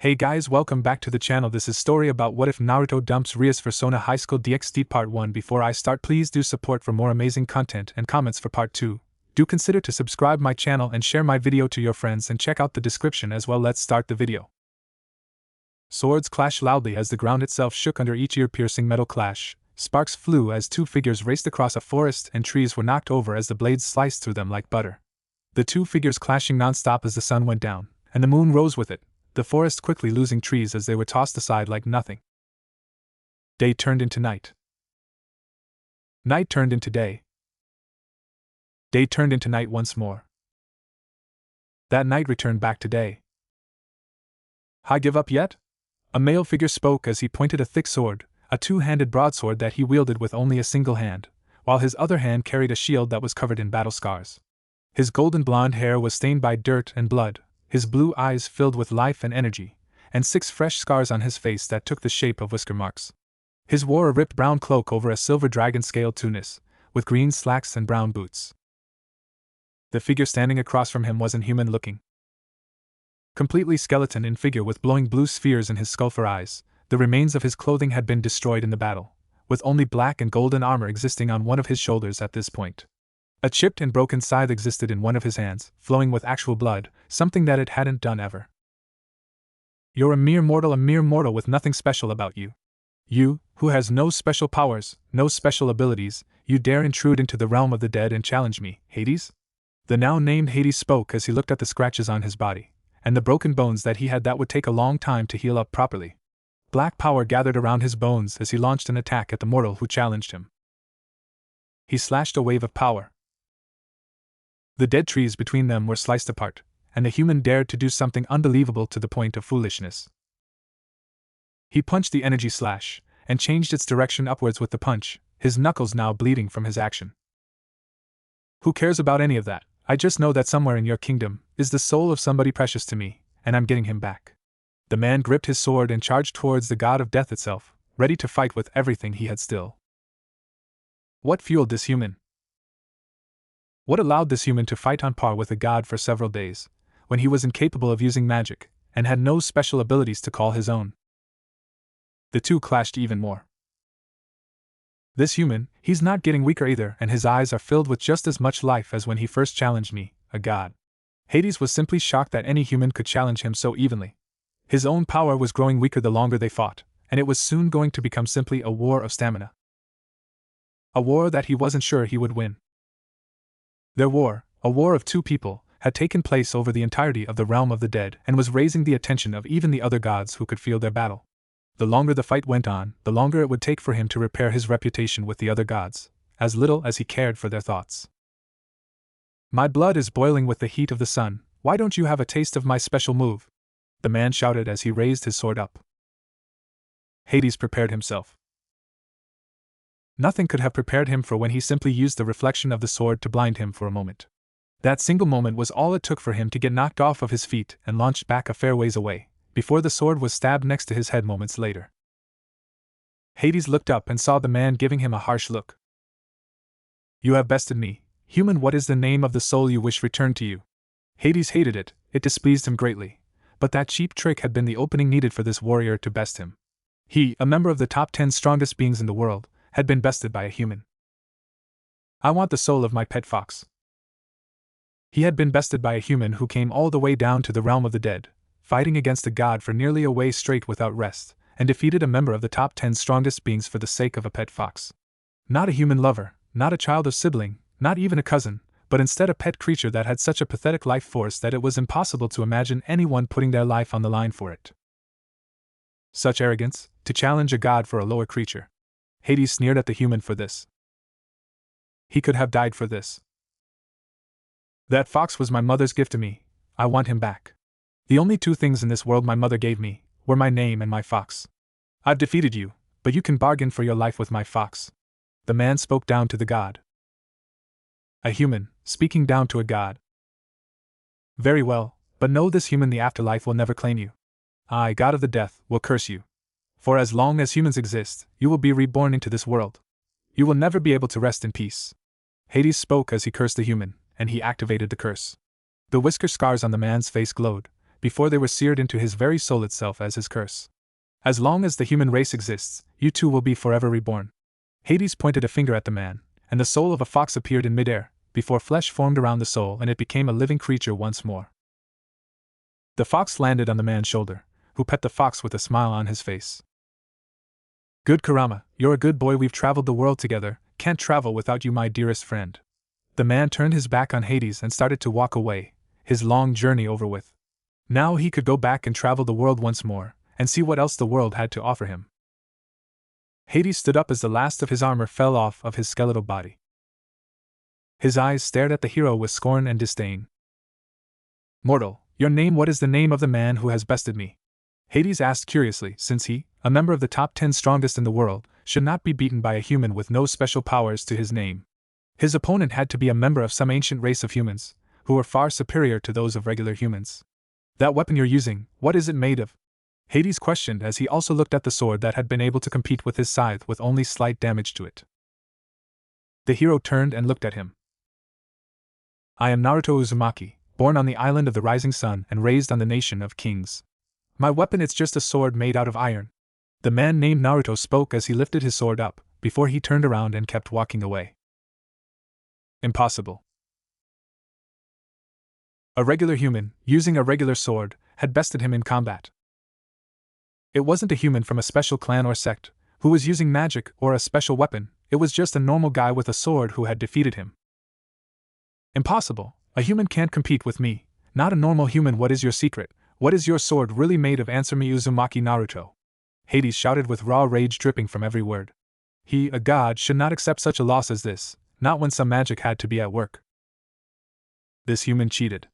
Hey guys, welcome back to the channel. This is story about what if Naruto dumps Rias for Sona Highschool DxD Part 1. Before I start, please do support for more amazing content and comments for Part 2. Do consider to subscribe my channel and share my video to your friends and check out the description as well. Let's start the video. Swords clashed loudly as the ground itself shook under each ear-piercing metal clash. Sparks flew as two figures raced across a forest and trees were knocked over as the blades sliced through them like butter. The two figures clashing non-stop as the sun went down, and the moon rose with it, the forest quickly losing trees as they were tossed aside like nothing. Day turned into night. Night turned into day. Day turned into night once more. That night returned back to day. "I give up yet?" A male figure spoke as he pointed a thick sword, a two-handed broadsword that he wielded with only a single hand, while his other hand carried a shield that was covered in battle scars. His golden blonde hair was stained by dirt and blood, his blue eyes filled with life and energy, and 6 fresh scars on his face that took the shape of whisker marks. He wore a ripped brown cloak over a silver dragon-scale tunic, with green slacks and brown boots. The figure standing across from him wasn't human-looking. Completely skeleton in figure with glowing blue spheres in his skull for eyes, the remains of his clothing had been destroyed in the battle, with only black and golden armor existing on one of his shoulders at this point. A chipped and broken scythe existed in one of his hands, flowing with actual blood, something that it hadn't done ever. "You're a mere mortal with nothing special about you. You, who has no special powers, no special abilities, you dare intrude into the realm of the dead and challenge me, Hades?" The now named Hades spoke as he looked at the scratches on his body, and the broken bones that he had that would take a long time to heal up properly. Black power gathered around his bones as he launched an attack at the mortal who challenged him. He slashed a wave of power. The dead trees between them were sliced apart, and the human dared to do something unbelievable to the point of foolishness. He punched the energy slash, and changed its direction upwards with the punch, his knuckles now bleeding from his action. "Who cares about any of that? I just know that somewhere in your kingdom is the soul of somebody precious to me, and I'm getting him back." The man gripped his sword and charged towards the god of death itself, ready to fight with everything he had still. What fueled this human? What allowed this human to fight on par with a god for several days, when he was incapable of using magic, and had no special abilities to call his own? The two clashed even more. This human, he's not getting weaker either, and his eyes are filled with just as much life as when he first challenged me, a god. Hades was simply shocked that any human could challenge him so evenly. His own power was growing weaker the longer they fought, and it was soon going to become simply a war of stamina. A war that he wasn't sure he would win. Their war, a war of two people, had taken place over the entirety of the realm of the dead and was raising the attention of even the other gods who could feel their battle. The longer the fight went on, the longer it would take for him to repair his reputation with the other gods, as little as he cared for their thoughts. "My blood is boiling with the heat of the sun, why don't you have a taste of my special move?" the man shouted as he raised his sword up. Hades prepared himself. Nothing could have prepared him for when he simply used the reflection of the sword to blind him for a moment. That single moment was all it took for him to get knocked off of his feet and launched back a fair ways away, before the sword was stabbed next to his head moments later. Hades looked up and saw the man giving him a harsh look. "You have bested me, human. What is the name of the soul you wish returned to you?" Hades hated it, it displeased him greatly, but that cheap trick had been the opening needed for this warrior to best him. He, a member of the top 10 strongest beings in the world, had been bested by a human. "I want the soul of my pet fox." He had been bested by a human who came all the way down to the realm of the dead, fighting against a god for nearly a way straight without rest, and defeated a member of the top 10 strongest beings for the sake of a pet fox. Not a human lover, not a child or sibling, not even a cousin, but instead a pet creature that had such a pathetic life force that it was impossible to imagine anyone putting their life on the line for it. Such arrogance, to challenge a god for a lower creature. Hades sneered at the human for this. He could have died for this. "That fox was my mother's gift to me, I want him back. The only two things in this world my mother gave me were my name and my fox. I've defeated you, but you can bargain for your life with my fox." The man spoke down to the god. A human, speaking down to a god. "Very well, but know this human, the afterlife will never claim you. I, god of the death, will curse you. For as long as humans exist, you will be reborn into this world. You will never be able to rest in peace." Hades spoke as he cursed the human, and he activated the curse. The whisker scars on the man's face glowed, before they were seared into his very soul itself as his curse. As long as the human race exists, you too will be forever reborn. Hades pointed a finger at the man, and the soul of a fox appeared in midair, before flesh formed around the soul and it became a living creature once more. The fox landed on the man's shoulder, who pet the fox with a smile on his face. Good Kurama, you're a good boy, we've traveled the world together, can't travel without you, my dearest friend. The man turned his back on Hades and started to walk away, his long journey over with. Now he could go back and travel the world once more, and see what else the world had to offer him. Hades stood up as the last of his armor fell off of his skeletal body. His eyes stared at the hero with scorn and disdain. Mortal, your name, what is the name of the man who has bested me? Hades asked curiously, since he, a member of the top 10 strongest in the world, should not be beaten by a human with no special powers to his name. His opponent had to be a member of some ancient race of humans, who were far superior to those of regular humans. That weapon you're using, what is it made of? Hades questioned as he also looked at the sword that had been able to compete with his scythe with only slight damage to it. The hero turned and looked at him. I am Naruto Uzumaki, born on the island of the rising sun and raised on the nation of kings. My weapon, it's just a sword made out of iron. The man named Naruto spoke as he lifted his sword up, before he turned around and kept walking away. Impossible. A regular human, using a regular sword, had bested him in combat. It wasn't a human from a special clan or sect, who was using magic or a special weapon, it was just a normal guy with a sword who had defeated him. Impossible, a human can't compete with me, not a normal human. What is your secret? What is your sword really made of? Answer me, Uzumaki Naruto. Hades shouted with raw rage dripping from every word. He, a god, should not accept such a loss as this, not when some magic had to be at work. This human cheated.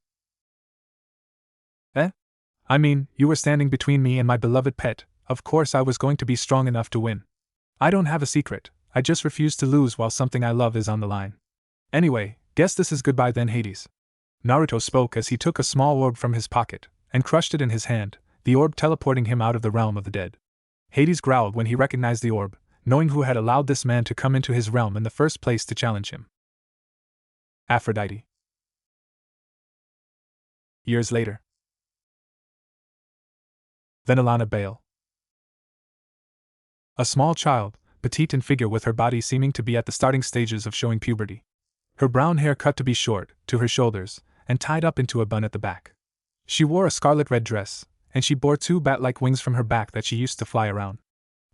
I mean, you were standing between me and my beloved pet, of course I was going to be strong enough to win. I don't have a secret, I just refuse to lose while something I love is on the line. Anyway, guess this is goodbye then, Hades. Naruto spoke as he took a small orb from his pocket, and crushed it in his hand, the orb teleporting him out of the realm of the dead. Hades growled when he recognized the orb, knowing who had allowed this man to come into his realm in the first place to challenge him. Aphrodite. Years later. Venelana Bale. A small child, petite in figure with her body seeming to be at the starting stages of showing puberty. Her brown hair cut to be short, to her shoulders, and tied up into a bun at the back. She wore a scarlet red dress, and she bore 2 bat-like wings from her back that she used to fly around.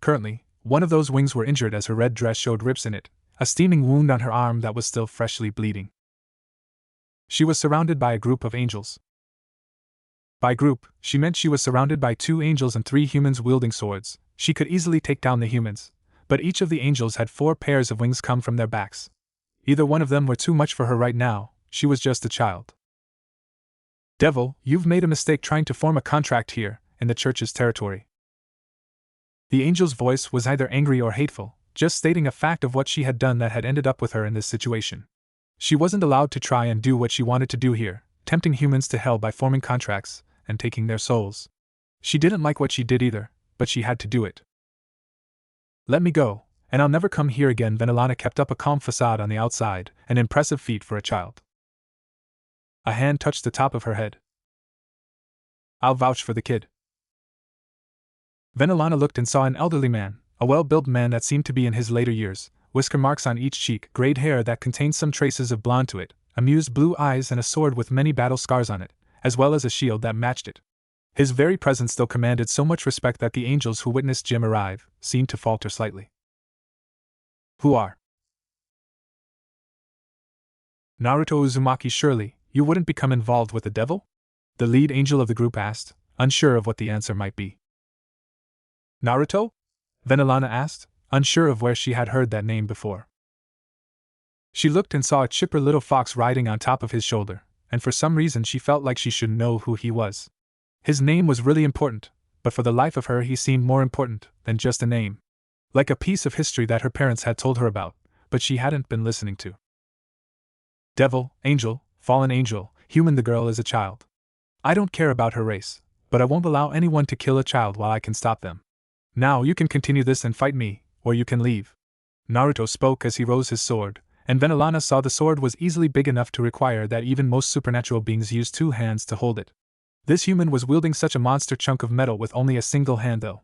Currently, one of those wings were injured as her red dress showed rips in it, a steaming wound on her arm that was still freshly bleeding. She was surrounded by a group of angels. By group, she meant she was surrounded by 2 angels and 3 humans wielding swords. She could easily take down the humans, but each of the angels had 4 pairs of wings come from their backs. Either one of them were too much for her right now, she was just a child. Devil, you've made a mistake trying to form a contract here, in the church's territory. The angel's voice was either angry or hateful, just stating a fact of what she had done that had ended up with her in this situation. She wasn't allowed to try and do what she wanted to do here, tempting humans to hell by forming contracts and taking their souls. She didn't like what she did either, but she had to do it. Let me go, and I'll never come here again. Venelana kept up a calm facade on the outside, an impressive feat for a child. A hand touched the top of her head. I'll vouch for the kid. Venelana looked and saw an elderly man, a well-built man that seemed to be in his later years, whisker marks on each cheek, grayed hair that contained some traces of blonde to it, amused blue eyes and a sword with many battle scars on it, as well as a shield that matched it. His very presence still commanded so much respect that the angels who witnessed Jim arrive seemed to falter slightly. Who are? Naruto Uzumaki. Surely, you wouldn't become involved with the devil? The lead angel of the group asked, unsure of what the answer might be. Naruto? Venelana asked, unsure of where she had heard that name before. She looked and saw a chipper little fox riding on top of his shoulder, and for some reason she felt like she should know who he was. His name was really important, but for the life of her he seemed more important than just a name. Like a piece of history that her parents had told her about, but she hadn't been listening to. Devil, angel, fallen angel, human, the girl is a child. I don't care about her race, but I won't allow anyone to kill a child while I can stop them. Now you can continue this and fight me, or you can leave. Naruto spoke as he rose his sword, and Venelana saw the sword was easily big enough to require that even most supernatural beings use 2 hands to hold it. This human was wielding such a monster chunk of metal with only a single hand though.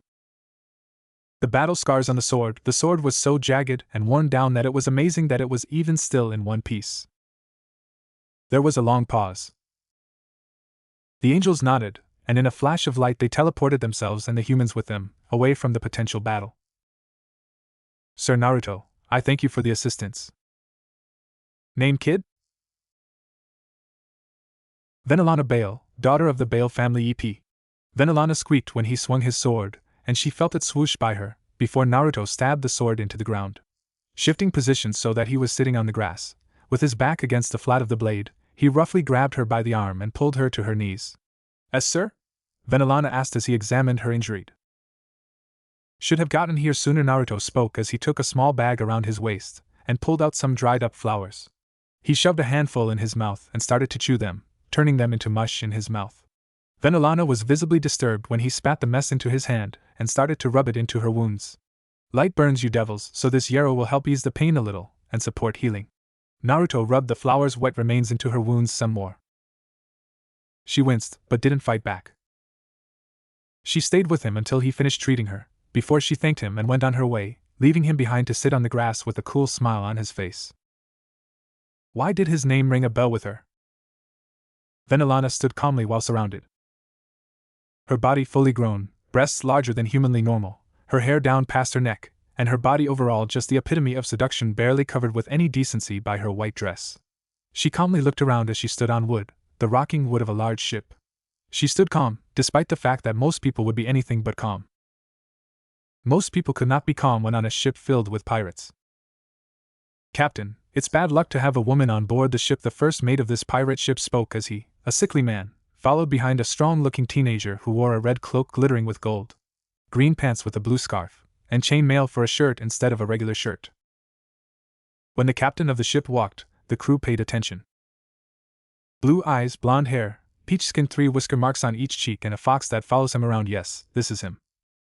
The battle scars on the sword was so jagged and worn down that it was amazing that it was even still in one piece. There was a long pause. The angels nodded, and in a flash of light they teleported themselves and the humans with them, away from the potential battle. Sir Naruto, I thank you for the assistance. Name kid? Venelana Bale, daughter of the Bale family EP. Venelana squeaked when he swung his sword, and she felt it swoosh by her, before Naruto stabbed the sword into the ground. Shifting positions so that he was sitting on the grass, with his back against the flat of the blade, he roughly grabbed her by the arm and pulled her to her knees. Sir? Venelana asked as he examined her injured. Should have gotten here sooner, Naruto spoke as he took a small bag around his waist, and pulled out some dried up flowers. He shoved a handful in his mouth and started to chew them, turning them into mush in his mouth. Venelana was visibly disturbed when he spat the mess into his hand and started to rub it into her wounds. Light burns, you devils, so this yarrow will help ease the pain a little and support healing. Naruto rubbed the flower's wet remains into her wounds some more. She winced, but didn't fight back. She stayed with him until he finished treating her, before she thanked him and went on her way, leaving him behind to sit on the grass with a cool smile on his face. Why did his name ring a bell with her? Venelana stood calmly while surrounded. Her body fully grown, breasts larger than humanly normal, her hair down past her neck, and her body overall just the epitome of seduction, barely covered with any decency by her white dress. She calmly looked around as she stood on wood, the rocking wood of a large ship. She stood calm, despite the fact that most people would be anything but calm. Most people could not be calm when on a ship filled with pirates. Captain, it's bad luck to have a woman on board the ship. The first mate of this pirate ship spoke as he, a sickly man, followed behind a strong-looking teenager who wore a red cloak glittering with gold, green pants with a blue scarf, and chainmail for a shirt instead of a regular shirt. When the captain of the ship walked, the crew paid attention. Blue eyes, blonde hair, peach skin, 3 whisker marks on each cheek, and a fox that follows him around. Yes, this is him.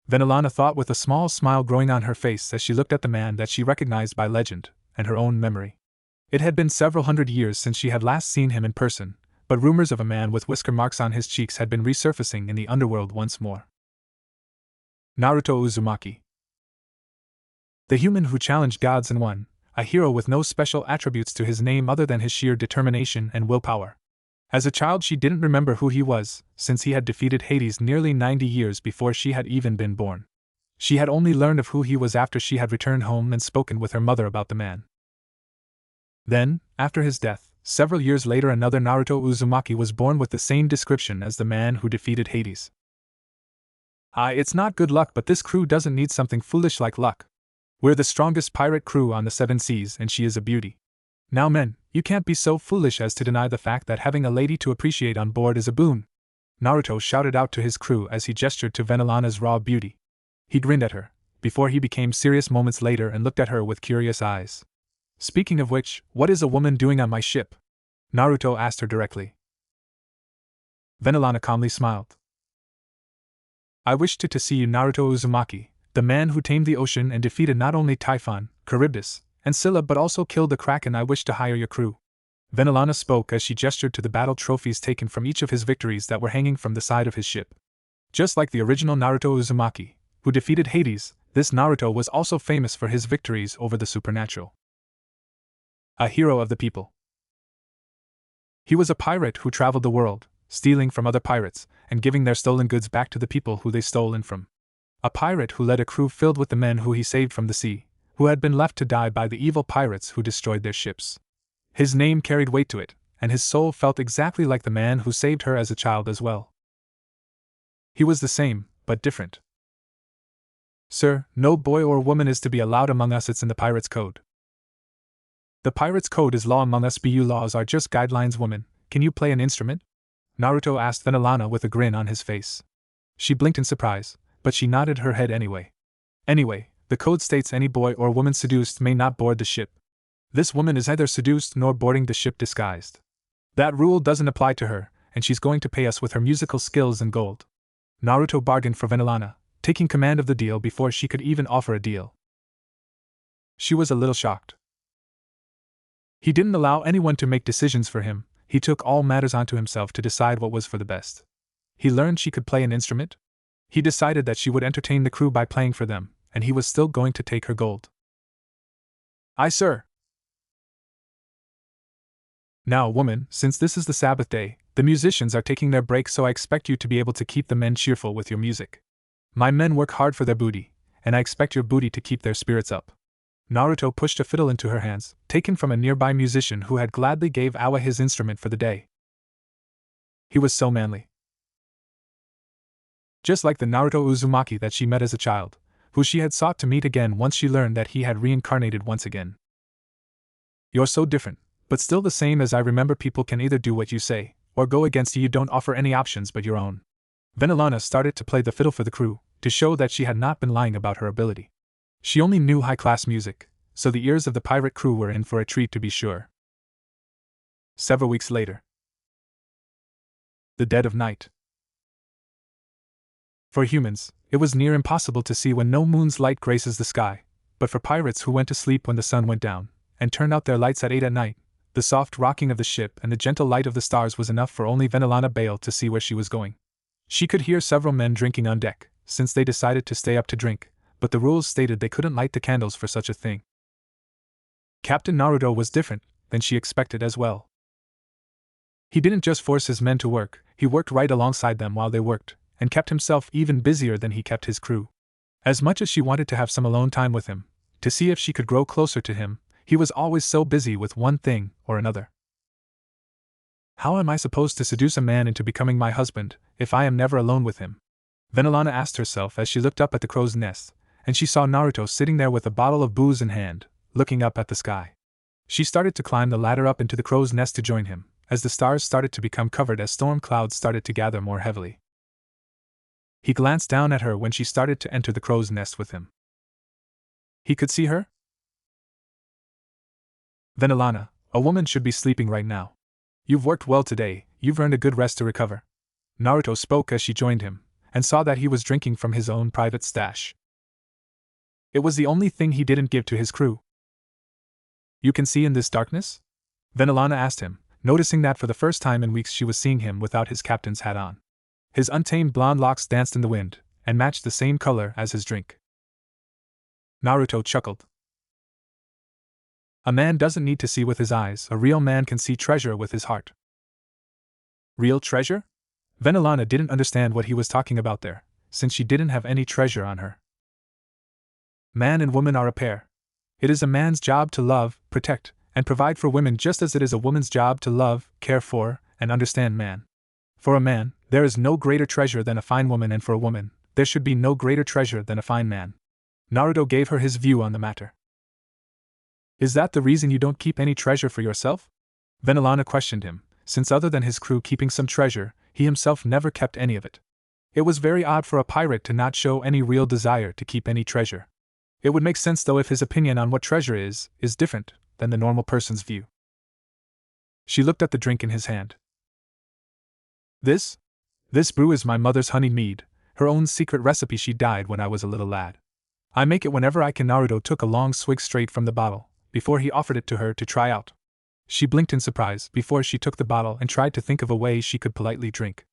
Venelana thought with a small smile growing on her face as she looked at the man that she recognized by legend and her own memory. It had been several hundred years since she had last seen him in person, but rumors of a man with whisker marks on his cheeks had been resurfacing in the underworld once more. Naruto Uzumaki. The human who challenged gods and won, a hero with no special attributes to his name other than his sheer determination and willpower. As a child, she didn't remember who he was, since he had defeated Hades nearly 90 years before she had even been born. She had only learned of who he was after she had returned home and spoken with her mother about the man. Then, after his death, several years later, another Naruto Uzumaki was born with the same description as the man who defeated Hades. It's not good luck, but this crew doesn't need something foolish like luck. We're the strongest pirate crew on the 7 seas, and she is a beauty. Now men, you can't be so foolish as to deny the fact that having a lady to appreciate on board is a boon. Naruto shouted out to his crew as he gestured to Venelana's raw beauty. He grinned at her, before he became serious moments later and looked at her with curious eyes. Speaking of which, what is a woman doing on my ship? Naruto asked her directly. Venelana calmly smiled. I wished to see you, Naruto Uzumaki, the man who tamed the ocean and defeated not only Typhon, Charybdis, and Scylla but also killed the Kraken. I wish to hire your crew. Venelana spoke as she gestured to the battle trophies taken from each of his victories that were hanging from the side of his ship. Just like the original Naruto Uzumaki, who defeated Hades, this Naruto was also famous for his victories over the supernatural. A hero of the people. He was a pirate who traveled the world, stealing from other pirates and giving their stolen goods back to the people who they stolen from. A pirate who led a crew filled with the men who he saved from the sea, who had been left to die by the evil pirates who destroyed their ships. His name carried weight to it, and his soul felt exactly like the man who saved her as a child as well. He was the same, but different. Sir, no boy or woman is to be allowed among us. It's in the Pirates' Code. The Pirates' Code is law among us. BU laws are just guidelines. Woman, can you play an instrument? Naruto asked Venelana with a grin on his face. She blinked in surprise, but she nodded her head anyway. Anyway, the code states any boy or woman seduced may not board the ship. This woman is neither seduced nor boarding the ship disguised. That rule doesn't apply to her, and she's going to pay us with her musical skills and gold. Naruto bargained for Venelana, taking command of the deal before she could even offer a deal. She was a little shocked. He didn't allow anyone to make decisions for him. He took all matters onto himself to decide what was for the best. He learned she could play an instrument? He decided that she would entertain the crew by playing for them, and he was still going to take her gold. Aye, sir. Now, woman, since this is the Sabbath day, the musicians are taking their break, so I expect you to be able to keep the men cheerful with your music. My men work hard for their booty, and I expect your booty to keep their spirits up. Naruto pushed a fiddle into her hands, taken from a nearby musician who had gladly gave Awa his instrument for the day. He was so manly. Just like the Naruto Uzumaki that she met as a child, who she had sought to meet again once she learned that he had reincarnated once again. You're so different, but still the same as I remember. People can either do what you say, or go against you. You don't offer any options but your own. Vanillana started to play the fiddle for the crew, to show that she had not been lying about her ability. She only knew high-class music, so the ears of the pirate crew were in for a treat to be sure. Several weeks later. The dead of night. For humans, it was near impossible to see when no moon's light graces the sky, but for pirates who went to sleep when the sun went down, and turned out their lights at 8 at night, the soft rocking of the ship and the gentle light of the stars was enough for only Vanillana Bale to see where she was going. She could hear several men drinking on deck, since they decided to stay up to drink, but the rules stated they couldn't light the candles for such a thing. Captain Naruto was different than she expected as well. He didn't just force his men to work, he worked right alongside them while they worked, and kept himself even busier than he kept his crew. As much as she wanted to have some alone time with him, to see if she could grow closer to him, he was always so busy with one thing or another. How am I supposed to seduce a man into becoming my husband, if I am never alone with him? Vanillana asked herself as she looked up at the crow's nest, and she saw Naruto sitting there with a bottle of booze in hand, looking up at the sky. She started to climb the ladder up into the crow's nest to join him, as the stars started to become covered as storm clouds started to gather more heavily. He glanced down at her when she started to enter the crow's nest with him. He could see her? Vanillana, a woman should be sleeping right now. You've worked well today, you've earned a good rest to recover. Naruto spoke as she joined him, and saw that he was drinking from his own private stash. It was the only thing he didn't give to his crew. You can see in this darkness? Vanillana asked him, noticing that for the first time in weeks she was seeing him without his captain's hat on. His untamed blonde locks danced in the wind, and matched the same color as his drink. Naruto chuckled. A man doesn't need to see with his eyes, a real man can see treasure with his heart. Real treasure? Vanillana didn't understand what he was talking about there, since she didn't have any treasure on her. Man and woman are a pair. It is a man's job to love, protect, and provide for women just as it is a woman's job to love, care for, and understand man. For a man, there is no greater treasure than a fine woman, and for a woman, there should be no greater treasure than a fine man. Naruto gave her his view on the matter. Is that the reason you don't keep any treasure for yourself? Vanillana questioned him, since other than his crew keeping some treasure, he himself never kept any of it. It was very odd for a pirate to not show any real desire to keep any treasure. It would make sense though if his opinion on what treasure is different than the normal person's view. She looked at the drink in his hand. This brew is my mother's honey mead, her own secret recipe. She died when I was a little lad. I make it whenever I can. Naruto took a long swig straight from the bottle, before he offered it to her to try out. She blinked in surprise before she took the bottle and tried to think of a way she could politely drink.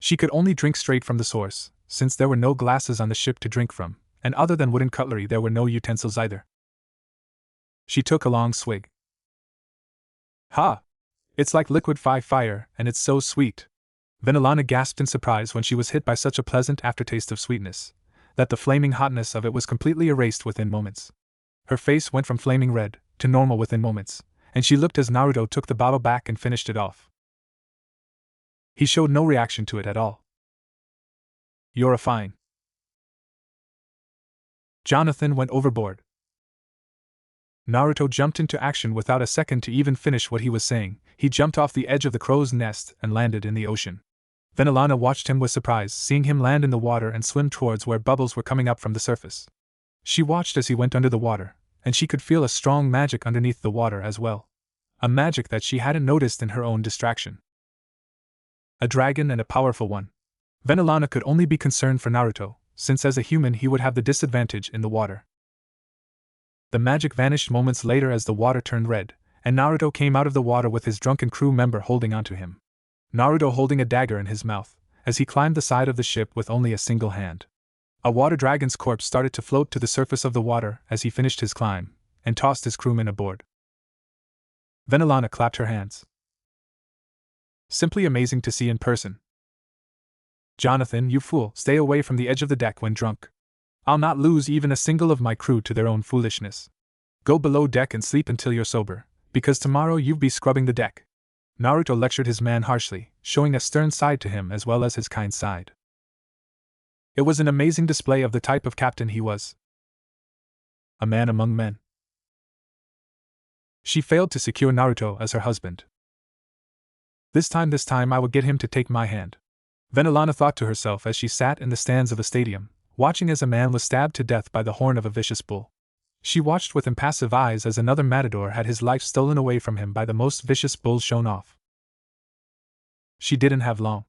She could only drink straight from the source, since there were no glasses on the ship to drink from, and other than wooden cutlery there were no utensils either. She took a long swig. Ha! It's like liquid fire, and it's so sweet. Vanillana gasped in surprise when she was hit by such a pleasant aftertaste of sweetness, that the flaming hotness of it was completely erased within moments. Her face went from flaming red to normal within moments, and she looked as Naruto took the bottle back and finished it off. He showed no reaction to it at all. You're a fine. Jonathan went overboard. Naruto jumped into action without a second to even finish what he was saying. He jumped off the edge of the crow's nest and landed in the ocean. Vanillana watched him with surprise, seeing him land in the water and swim towards where bubbles were coming up from the surface. She watched as he went under the water, and she could feel a strong magic underneath the water as well. A magic that she hadn't noticed in her own distraction. A dragon, and a powerful one. Vanillana could only be concerned for Naruto, since as a human he would have the disadvantage in the water. The magic vanished moments later as the water turned red, and Naruto came out of the water with his drunken crew member holding onto him. Naruto holding a dagger in his mouth, as he climbed the side of the ship with only a single hand. A water dragon's corpse started to float to the surface of the water as he finished his climb, and tossed his crewmen aboard. Venelana clapped her hands. Simply amazing to see in person. Jonathan, you fool, stay away from the edge of the deck when drunk. I'll not lose even a single of my crew to their own foolishness. Go below deck and sleep until you're sober, because tomorrow you'll be scrubbing the deck. Naruto lectured his man harshly, showing a stern side to him as well as his kind side. It was an amazing display of the type of captain he was. A man among men. She failed to secure Naruto as her husband. This time I will get him to take my hand. Venelana thought to herself as she sat in the stands of a stadium, watching as a man was stabbed to death by the horn of a vicious bull. She watched with impassive eyes as another matador had his life stolen away from him by the most vicious bull shown off. She didn't have long.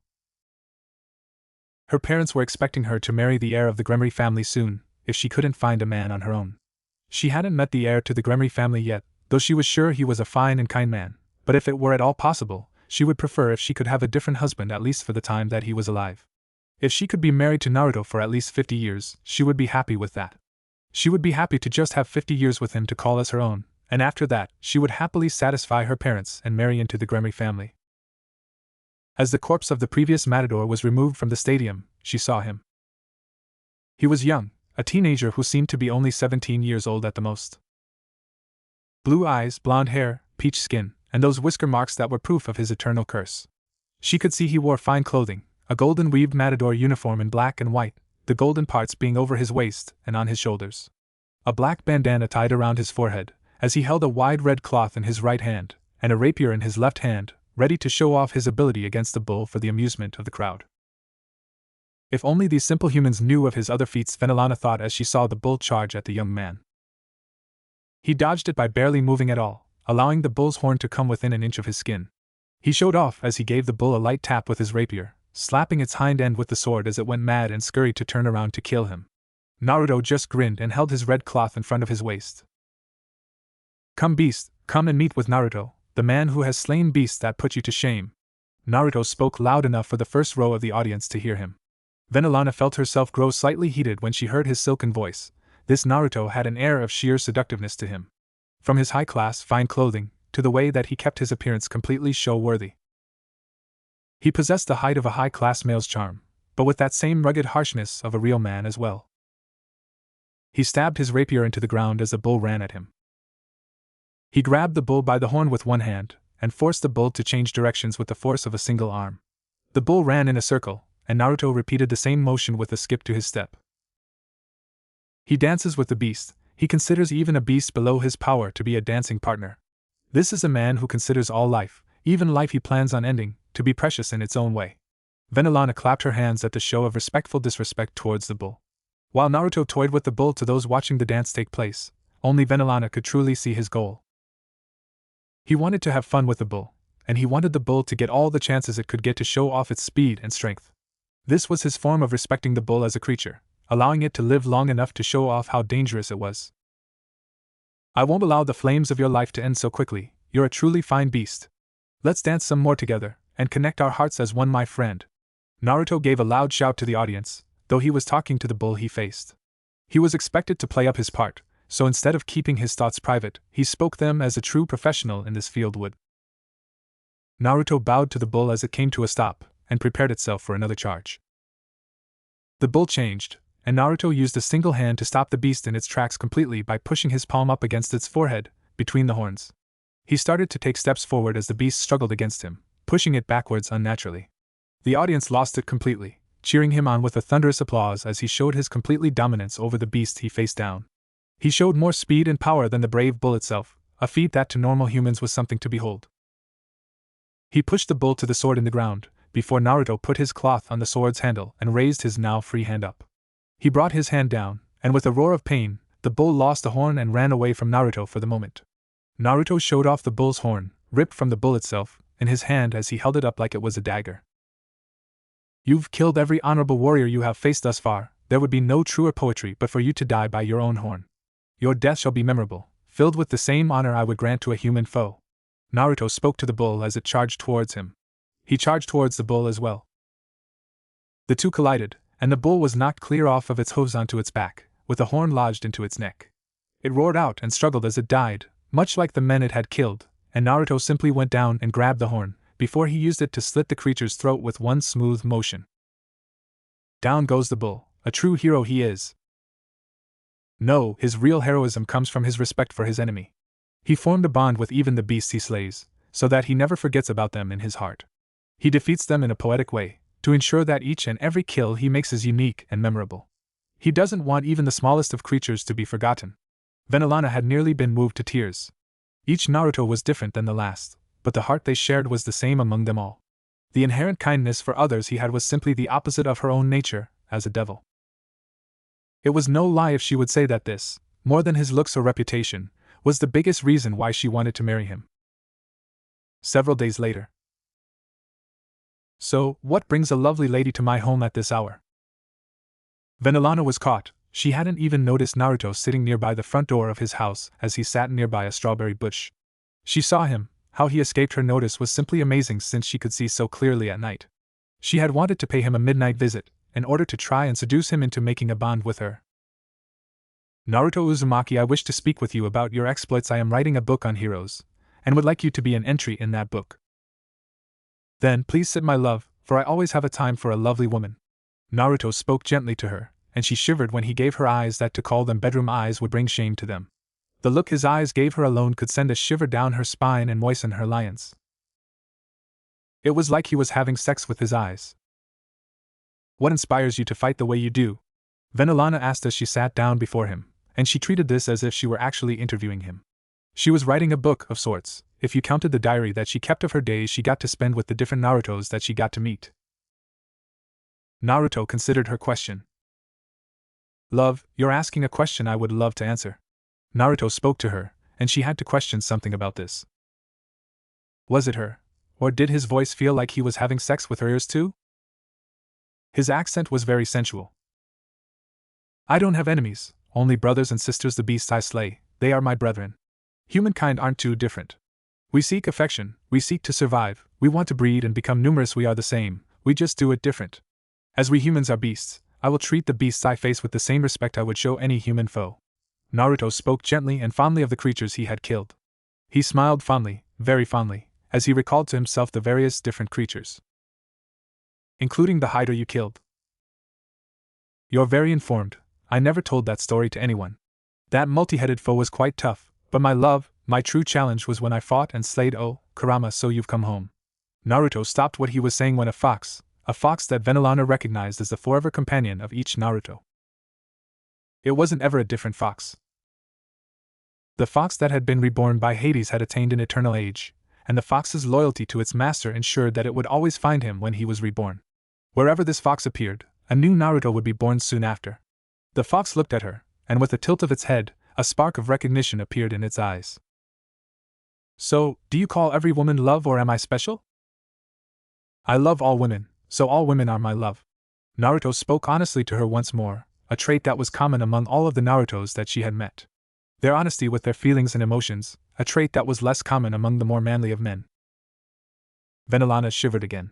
Her parents were expecting her to marry the heir of the Gremory family soon, if she couldn't find a man on her own. She hadn't met the heir to the Gremory family yet, though she was sure he was a fine and kind man, but if it were at all possible, she would prefer if she could have a different husband at least for the time that he was alive. If she could be married to Naruto for at least 50 years, she would be happy with that. She would be happy to just have 50 years with him to call as her own, and after that, she would happily satisfy her parents and marry into the Gremory family. As the corpse of the previous matador was removed from the stadium, she saw him. He was young, a teenager who seemed to be only 17 years old at the most. Blue eyes, blonde hair, peach skin, and those whisker marks that were proof of his eternal curse. She could see he wore fine clothing, a golden weaved matador uniform in black and white, the golden parts being over his waist and on his shoulders. A black bandana tied around his forehead, as he held a wide red cloth in his right hand, and a rapier in his left hand, ready to show off his ability against the bull for the amusement of the crowd. If only these simple humans knew of his other feats, Venelana thought as she saw the bull charge at the young man. He dodged it by barely moving at all, allowing the bull's horn to come within an inch of his skin. He showed off as he gave the bull a light tap with his rapier, slapping its hind end with the sword as it went mad and scurried to turn around to kill him. Naruto just grinned and held his red cloth in front of his waist. Come beast, come and meet with Naruto, the man who has slain beasts that put you to shame. Naruto spoke loud enough for the first row of the audience to hear him. Venelana felt herself grow slightly heated when she heard his silken voice. This Naruto had an air of sheer seductiveness to him. From his high-class, fine clothing, to the way that he kept his appearance completely show-worthy. He possessed the height of a high-class male's charm, but with that same rugged harshness of a real man as well. He stabbed his rapier into the ground as the bull ran at him. He grabbed the bull by the horn with one hand, and forced the bull to change directions with the force of a single arm. The bull ran in a circle, and Naruto repeated the same motion with a skip to his step. He dances with the beast. He considers even a beast below his power to be a dancing partner. This is a man who considers all life, even life he plans on ending, to be precious in its own way. Venelana clapped her hands at the show of respectful disrespect towards the bull. While Naruto toyed with the bull to those watching the dance take place, only Venelana could truly see his goal. He wanted to have fun with the bull, and he wanted the bull to get all the chances it could get to show off its speed and strength. This was his form of respecting the bull as a creature, allowing it to live long enough to show off how dangerous it was. I won't allow the flames of your life to end so quickly. You're a truly fine beast. Let's dance some more together, and connect our hearts as one, my friend. Naruto gave a loud shout to the audience, though he was talking to the bull he faced. He was expected to play up his part, so instead of keeping his thoughts private, he spoke them as a true professional in this field would. Naruto bowed to the bull as it came to a stop, and prepared itself for another charge. The bull changed, and Naruto used a single hand to stop the beast in its tracks completely by pushing his palm up against its forehead, between the horns. He started to take steps forward as the beast struggled against him, pushing it backwards unnaturally. The audience lost it completely, cheering him on with a thunderous applause as he showed his completely dominance over the beast he faced down. He showed more speed and power than the brave bull itself, a feat that to normal humans was something to behold. He pushed the bull to the sword in the ground, before Naruto put his cloth on the sword's handle and raised his now free hand up. He brought his hand down, and with a roar of pain, the bull lost the horn and ran away from Naruto for the moment. Naruto showed off the bull's horn, ripped from the bull itself, in his hand as he held it up like it was a dagger. You've killed every honorable warrior you have faced thus far. There would be no truer poetry but for you to die by your own horn. Your death shall be memorable, filled with the same honor I would grant to a human foe. Naruto spoke to the bull as it charged towards him. He charged towards the bull as well. The two collided, and the bull was knocked clear off of its hooves onto its back, with a horn lodged into its neck. It roared out and struggled as it died, much like the men it had killed, and Naruto simply went down and grabbed the horn, before he used it to slit the creature's throat with one smooth motion. Down goes the bull, a true hero he is. No, his real heroism comes from his respect for his enemy. He formed a bond with even the beasts he slays, so that he never forgets about them in his heart. He defeats them in a poetic way, to ensure that each and every kill he makes is unique and memorable. He doesn't want even the smallest of creatures to be forgotten. Vanillana had nearly been moved to tears. Each Naruto was different than the last, but the heart they shared was the same among them all. The inherent kindness for others he had was simply the opposite of her own nature, as a devil. It was no lie if she would say that this, more than his looks or reputation, was the biggest reason why she wanted to marry him. Several days later. So, what brings a lovely lady to my home at this hour? Vanillana was caught. She hadn't even noticed Naruto sitting nearby the front door of his house as he sat nearby a strawberry bush. She saw him. How he escaped her notice was simply amazing since she could see so clearly at night. She had wanted to pay him a midnight visit, in order to try and seduce him into making a bond with her. Naruto Uzumaki, I wish to speak with you about your exploits. I am writing a book on heroes, and would like you to be an entry in that book. Then, please sit, my love, for I always have a time for a lovely woman. Naruto spoke gently to her, and she shivered when he gave her eyes that to call them bedroom eyes would bring shame to them. The look his eyes gave her alone could send a shiver down her spine and moisten her lions. It was like he was having sex with his eyes. What inspires you to fight the way you do? Vanillana asked as she sat down before him, and she treated this as if she were actually interviewing him. She was writing a book of sorts, if you counted the diary that she kept of her days she got to spend with the different Narutos that she got to meet. Naruto considered her question. Love, you're asking a question I would love to answer. Naruto spoke to her, and she had to question something about this. Was it her, or did his voice feel like he was having sex with her ears too? His accent was very sensual. I don't have enemies, only brothers and sisters. The beasts I slay, they are my brethren. Humankind aren't too different. We seek affection, we seek to survive, we want to breed and become numerous. We are the same, we just do it different. As we humans are beasts, I will treat the beasts I face with the same respect I would show any human foe. Naruto spoke gently and fondly of the creatures he had killed. He smiled fondly, very fondly, as he recalled to himself the various different creatures. Including the Hydra you killed. You're very informed. I never told that story to anyone. That multi-headed foe was quite tough, but my love, my true challenge was when I fought and slayed Kurama. So you've come home. Naruto stopped what he was saying when a fox that Vanillana recognized as the forever companion of each Naruto. It wasn't ever a different fox. The fox that had been reborn by Hades had attained an eternal age, and the fox's loyalty to its master ensured that it would always find him when he was reborn. Wherever this fox appeared, a new Naruto would be born soon after. The fox looked at her, and with a tilt of its head, a spark of recognition appeared in its eyes. So, do you call every woman love, or am I special? I love all women, so all women are my love. Naruto spoke honestly to her once more, a trait that was common among all of the Narutos that she had met. Their honesty with their feelings and emotions, a trait that was less common among the more manly of men. Vanillana shivered again.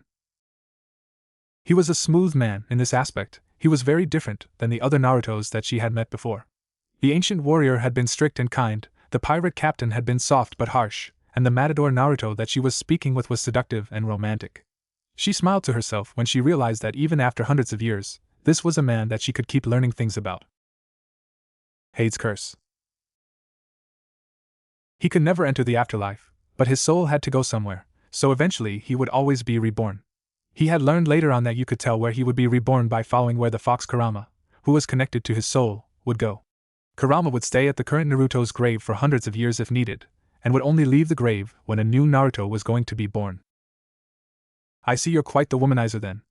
He was a smooth man in this aspect. He was very different than the other Narutos that she had met before. The ancient warrior had been strict and kind, the pirate captain had been soft but harsh, and the matador Naruto that she was speaking with was seductive and romantic. She smiled to herself when she realized that even after hundreds of years, this was a man that she could keep learning things about. Hades' curse. He could never enter the afterlife, but his soul had to go somewhere, so eventually he would always be reborn. He had learned later on that you could tell where he would be reborn by following where the fox Kurama, who was connected to his soul, would go. Kurama would stay at the current Naruto's grave for hundreds of years if needed, and would only leave the grave when a new Naruto was going to be born. I see you're quite the womanizer then.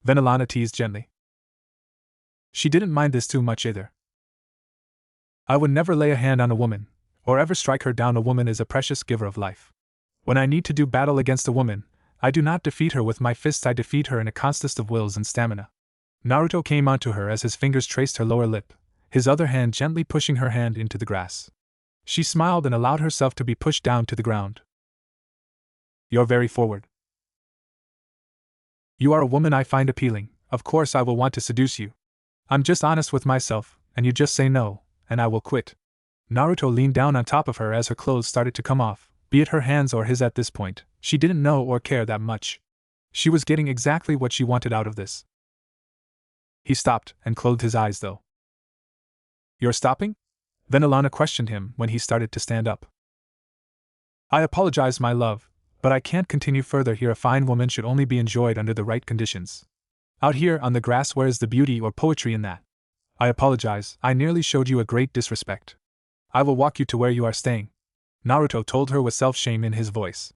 Vanillana teased gently. She didn't mind this too much either. I would never lay a hand on a woman, or ever strike her down. A woman is a precious giver of life. When I need to do battle against a woman, I do not defeat her with my fists, I defeat her in a contest of wills and stamina. Naruto came onto her as his fingers traced her lower lip, his other hand gently pushing her hand into the grass. She smiled and allowed herself to be pushed down to the ground. You're very forward. You are a woman I find appealing, of course I will want to seduce you. I'm just honest with myself, and you just say no, and I will quit. Naruto leaned down on top of her as her clothes started to come off, be it her hands or his at this point, she didn't know or care that much. She was getting exactly what she wanted out of this. He stopped and closed his eyes though. You're stopping? Then Alana questioned him when he started to stand up. I apologize, my love, but I can't continue further here. A fine woman should only be enjoyed under the right conditions. Out here on the grass, where is the beauty or poetry in that? I apologize, I nearly showed you a great disrespect. I will walk you to where you are staying, Naruto told her with self-shame in his voice.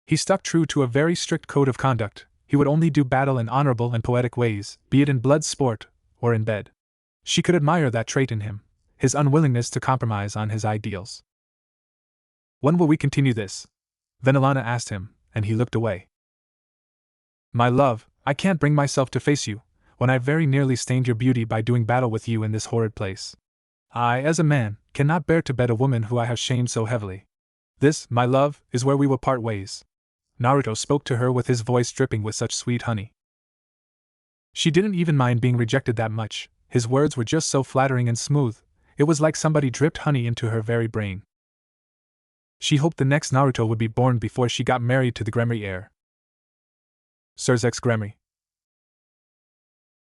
He stuck true to a very strict code of conduct. He would only do battle in honorable and poetic ways, be it in blood sport or in bed. She could admire that trait in him, his unwillingness to compromise on his ideals. When will we continue this? Then Alana asked him, and he looked away. My love, I can't bring myself to face you, when I very nearly stained your beauty by doing battle with you in this horrid place. I, as a man, cannot bear to bed a woman who I have shamed so heavily. This, my love, is where we will part ways. Naruto spoke to her with his voice dripping with such sweet honey. She didn't even mind being rejected that much, his words were just so flattering and smooth, it was like somebody dripped honey into her very brain. She hoped the next Naruto would be born before she got married to the Gremory heir. Surzex Gremory,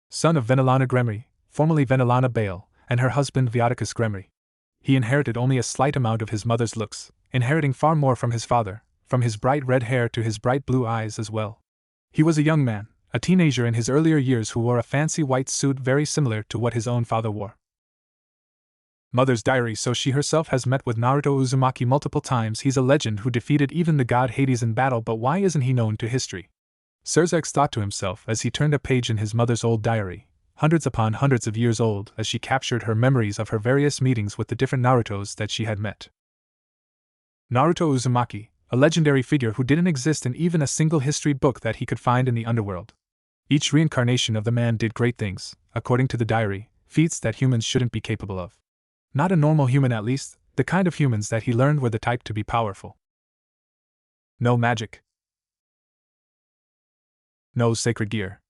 son of Venelana Gremory, formerly Venelana Bale, and her husband Viaticus Gremory. He inherited only a slight amount of his mother's looks, inheriting far more from his father, from his bright red hair to his bright blue eyes as well. He was a young man, a teenager in his earlier years who wore a fancy white suit very similar to what his own father wore. Mother's diary. So she herself has met with Naruto Uzumaki multiple times. He's a legend who defeated even the god Hades in battle, but why isn't he known to history? Surzex thought to himself as he turned a page in his mother's old diary, hundreds upon hundreds of years old, as she captured her memories of her various meetings with the different Narutos that she had met. Naruto Uzumaki, a legendary figure who didn't exist in even a single history book that he could find in the underworld. Each reincarnation of the man did great things, according to the diary, feats that humans shouldn't be capable of. Not a normal human, at least, the kind of humans that he learned were the type to be powerful. No magic. No sacred gear.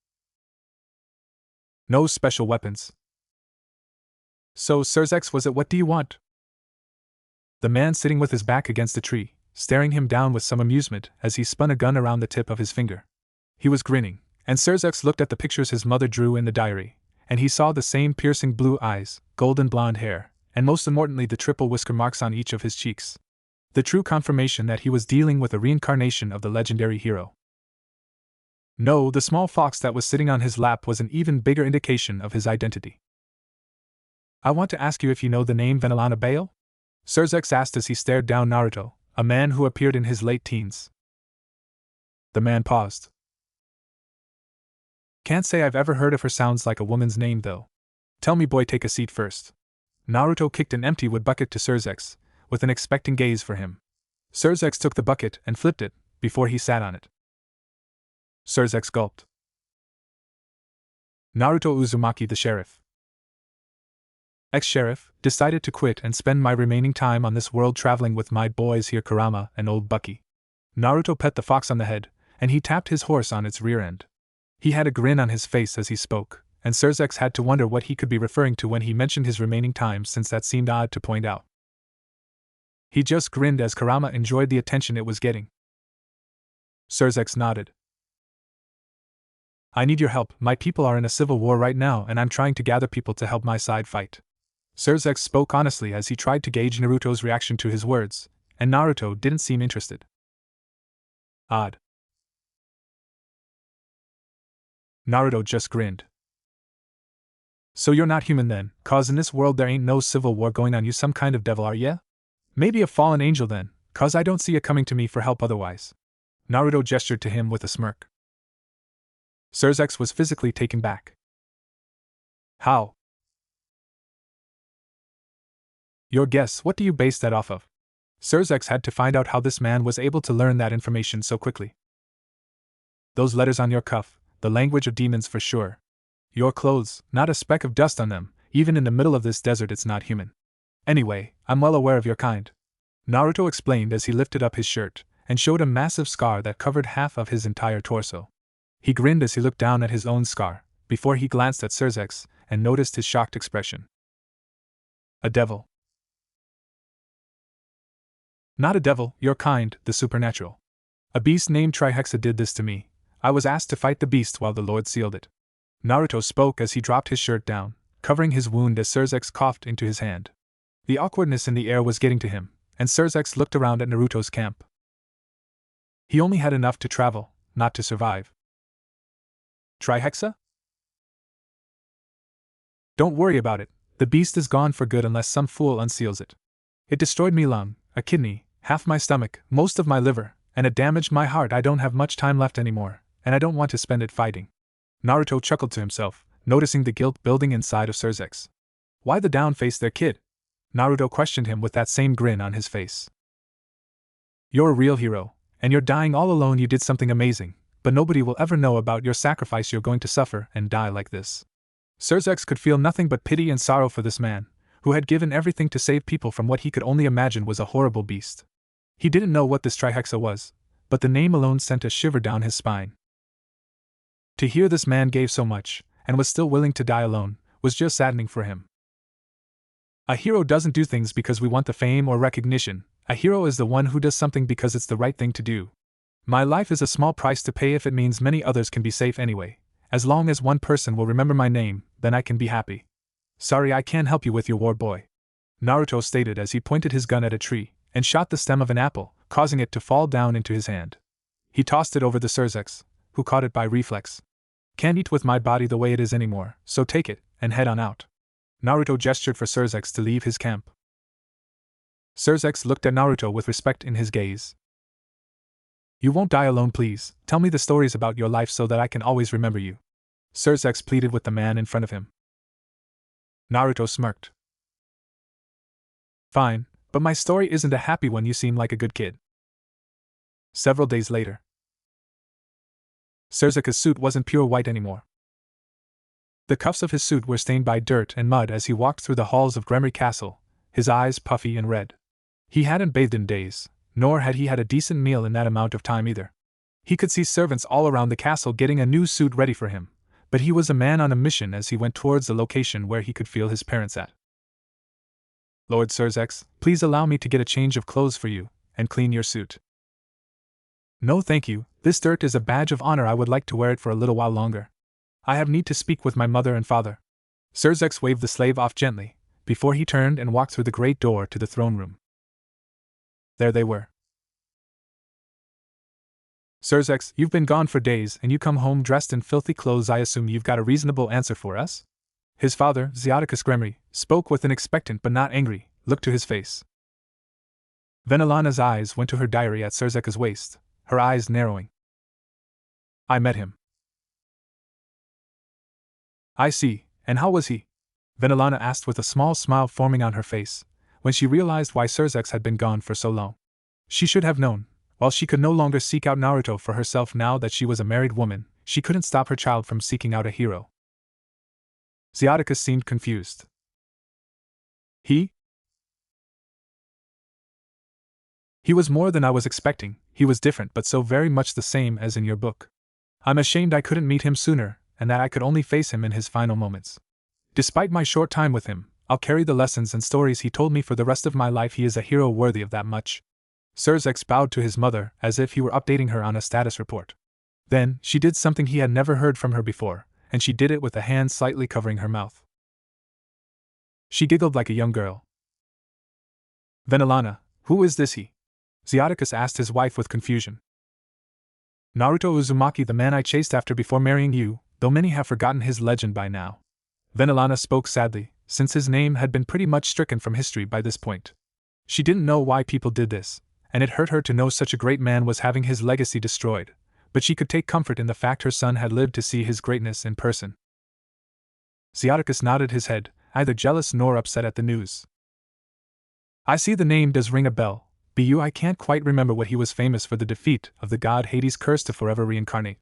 No special weapons. So, Surzex, was it? What do you want? The man sitting with his back against a tree, staring him down with some amusement as he spun a gun around the tip of his finger. He was grinning, and Surzex looked at the pictures his mother drew in the diary, and he saw the same piercing blue eyes, golden blonde hair, and most importantly the triple whisker marks on each of his cheeks. The true confirmation that he was dealing with a reincarnation of the legendary hero. No, the small fox that was sitting on his lap was an even bigger indication of his identity. I want to ask you if you know the name Venelana Bale? Surzex asked as he stared down Naruto, a man who appeared in his late teens. The man paused. Can't say I've ever heard of her. Sounds like a woman's name though. Tell me, boy, take a seat first. Naruto kicked an empty wood bucket to Surzex, with an expectant gaze for him. Surzex took the bucket and flipped it, before he sat on it. Surzex gulped. Naruto Uzumaki, the sheriff. Ex-sheriff, decided to quit and spend my remaining time on this world traveling with my boys here, Kurama and old Bucky. Naruto pet the fox on the head, and he tapped his horse on its rear end. He had a grin on his face as he spoke, and Surzex had to wonder what he could be referring to when he mentioned his remaining time, since that seemed odd to point out. He just grinned as Kurama enjoyed the attention it was getting. Surzex nodded. I need your help. My people are in a civil war right now, and I'm trying to gather people to help my side fight. Surzex spoke honestly as he tried to gauge Naruto's reaction to his words, and Naruto didn't seem interested. Odd. Naruto just grinned. So you're not human then, cause in this world there ain't no civil war going on. You some kind of devil, are ya? Maybe a fallen angel then, cause I don't see it coming to me for help otherwise. Naruto gestured to him with a smirk. Surzex was physically taken back. How? Your guess, what do you base that off of? Surzex had to find out how this man was able to learn that information so quickly. Those letters on your cuff, the language of demons for sure. Your clothes, not a speck of dust on them, even in the middle of this desert. It's not human. Anyway, I'm well aware of your kind. Naruto explained as he lifted up his shirt, and showed a massive scar that covered half of his entire torso. He grinned as he looked down at his own scar, before he glanced at Surzex and noticed his shocked expression. A devil. Not a devil, your kind, the supernatural. A beast named Trihexa did this to me. I was asked to fight the beast while the Lord sealed it. Naruto spoke as he dropped his shirt down, covering his wound as Surzex coughed into his hand. The awkwardness in the air was getting to him, and Surzex looked around at Naruto's camp. He only had enough to travel, not to survive. Trihexa? Don't worry about it, the beast is gone for good unless some fool unseals it. It destroyed me lung, a kidney, half my stomach, most of my liver, and it damaged my heart. I don't have much time left anymore, and I don't want to spend it fighting. Naruto chuckled to himself, noticing the guilt building inside of Surzex. Why the down face there, kid? Naruto questioned him with that same grin on his face. You're a real hero, and you're dying all alone. You did something amazing, but nobody will ever know about your sacrifice. You're going to suffer and die like this. Surzex could feel nothing but pity and sorrow for this man, who had given everything to save people from what he could only imagine was a horrible beast. He didn't know what this Trihexa was, but the name alone sent a shiver down his spine. To hear this man gave so much, and was still willing to die alone, was just saddening for him. A hero doesn't do things because we want the fame or recognition. A hero is the one who does something because it's the right thing to do. My life is a small price to pay if it means many others can be safe anyway. As long as one person will remember my name, then I can be happy. Sorry I can't help you with your war, boy. Naruto stated as he pointed his gun at a tree, and shot the stem of an apple, causing it to fall down into his hand. He tossed it over the Surzex, who caught it by reflex. Can't eat with my body the way it is anymore, so take it, and head on out. Naruto gestured for Surzex to leave his camp. Surzex looked at Naruto with respect in his gaze. You won't die alone, please. Tell me the stories about your life so that I can always remember you. Surzex pleaded with the man in front of him. Naruto smirked. Fine, but my story isn't a happy one. You seem like a good kid. Several days later. Surzex's suit wasn't pure white anymore. The cuffs of his suit were stained by dirt and mud as he walked through the halls of Gremory Castle, his eyes puffy and red. He hadn't bathed in days, nor had he had a decent meal in that amount of time either. He could see servants all around the castle getting a new suit ready for him, but he was a man on a mission as he went towards the location where he could feel his parents at. Lord Surzex, please allow me to get a change of clothes for you, and clean your suit. No thank you, this dirt is a badge of honor. I would like to wear it for a little while longer. I have need to speak with my mother and father. Surzex waved the slave off gently, before he turned and walked through the great door to the throne room. There they were. Surzex, you've been gone for days and you come home dressed in filthy clothes. I assume you've got a reasonable answer for us? His father, Xiaticus Gremory, spoke with an expectant but not angry look to his face. Venelana's eyes went to her diary at Surzex's waist, her eyes narrowing. I met him. I see, and how was he? Venelana asked with a small smile forming on her face, when she realized why Surzex had been gone for so long. She should have known. While she could no longer seek out Naruto for herself now that she was a married woman, she couldn't stop her child from seeking out a hero. Xiaticus seemed confused. He was more than I was expecting. He was different but so very much the same as in your book. I'm ashamed I couldn't meet him sooner, and that I could only face him in his final moments. Despite my short time with him, I'll carry the lessons and stories he told me for the rest of my life. He is a hero worthy of that much. Surzex bowed to his mother as if he were updating her on a status report. Then, she did something he had never heard from her before, and she did it with a hand slightly covering her mouth. She giggled like a young girl. Venelana, who is this he? Xiaticus asked his wife with confusion. Naruto Uzumaki, the man I chased after before marrying you, though many have forgotten his legend by now. Venelana spoke sadly, since his name had been pretty much stricken from history by this point. She didn't know why people did this, and it hurt her to know such a great man was having his legacy destroyed, but she could take comfort in the fact her son had lived to see his greatness in person. Xiaticus nodded his head, neither jealous nor upset at the news. I see the name does ring a bell. I can't quite remember what he was famous for. The defeat of the god Hades, cursed to forever reincarnate.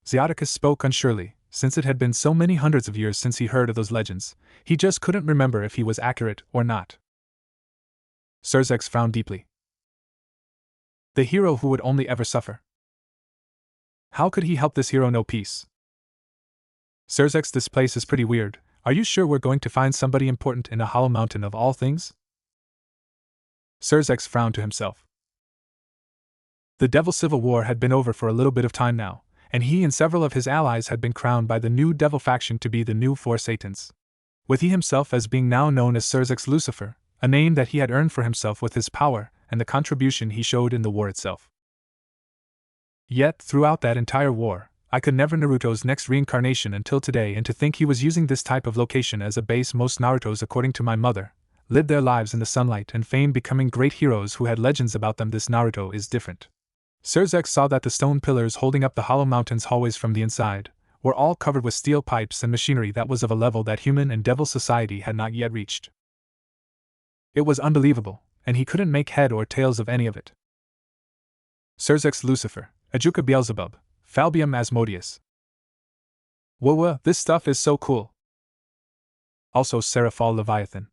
Xiaticus spoke unsurely, since it had been so many hundreds of years since he heard of those legends, he just couldn't remember if he was accurate or not. Surzex frowned deeply. The hero who would only ever suffer. How could he help this hero know peace? Surzex, this place is pretty weird. Are you sure we're going to find somebody important in a hollow mountain of all things? Surzex frowned to himself. The Devil Civil War had been over for a little bit of time now, and he and several of his allies had been crowned by the new Devil faction to be the new Four Satans, with he himself as being now known as Surzex Lucifer, a name that he had earned for himself with his power and the contribution he showed in the war itself. Yet, throughout that entire war, I could never Naruto's next reincarnation until today, and to think he was using this type of location as a base. Most Narutos, according to my mother, lived their lives in the sunlight and fame, becoming great heroes who had legends about them. This Naruto is different. Surzex saw that the stone pillars holding up the hollow mountain's hallways from the inside were all covered with steel pipes and machinery that was of a level that human and devil society had not yet reached. It was unbelievable, and he couldn't make head or tails of any of it. Surzex Lucifer, Ajuka Beelzebub, Falbium Asmodeus. Whoa, this stuff is so cool. Also Seraphal Leviathan.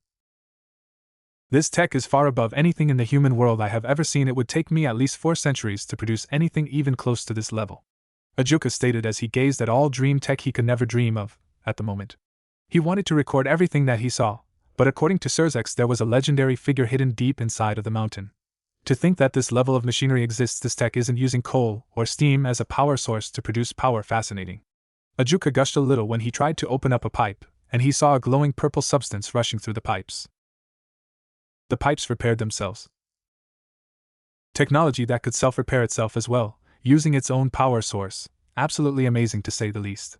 This tech is far above anything in the human world I have ever seen. It would take me at least 4 centuries to produce anything even close to this level, Ajuka stated as he gazed at all dream tech he could never dream of, at the moment. He wanted to record everything that he saw, but according to Surzex there was a legendary figure hidden deep inside of the mountain. To think that this level of machinery exists, this tech isn't using coal or steam as a power source to produce power. Fascinating. Ajuka gushed a little when he tried to open up a pipe, and he saw a glowing purple substance rushing through the pipes. The pipes repaired themselves. Technology that could self-repair itself as well, using its own power source. Absolutely amazing to say the least.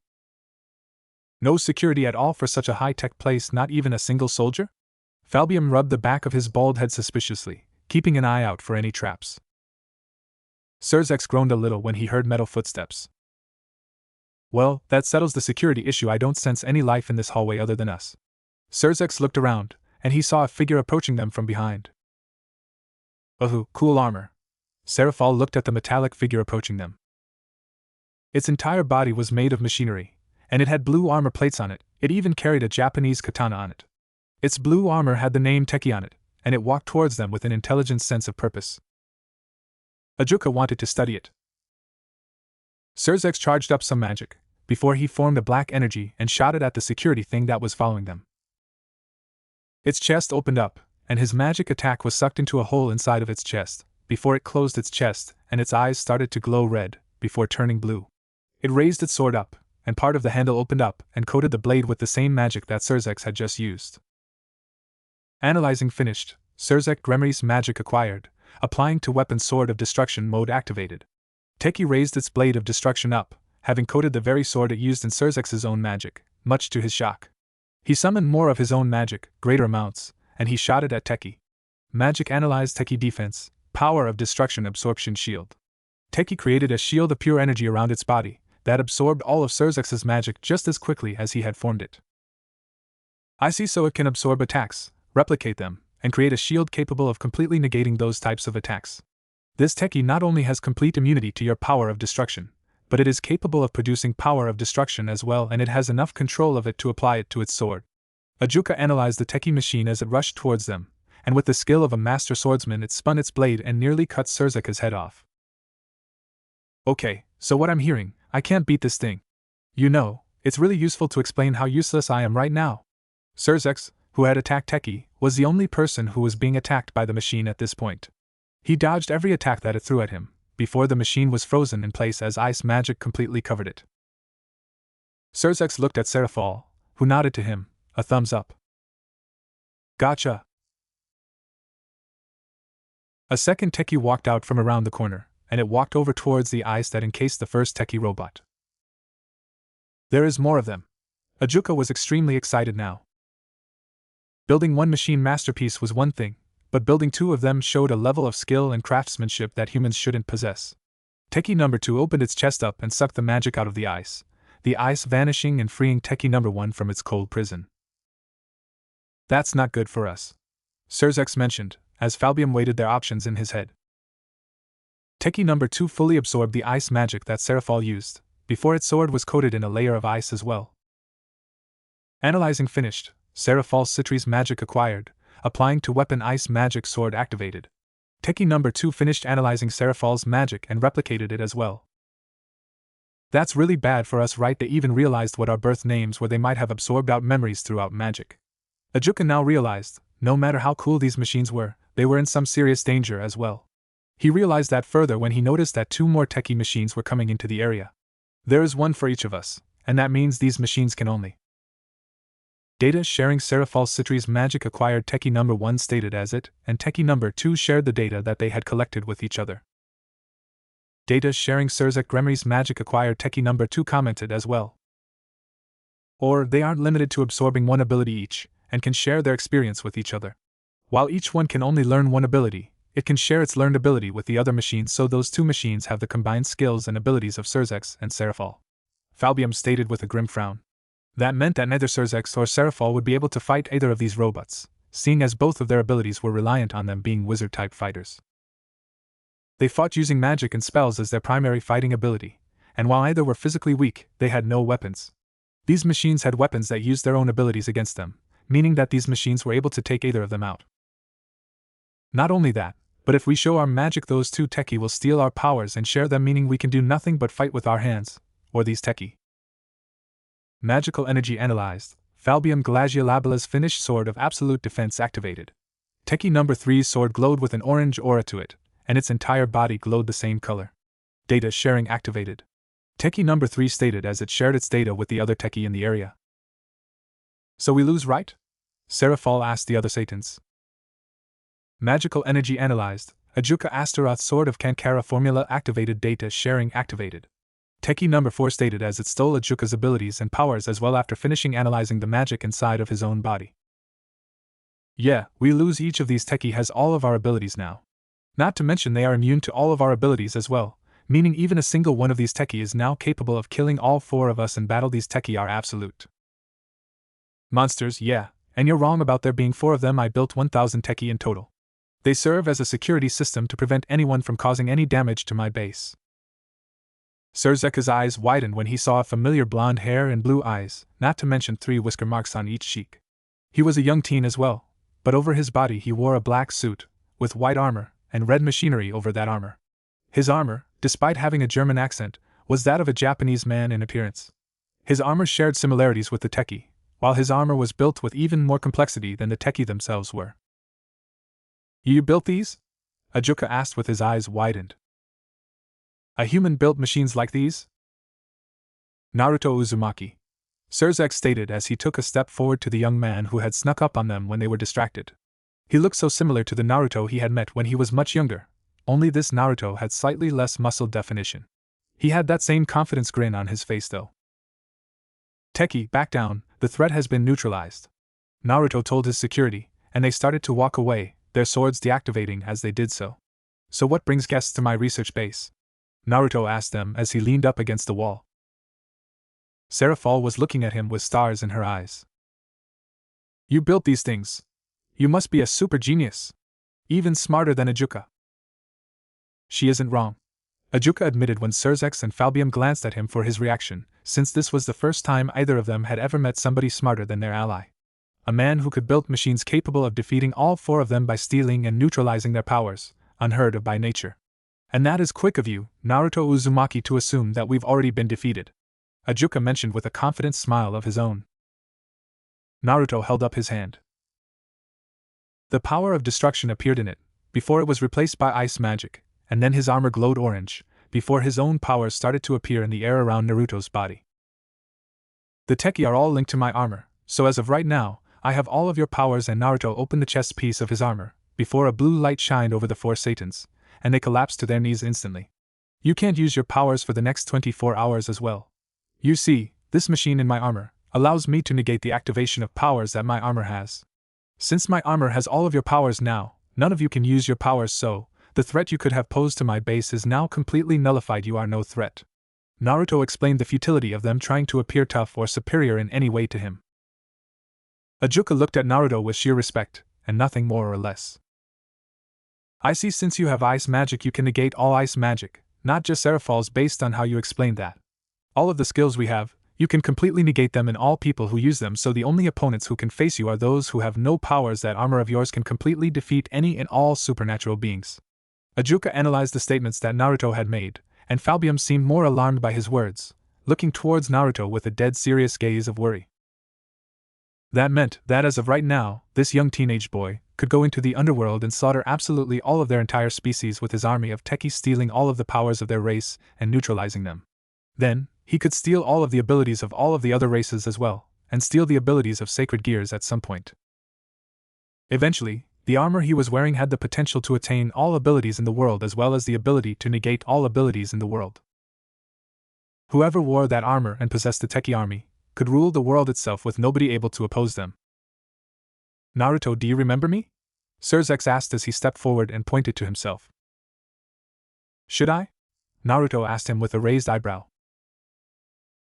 No security at all for such a high-tech place, not even a single soldier? Falbium rubbed the back of his bald head suspiciously, keeping an eye out for any traps. Surzex groaned a little when he heard metal footsteps. Well, that settles the security issue. I don't sense any life in this hallway other than us. Surzex looked around, and he saw a figure approaching them from behind. Oh, cool armor. Seraphal looked at the metallic figure approaching them. Its entire body was made of machinery, and it had blue armor plates on it. It even carried a Japanese katana on it. Its blue armor had the name Teki on it, and it walked towards them with an intelligent sense of purpose. Ajuka wanted to study it. Surzex charged up some magic, before he formed a black energy and shot it at the security thing that was following them. Its chest opened up, and his magic attack was sucked into a hole inside of its chest, before it closed its chest, and its eyes started to glow red, before turning blue. It raised its sword up, and part of the handle opened up and coated the blade with the same magic that Surzex had just used. Analyzing finished, Surzex Gremry's magic acquired, applying to weapon sword of destruction mode activated. Teki raised its blade of destruction up, having coated the very sword it used in Surzex's own magic, much to his shock. He summoned more of his own magic, greater amounts, and he shot it at Teki. Magic analyzed Teki defense, power of destruction absorption shield. Teki created a shield of pure energy around its body, that absorbed all of Surzex's magic just as quickly as he had formed it. I see, so it can absorb attacks, replicate them, and create a shield capable of completely negating those types of attacks. This Teki not only has complete immunity to your power of destruction, but it is capable of producing power of destruction as well, and it has enough control of it to apply it to its sword. Ajuka analyzed the Teki machine as it rushed towards them, and with the skill of a master swordsman it spun its blade and nearly cut Surzex's head off. Okay, so what I'm hearing, I can't beat this thing. You know, it's really useful to explain how useless I am right now. Surzex, who had attacked Teki, was the only person who was being attacked by the machine at this point. He dodged every attack that it threw at him, before the machine was frozen in place as ice magic completely covered it. Surzex looked at Seraphal, who nodded to him, a thumbs up. Gotcha. A second Teki walked out from around the corner, and it walked over towards the ice that encased the first Teki robot. There is more of them. Ajuka was extremely excited now. Building one machine masterpiece was one thing, but building 2 of them showed a level of skill and craftsmanship that humans shouldn't possess. Teki number 2 opened its chest up and sucked the magic out of the ice vanishing and freeing Teki number 1 from its cold prison. That's not good for us, Surzex mentioned, as Falbium weighted their options in his head. Teki number 2 fully absorbed the ice magic that Seraphal used, before its sword was coated in a layer of ice as well. Analyzing finished, Seraphal Citri's magic acquired, applying to weapon ice magic sword activated. Teki number 2 finished analyzing Seraphal's magic and replicated it as well. That's really bad for us, right? They even realized what our birth names were. They might have absorbed our memories throughout magic. Ajuka now realized, no matter how cool these machines were, they were in some serious danger as well. He realized that further when he noticed that 2 more techie machines were coming into the area. There is one for each of us, and that means these machines can only. Data sharing. Serafal Citri's magic acquired techie number 1 stated as it, and techie number 2 shared the data that they had collected with each other. Data sharing. Surzek Gremry's magic acquired techie number 2 commented as well. Or, they aren't limited to absorbing one ability each, and can share their experience with each other. While each one can only learn one ability, it can share its learned ability with the other machine, so those 2 machines have the combined skills and abilities of Surzex and Serafal. Falbium stated with a grim frown. That meant that neither Surzex or Serafal would be able to fight either of these robots, seeing as both of their abilities were reliant on them being wizard-type fighters. They fought using magic and spells as their primary fighting ability, and while either were physically weak, they had no weapons. These machines had weapons that used their own abilities against them, meaning that these machines were able to take either of them out. Not only that, but if we show our magic, those 2 techie will steal our powers and share them, meaning we can do nothing but fight with our hands, or these techie. Magical energy analyzed. Falbium Glaciolabila's finished sword of absolute defense activated. Techie number 3's sword glowed with an orange aura to it, and its entire body glowed the same color. Data sharing activated. Techie number 3 stated as it shared its data with the other techie in the area. So we lose, right? Serafal asked the other Satans. Magical energy analyzed. Ajuka Astaroth sword of Kankara formula activated. Data sharing activated. Techie number 4 stated as it stole Ajuka's abilities and powers as well after finishing analyzing the magic inside of his own body. Yeah, we lose. Each of these techie has all of our abilities now. Not to mention they are immune to all of our abilities as well, meaning even a single one of these techie is now capable of killing all 4 of us in battle. These techie are absolute monsters, yeah, and you're wrong about there being 4 of them. I built 1,000 techie in total. They serve as a security system to prevent anyone from causing any damage to my base. Surzeka's eyes widened when he saw familiar blonde hair and blue eyes, not to mention 3 whisker marks on each cheek. He was a young teen as well, but over his body he wore a black suit, with white armor, and red machinery over that armor. His armor, despite having a German accent, was that of a Japanese man in appearance. His armor shared similarities with the techie, while his armor was built with even more complexity than the techie themselves were. You built these? Ajuka asked with his eyes widened. A human built machines like these? Naruto Uzumaki. Surzek stated as he took a step forward to the young man who had snuck up on them when they were distracted. He looked so similar to the Naruto he had met when he was much younger, only this Naruto had slightly less muscle definition. He had that same confidence grin on his face though. Techie, back down, the threat has been neutralized. Naruto told his security, and they started to walk away, their swords deactivating as they did so. So what brings guests to my research base? Naruto asked them as he leaned up against the wall. Serafal was looking at him with stars in her eyes. You built these things. You must be a super genius. Even smarter than Ajuka. She isn't wrong, Ajuka admitted when Surzex and Falbium glanced at him for his reaction, since this was the first time either of them had ever met somebody smarter than their ally. A man who could build machines capable of defeating all 4 of them by stealing and neutralizing their powers, unheard of by nature. And that is quick of you, Naruto Uzumaki, to assume that we've already been defeated, Ajuka mentioned with a confident smile of his own. Naruto held up his hand. The power of destruction appeared in it, before it was replaced by ice magic, and then his armor glowed orange, before his own powers started to appear in the air around Naruto's body. The techie are all linked to my armor, so as of right now, I have all of your powers. And Naruto opened the chest piece of his armor, before a blue light shined over the 4 Satans, and they collapsed to their knees instantly. You can't use your powers for the next 24 hours as well. You see, this machine in my armor allows me to negate the activation of powers that my armor has. Since my armor has all of your powers now, none of you can use your powers, so the threat you could have posed to my base is now completely nullified. You are no threat. Naruto explained the futility of them trying to appear tough or superior in any way to him. Ajuka looked at Naruto with sheer respect, and nothing more or less. I see, since you have ice magic you can negate all ice magic, not just Serafal's. Based on how you explained that. All of the skills we have, you can completely negate them in all people who use them, so the only opponents who can face you are those who have no powers. That armor of yours can completely defeat any and all supernatural beings. Ajuka analyzed the statements that Naruto had made, and Falbium seemed more alarmed by his words, looking towards Naruto with a dead serious gaze of worry. That meant that as of right now, this young teenage boy could go into the underworld and slaughter absolutely all of their entire species with his army of techies, stealing all of the powers of their race and neutralizing them. Then, he could steal all of the abilities of all of the other races as well, and steal the abilities of sacred gears at some point. Eventually, the armor he was wearing had the potential to attain all abilities in the world as well as the ability to negate all abilities in the world. Whoever wore that armor and possessed the techie army could rule the world itself with nobody able to oppose them. Naruto, do you remember me? Sirzex asked as he stepped forward and pointed to himself. Should I? Naruto asked him with a raised eyebrow.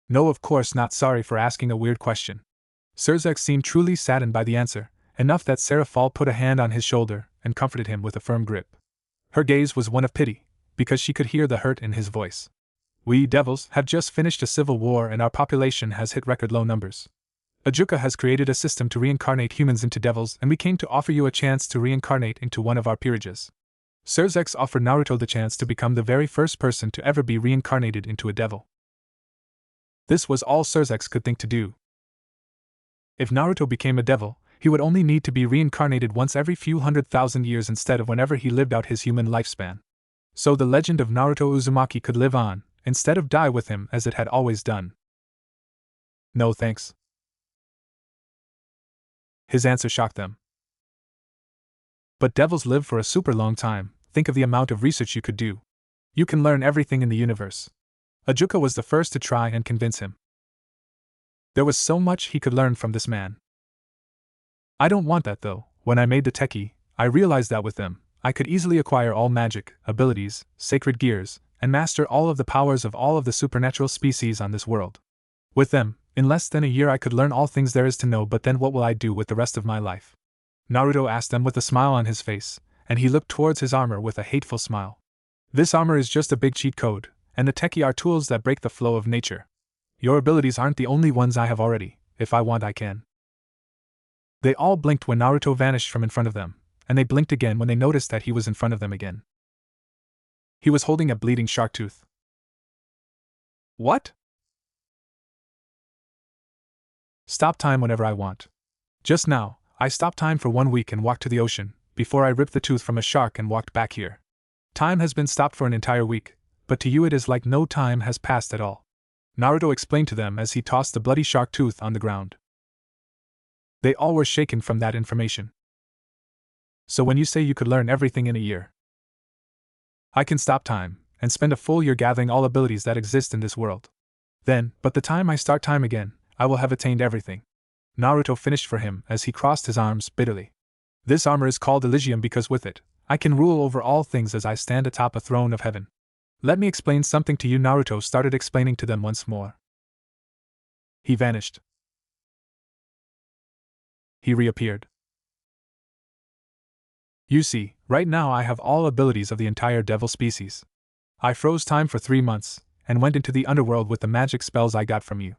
No, of course not. Sorry for asking a weird question. Sirzex seemed truly saddened by the answer, enough that Seraphol put a hand on his shoulder and comforted him with a firm grip. Her gaze was one of pity, because she could hear the hurt in his voice. We devils have just finished a civil war and our population has hit record low numbers. Ajuka has created a system to reincarnate humans into devils, and we came to offer you a chance to reincarnate into one of our peerages. Sirzex offered Naruto the chance to become the very first person to ever be reincarnated into a devil. This was all Sirzex could think to do. If Naruto became a devil, he would only need to be reincarnated once every few 100,000 years instead of whenever he lived out his human lifespan. So the legend of Naruto Uzumaki could live on, instead of die with him as it had always done. No thanks. His answer shocked them. But devils live for a super long time. Think of the amount of research you could do. You can learn everything in the universe. Ajuka was the first to try and convince him. There was so much he could learn from this man. I don't want that though. When I made the techie, I realized that with them, I could easily acquire all magic, abilities, sacred gears, and master all of the powers of all of the supernatural species on this world. With them, in less than a year I could learn all things there is to know, but then what will I do with the rest of my life? Naruto asked them with a smile on his face, and he looked towards his armor with a hateful smile. This armor is just a big cheat code, and the techie are tools that break the flow of nature. Your abilities aren't the only ones I have already. If I want, I can. They all blinked when Naruto vanished from in front of them, and they blinked again when they noticed that he was in front of them again. He was holding a bleeding shark tooth. What? Stop time whenever I want. Just now, I stopped time for 1 week and walked to the ocean, before I ripped the tooth from a shark and walked back here. Time has been stopped for an entire week, but to you it is like no time has passed at all. Naruto explained to them as he tossed the bloody shark tooth on the ground. They all were shaken from that information. So when you say you could learn everything in a year, I can stop time and spend a full year gathering all abilities that exist in this world. Then, but the time I start time again, I will have attained everything. Naruto finished for him as he crossed his arms bitterly. This armor is called Elysium because with it, I can rule over all things as I stand atop a throne of heaven. Let me explain something to you. Naruto started explaining to them once more. He vanished. He reappeared. You see, right now I have all abilities of the entire devil species. I froze time for 3 months, and went into the underworld with the magic spells I got from you.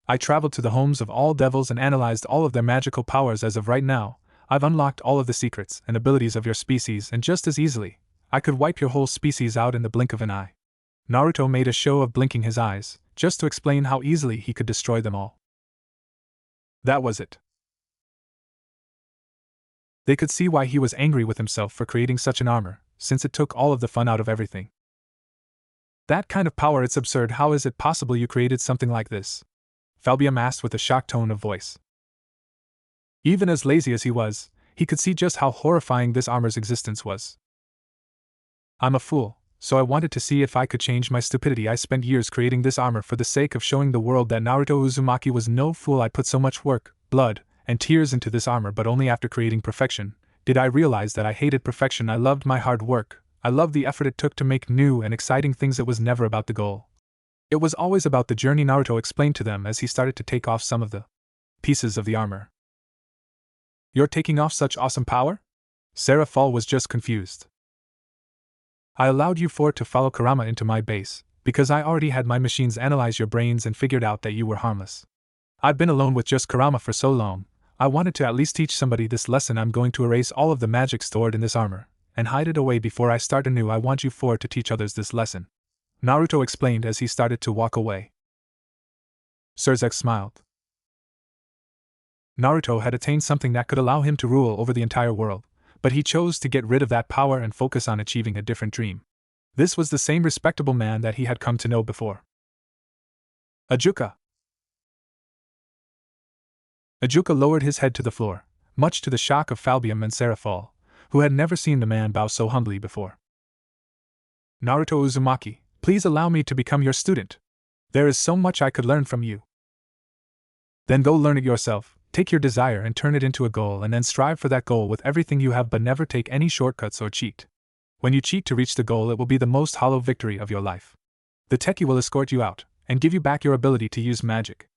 I traveled to the homes of all devils and analyzed all of their magical powers. As of right now, I've unlocked all of the secrets and abilities of your species, and just as easily, I could wipe your whole species out in the blink of an eye. Naruto made a show of blinking his eyes, just to explain how easily he could destroy them all. That was it. They could see why he was angry with himself for creating such an armor, since it took all of the fun out of everything. That kind of power, it's absurd. How is it possible you created something like this? Falbium asked with a shocked tone of voice. Even as lazy as he was, he could see just how horrifying this armor's existence was. I'm a fool, so I wanted to see if I could change my stupidity. I spent years creating this armor for the sake of showing the world that Naruto Uzumaki was no fool. I put so much work, blood, and tears into this armor, but only after creating perfection did I realize that I hated perfection. I loved my hard work. I loved the effort it took to make new and exciting things. It was never about the goal. It was always about the journey. Naruto explained to them as he started to take off some of the pieces of the armor. You're taking off such awesome power? Seraphol was just confused. I allowed you four to follow Kurama into my base, because I already had my machines analyze your brains and figured out that you were harmless. I've been alone with just Kurama for so long, I wanted to at least teach somebody this lesson. I'm going to erase all of the magic stored in this armor, and hide it away before I start anew. I want you four to teach others this lesson. Naruto explained as he started to walk away. Surzek smiled. Naruto had attained something that could allow him to rule over the entire world, but he chose to get rid of that power and focus on achieving a different dream. This was the same respectable man that he had come to know before. Ajuka! Ajuka lowered his head to the floor, much to the shock of Falbium and Seraphol, who had never seen the man bow so humbly before. Naruto Uzumaki, please allow me to become your student. There is so much I could learn from you. Then go learn it yourself, take your desire and turn it into a goal and then strive for that goal with everything you have but never take any shortcuts or cheat. When you cheat to reach the goal, it will be the most hollow victory of your life. The Teki will escort you out and give you back your ability to use magic.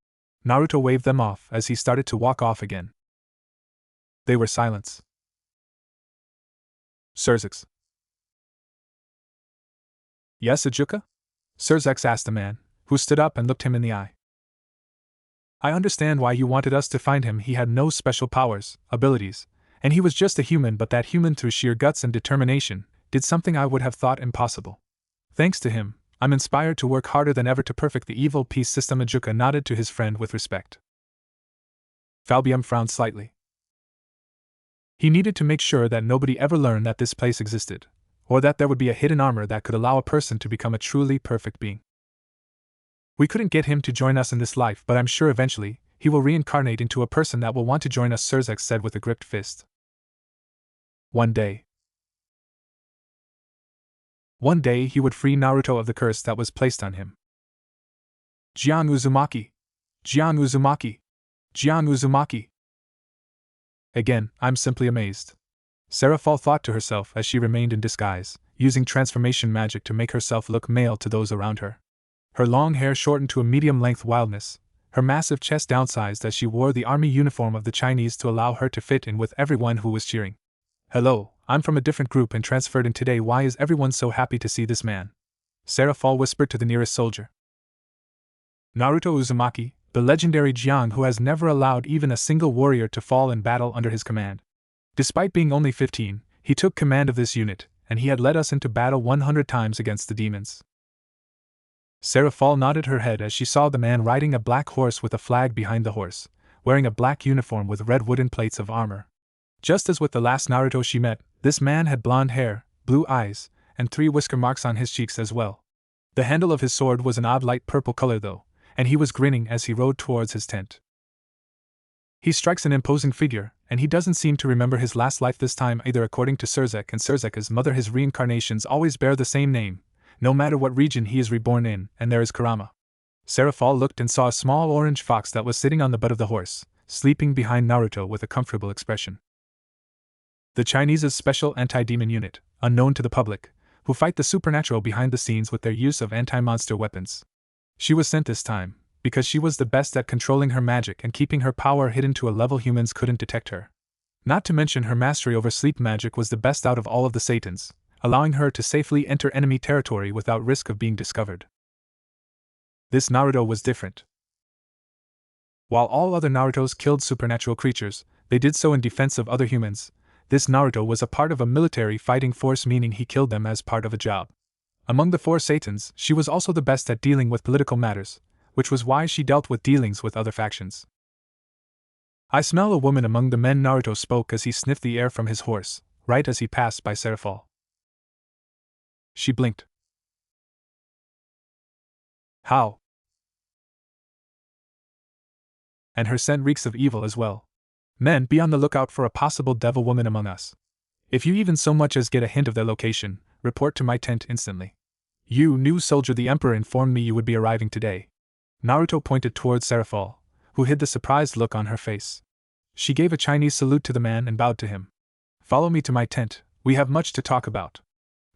Naruto waved them off as he started to walk off again. They were silent. Surzek. Yes, Ajuka? Surzek asked the man, who stood up and looked him in the eye. I understand why you wanted us to find him. He had no special powers, abilities, and he was just a human, but that human, through sheer guts and determination, did something I would have thought impossible. Thanks to him, I'm inspired to work harder than ever to perfect the evil peace system. Ajuka nodded to his friend with respect. Falbium frowned slightly. He needed to make sure that nobody ever learned that this place existed, or that there would be a hidden armor that could allow a person to become a truly perfect being. We couldn't get him to join us in this life, but I'm sure eventually, he will reincarnate into a person that will want to join us, Surzek said with a gripped fist. One day he would free Naruto of the curse that was placed on him. Jian Uzumaki! Jian Uzumaki! Jian Uzumaki! Again, I'm simply amazed. Seraphol thought to herself as she remained in disguise, using transformation magic to make herself look male to those around her. Her long hair shortened to a medium-length wildness, her massive chest downsized as she wore the army uniform of the Chinese to allow her to fit in with everyone who was cheering. Hello, I'm from a different group and transferred in today. Why is everyone so happy to see this man? Seraphol whispered to the nearest soldier. Naruto Uzumaki, the legendary Jiang who has never allowed even a single warrior to fall in battle under his command. Despite being only 15, he took command of this unit, and he had led us into battle 100 times against the demons. Seraphol nodded her head as she saw the man riding a black horse with a flag behind the horse, wearing a black uniform with red wooden plates of armor. Just as with the last Naruto she met, this man had blonde hair, blue eyes, and 3 whisker marks on his cheeks as well. The handle of his sword was an odd light purple color though, and he was grinning as he rode towards his tent. He strikes an imposing figure, and he doesn't seem to remember his last life this time either. According to Surzek and Surzek's mother, his reincarnations always bear the same name, no matter what region he is reborn in, and there is Kurama. Seraphol looked and saw a small orange fox that was sitting on the butt of the horse, sleeping behind Naruto with a comfortable expression. The Chinese's special anti-demon unit, unknown to the public, who fight the supernatural behind the scenes with their use of anti-monster weapons. She was sent this time, because she was the best at controlling her magic and keeping her power hidden to a level humans couldn't detect her. Not to mention her mastery over sleep magic was the best out of all of the Satans, allowing her to safely enter enemy territory without risk of being discovered. This Naruto was different. While all other Narutos killed supernatural creatures, they did so in defense of other humans. This Naruto was a part of a military fighting force, meaning he killed them as part of a job. Among the 4 Satans, she was also the best at dealing with political matters, which was why she dealt with dealings with other factions. I smell a woman among the men, Naruto spoke as he sniffed the air from his horse, right as he passed by Seraphol. She blinked. How? And her scent reeks of evil as well. Men, be on the lookout for a possible devil woman among us. If you even so much as get a hint of their location, report to my tent instantly. You, new soldier, the Emperor informed me you would be arriving today. Naruto pointed towards Seraphol, who hid the surprised look on her face. She gave a Chinese salute to the man and bowed to him. Follow me to my tent, we have much to talk about.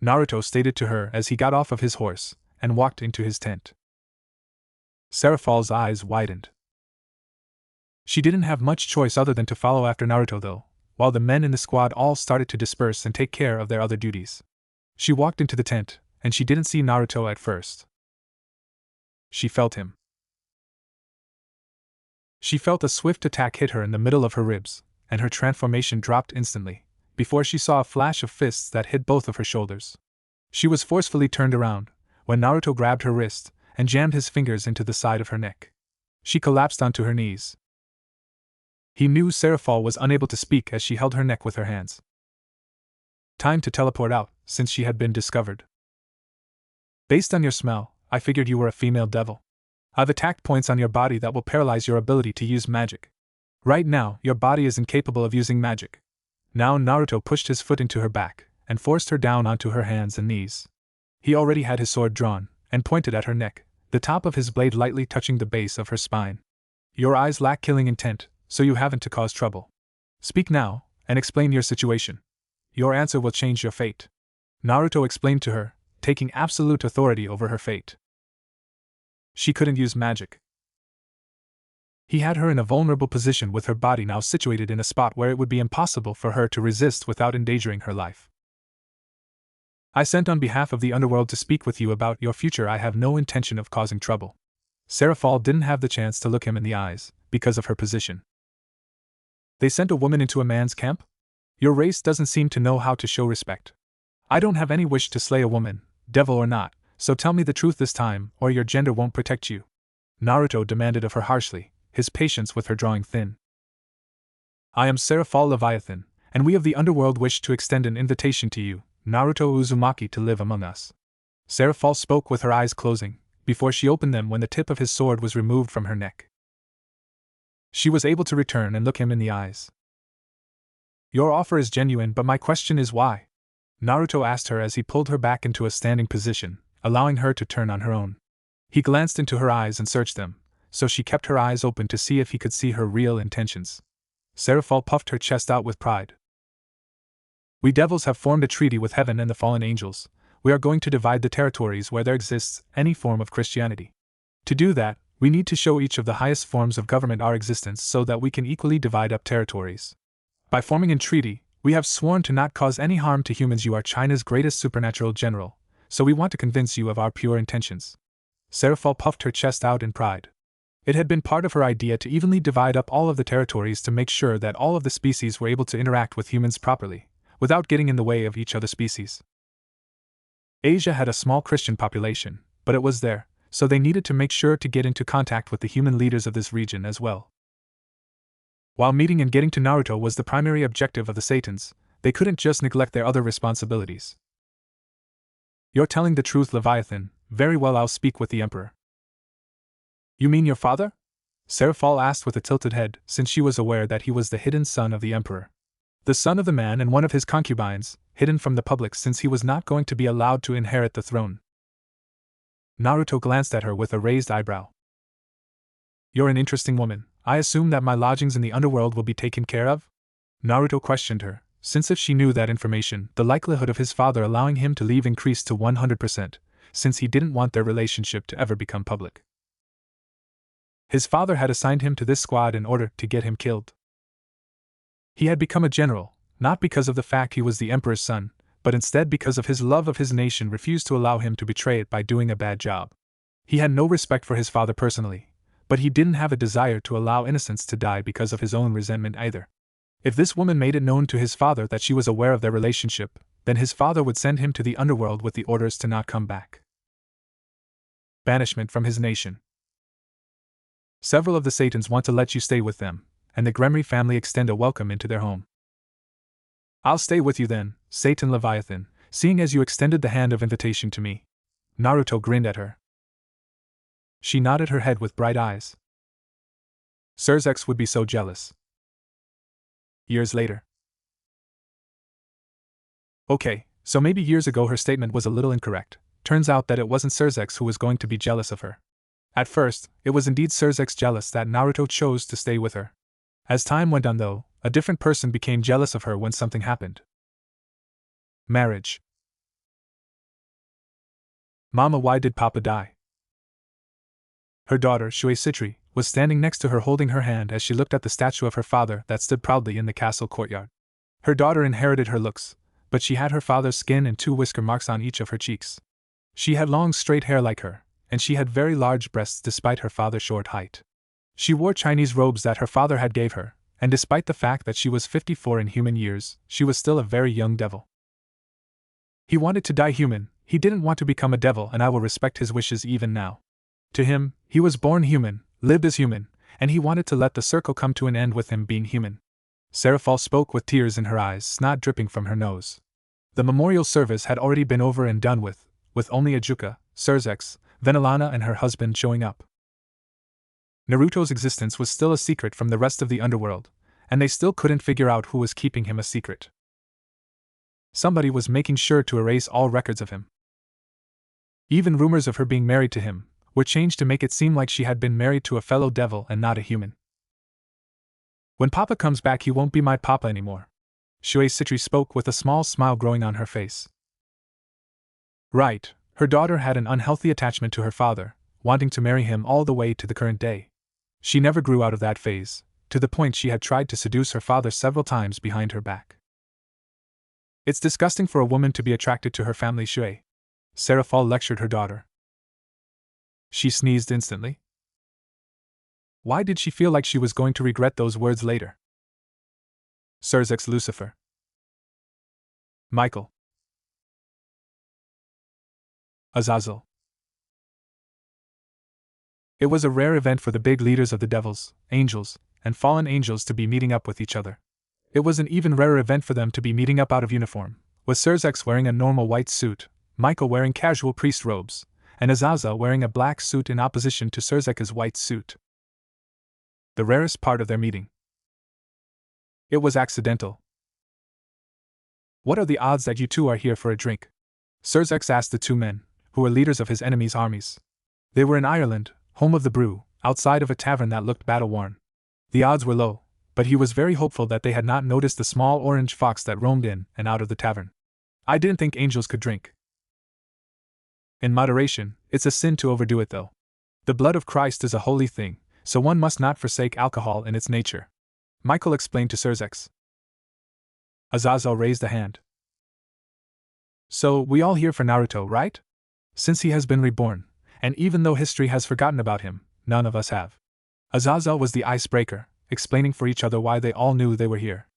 Naruto stated to her as he got off of his horse and walked into his tent. Seraphol's eyes widened. She didn't have much choice other than to follow after Naruto though, while the men in the squad all started to disperse and take care of their other duties. She walked into the tent, and she didn't see Naruto at first. She felt him. She felt a swift attack hit her in the middle of her ribs, and her transformation dropped instantly, before she saw a flash of fists that hit both of her shoulders. She was forcefully turned around, when Naruto grabbed her wrist, and jammed his fingers into the side of her neck. She collapsed onto her knees. He knew Seraphol was unable to speak as she held her neck with her hands. Time to teleport out, since she had been discovered. Based on your smell, I figured you were a female devil. I've attacked points on your body that will paralyze your ability to use magic. Right now, your body is incapable of using magic. Now Naruto pushed his foot into her back, and forced her down onto her hands and knees. He already had his sword drawn, and pointed at her neck, the top of his blade lightly touching the base of her spine. Your eyes lack killing intent, so you haven't to cause trouble. Speak now, and explain your situation. Your answer will change your fate. Naruto explained to her, taking absolute authority over her fate. She couldn't use magic. He had her in a vulnerable position with her body now situated in a spot where it would be impossible for her to resist without endangering her life. I sent on behalf of the underworld to speak with you about your future. I have no intention of causing trouble. Seraphol didn't have the chance to look him in the eyes, because of her position. They sent a woman into a man's camp? Your race doesn't seem to know how to show respect. I don't have any wish to slay a woman, devil or not, so tell me the truth this time, or your gender won't protect you. Naruto demanded of her harshly, his patience with her drawing thin. I am Seraphol Leviathan, and we of the underworld wish to extend an invitation to you, Naruto Uzumaki, to live among us. Seraphol spoke with her eyes closing, before she opened them when the tip of his sword was removed from her neck. She was able to return and look him in the eyes. Your offer is genuine, but my question is why? Naruto asked her as he pulled her back into a standing position, allowing her to turn on her own. He glanced into her eyes and searched them, so she kept her eyes open to see if he could see her real intentions. Seraphol puffed her chest out with pride. We devils have formed a treaty with heaven and the fallen angels. We are going to divide the territories where there exists any form of Christianity. To do that, we need to show each of the highest forms of government our existence so that we can equally divide up territories. By forming a treaty, we have sworn to not cause any harm to humans. You are China's greatest supernatural general, so we want to convince you of our pure intentions. Seraphol puffed her chest out in pride. It had been part of her idea to evenly divide up all of the territories to make sure that all of the species were able to interact with humans properly, without getting in the way of each other's species. Asia had a small Christian population, but it was there, so they needed to make sure to get into contact with the human leaders of this region as well. While meeting and getting to Naruto was the primary objective of the Satans, they couldn't just neglect their other responsibilities. You're telling the truth, Leviathan. Very well, I'll speak with the Emperor. You mean your father? Seraphol asked with a tilted head, since she was aware that he was the hidden son of the Emperor. The son of the man and one of his concubines, hidden from the public since he was not going to be allowed to inherit the throne. Naruto glanced at her with a raised eyebrow. You're an interesting woman. I assume that my lodgings in the underworld will be taken care of? Naruto questioned her, since if she knew that information, the likelihood of his father allowing him to leave increased to 100%, since he didn't want their relationship to ever become public. His father had assigned him to this squad in order to get him killed. He had become a general, not because of the fact he was the Emperor's son, but instead because of his love of his nation refused to allow him to betray it by doing a bad job. He had no respect for his father personally, but he didn't have a desire to allow innocents to die because of his own resentment either. If this woman made it known to his father that she was aware of their relationship, then his father would send him to the underworld with the orders to not come back. Banishment from his nation. Several of the Satans want to let you stay with them, and the Gremry family extend a welcome into their home. I'll stay with you then, Satan Leviathan, seeing as you extended the hand of invitation to me. Naruto grinned at her. She nodded her head with bright eyes. Surzex would be so jealous. Years later. Okay, so maybe years ago her statement was a little incorrect. Turns out that it wasn't Surzex who was going to be jealous of her. At first, it was indeed Surzex jealous that Naruto chose to stay with her. As time went on though, a different person became jealous of her when something happened. Marriage. Mama, why did Papa die? Her daughter, Shui Citri, was standing next to her holding her hand as she looked at the statue of her father that stood proudly in the castle courtyard. Her daughter inherited her looks, but she had her father's skin and 2 whisker marks on each of her cheeks. She had long straight hair like her, and she had very large breasts despite her father's short height. She wore Chinese robes that her father had gave her, and despite the fact that she was 54 in human years, she was still a very young devil. He wanted to die human, he didn't want to become a devil, and I will respect his wishes even now. To him, he was born human, lived as human, and he wanted to let the circle come to an end with him being human. Seraphal spoke with tears in her eyes, snot dripping from her nose. The memorial service had already been over and done with only Ajuka, Surzex, Venelana and her husband showing up. Naruto's existence was still a secret from the rest of the underworld, and they still couldn't figure out who was keeping him a secret. Somebody was making sure to erase all records of him. Even rumors of her being married to him were changed to make it seem like she had been married to a fellow devil and not a human. When Papa comes back, he won't be my Papa anymore. Shui Citri spoke with a small smile growing on her face. Right, her daughter had an unhealthy attachment to her father, wanting to marry him all the way to the current day. She never grew out of that phase, to the point she had tried to seduce her father several times behind her back. It's disgusting for a woman to be attracted to her family, Shui. Seraphal lectured her daughter. She sneezed instantly. Why did she feel like she was going to regret those words later? Surzex Lucifer. Michael. Azazel. It was a rare event for the big leaders of the devils, angels, and fallen angels to be meeting up with each other. It was an even rarer event for them to be meeting up out of uniform, with Surzex wearing a normal white suit, Michael wearing casual priest robes, and Azazel wearing a black suit in opposition to Surzex's white suit. The rarest part of their meeting. It was accidental. What are the odds that you two are here for a drink? Surzex asked the two men, who were leaders of his enemies' armies. They were in Ireland, home of the brew, outside of a tavern that looked battle-worn. The odds were low, but he was very hopeful that they had not noticed the small orange fox that roamed in and out of the tavern. I didn't think angels could drink. In moderation, it's a sin to overdo it though. The blood of Christ is a holy thing, so one must not forsake alcohol in its nature. Michael explained to Surzex. Azazel raised a hand. So, we all here for Naruto, right? Since he has been reborn, and even though history has forgotten about him, none of us have. Azazel was the icebreaker, explaining for each other why they all knew they were here.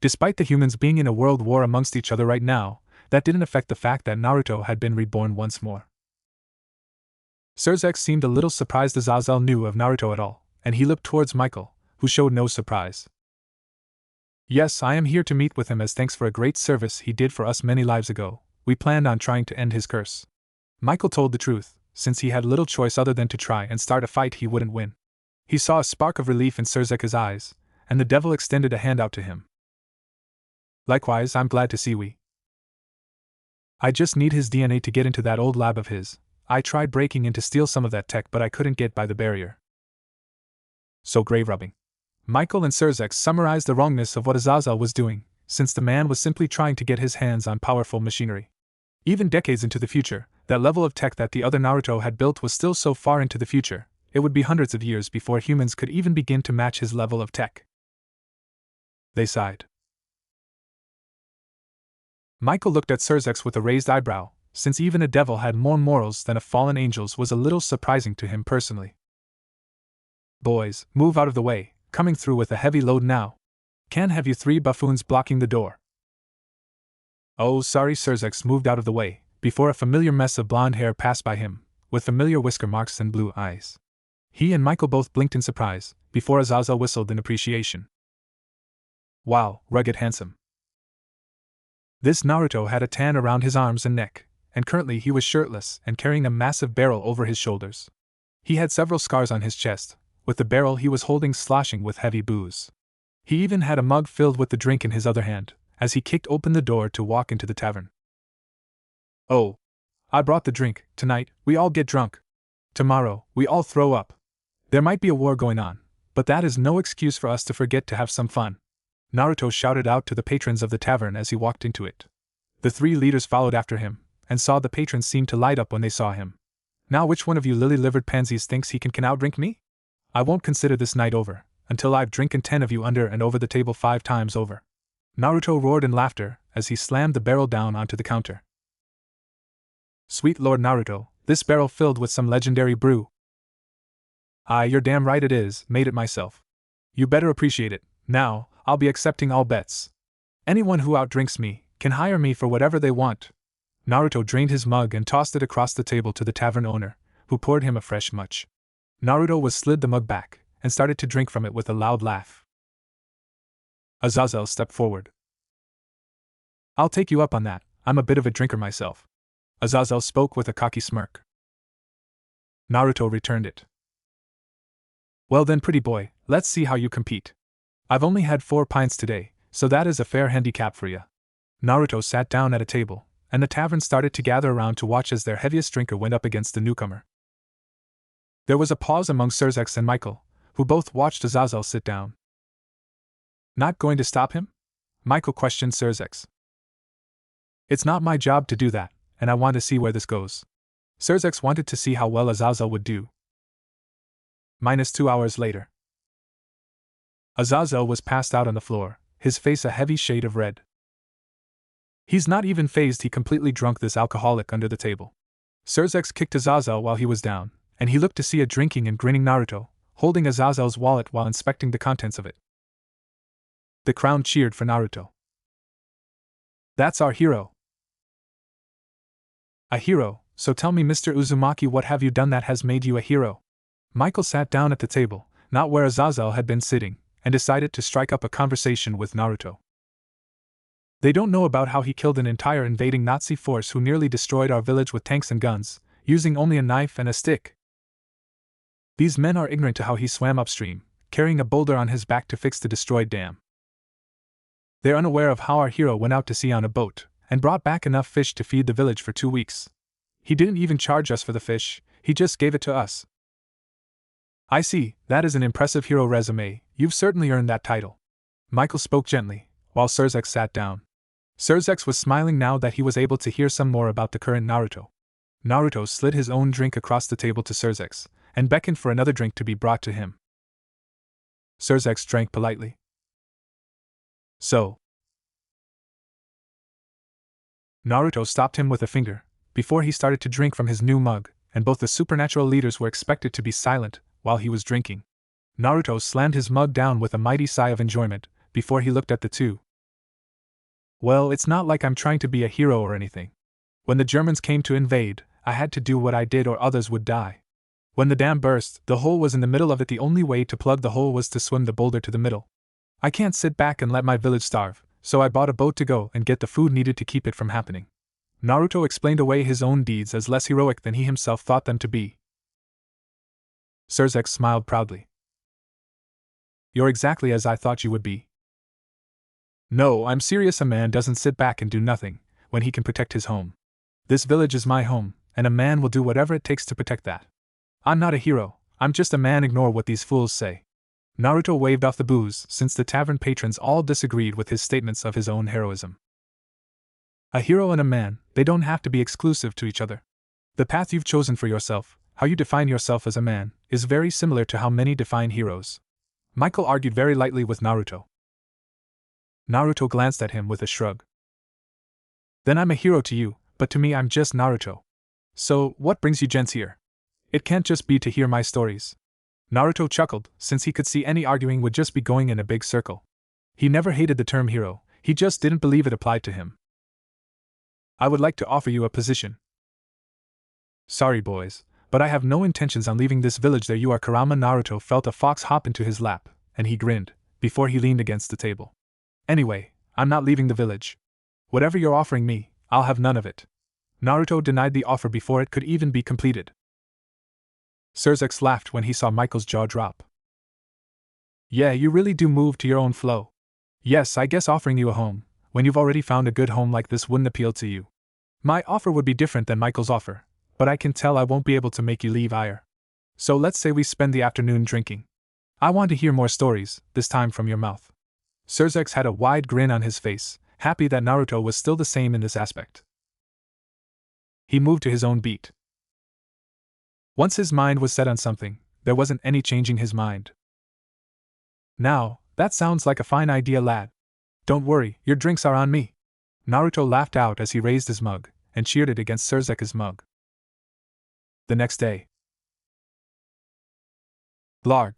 Despite the humans being in a world war amongst each other right now, that didn't affect the fact that Naruto had been reborn once more. Surzex seemed a little surprised Azazel knew of Naruto at all, and he looked towards Michael, who showed no surprise. Yes, I am here to meet with him as thanks for a great service he did for us many lives ago. We planned on trying to end his curse. Michael told the truth, since he had little choice other than to try and start a fight he wouldn't win. He saw a spark of relief in Surzex's eyes, and the devil extended a hand out to him. Likewise, I'm glad to see we. I just need his DNA to get into that old lab of his. I tried breaking in to steal some of that tech, but I couldn't get by the barrier. So grave rubbing. Michael and Surzex summarized the wrongness of what Azazel was doing, since the man was simply trying to get his hands on powerful machinery. Even decades into the future, that level of tech that the other Naruto had built was still so far into the future, it would be hundreds of years before humans could even begin to match his level of tech. They sighed. Michael looked at Surzex with a raised eyebrow, since even a devil had more morals than a fallen angel's was a little surprising to him personally. Boys, move out of the way, coming through with a heavy load now. Can't have you three buffoons blocking the door. Oh, sorry. Surzex moved out of the way, before a familiar mess of blonde hair passed by him, with familiar whisker marks and blue eyes. He and Michael both blinked in surprise, before Azazel whistled in appreciation. Wow, rugged handsome. This Naruto had a tan around his arms and neck, and currently he was shirtless and carrying a massive barrel over his shoulders. He had several scars on his chest, with the barrel he was holding sloshing with heavy booze. He even had a mug filled with the drink in his other hand, as he kicked open the door to walk into the tavern. Oh, I brought the drink. Tonight, we all get drunk. Tomorrow, we all throw up. There might be a war going on, but that is no excuse for us to forget to have some fun. Naruto shouted out to the patrons of the tavern as he walked into it. The three leaders followed after him, and saw the patrons seem to light up when they saw him. Now which one of you lily-livered pansies thinks he can outdrink me? I won't consider this night over, until I've drinking 10 of you under and over the table 5 times over. Naruto roared in laughter, as he slammed the barrel down onto the counter. Sweet Lord Naruto, this barrel filled with some legendary brew. Aye, you're damn right it is, made it myself. You better appreciate it. Now, I'll be accepting all bets. Anyone who outdrinks me, can hire me for whatever they want. Naruto drained his mug and tossed it across the table to the tavern owner, who poured him a fresh much. Naruto was slid the mug back, and started to drink from it with a loud laugh. Azazel stepped forward. I'll take you up on that, I'm a bit of a drinker myself. Azazel spoke with a cocky smirk. Naruto returned it. Well then, pretty boy, let's see how you compete. I've only had 4 pints today, so that is a fair handicap for ya. Naruto sat down at a table, and the tavern started to gather around to watch as their heaviest drinker went up against the newcomer. There was a pause among Surzex and Michael, who both watched Azazel sit down. Not going to stop him? Michael questioned Surzex. It's not my job to do that, and I want to see where this goes. Surzex wanted to see how well Azazel would do. -2 hours later. Azazel was passed out on the floor, his face a heavy shade of red. He's not even phased, he completely drunk this alcoholic under the table. Surzex kicked Azazel while he was down, and he looked to see a drinking and grinning Naruto, holding Azazel's wallet while inspecting the contents of it. The crowd cheered for Naruto. That's our hero. A hero, so tell me, Mr. Uzumaki, what have you done that has made you a hero? Michael sat down at the table, not where Azazel had been sitting, and decided to strike up a conversation with Naruto. They don't know about how he killed an entire invading Nazi force who nearly destroyed our village with tanks and guns, using only a knife and a stick. These men are ignorant to how he swam upstream, carrying a boulder on his back to fix the destroyed dam. They're unaware of how our hero went out to sea on a boat, and brought back enough fish to feed the village for 2 weeks. He didn't even charge us for the fish, he just gave it to us. I see, that is an impressive hero resume, you've certainly earned that title. Michael spoke gently, while Surzex sat down. Surzex was smiling now that he was able to hear some more about the current Naruto. Naruto slid his own drink across the table to Surzex, and beckoned for another drink to be brought to him. Surzex drank politely. So. Naruto stopped him with a finger, before he started to drink from his new mug, and both the supernatural leaders were expected to be silent while he was drinking. Naruto slammed his mug down with a mighty sigh of enjoyment, before he looked at the two. Well, it's not like I'm trying to be a hero or anything. When the Germans came to invade, I had to do what I did or others would die. When the dam burst, the hole was in the middle of it. The only way to plug the hole was to swim the boulder to the middle. I can't sit back and let my village starve, so I bought a boat to go and get the food needed to keep it from happening. Naruto explained away his own deeds as less heroic than he himself thought them to be. Surzex smiled proudly. You're exactly as I thought you would be. No, I'm serious. A man doesn't sit back and do nothing, when he can protect his home. This village is my home, and a man will do whatever it takes to protect that. I'm not a hero, I'm just a man. Ignore what these fools say. Naruto waved off the booze, since the tavern patrons all disagreed with his statements of his own heroism. A hero and a man, they don't have to be exclusive to each other. The path you've chosen for yourself, how you define yourself as a man, is very similar to how many define heroes. Michael argued very lightly with Naruto. Naruto glanced at him with a shrug. Then I'm a hero to you, but to me I'm just Naruto. So, what brings you gents here? It can't just be to hear my stories. Naruto chuckled, since he could see any arguing would just be going in a big circle. He never hated the term hero, he just didn't believe it applied to him. I would like to offer you a position. Sorry boys, but I have no intentions on leaving this village. There you are. Kurama. Naruto felt a fox hop into his lap, and he grinned, before he leaned against the table. Anyway, I'm not leaving the village. Whatever you're offering me, I'll have none of it. Naruto denied the offer before it could even be completed. Surzex laughed when he saw Michael's jaw drop. Yeah, you really do move to your own flow. Yes, I guess offering you a home, when you've already found a good home like this, wouldn't appeal to you. My offer would be different than Michael's offer, but I can tell I won't be able to make you leave either. So let's say we spend the afternoon drinking. I want to hear more stories, this time from your mouth. Surzex had a wide grin on his face, happy that Naruto was still the same in this aspect. He moved to his own beat. Once his mind was set on something, there wasn't any changing his mind. Now, that sounds like a fine idea, lad. Don't worry, your drinks are on me. Naruto laughed out as he raised his mug, and cheered it against Surzex's mug. The next day. Blarg.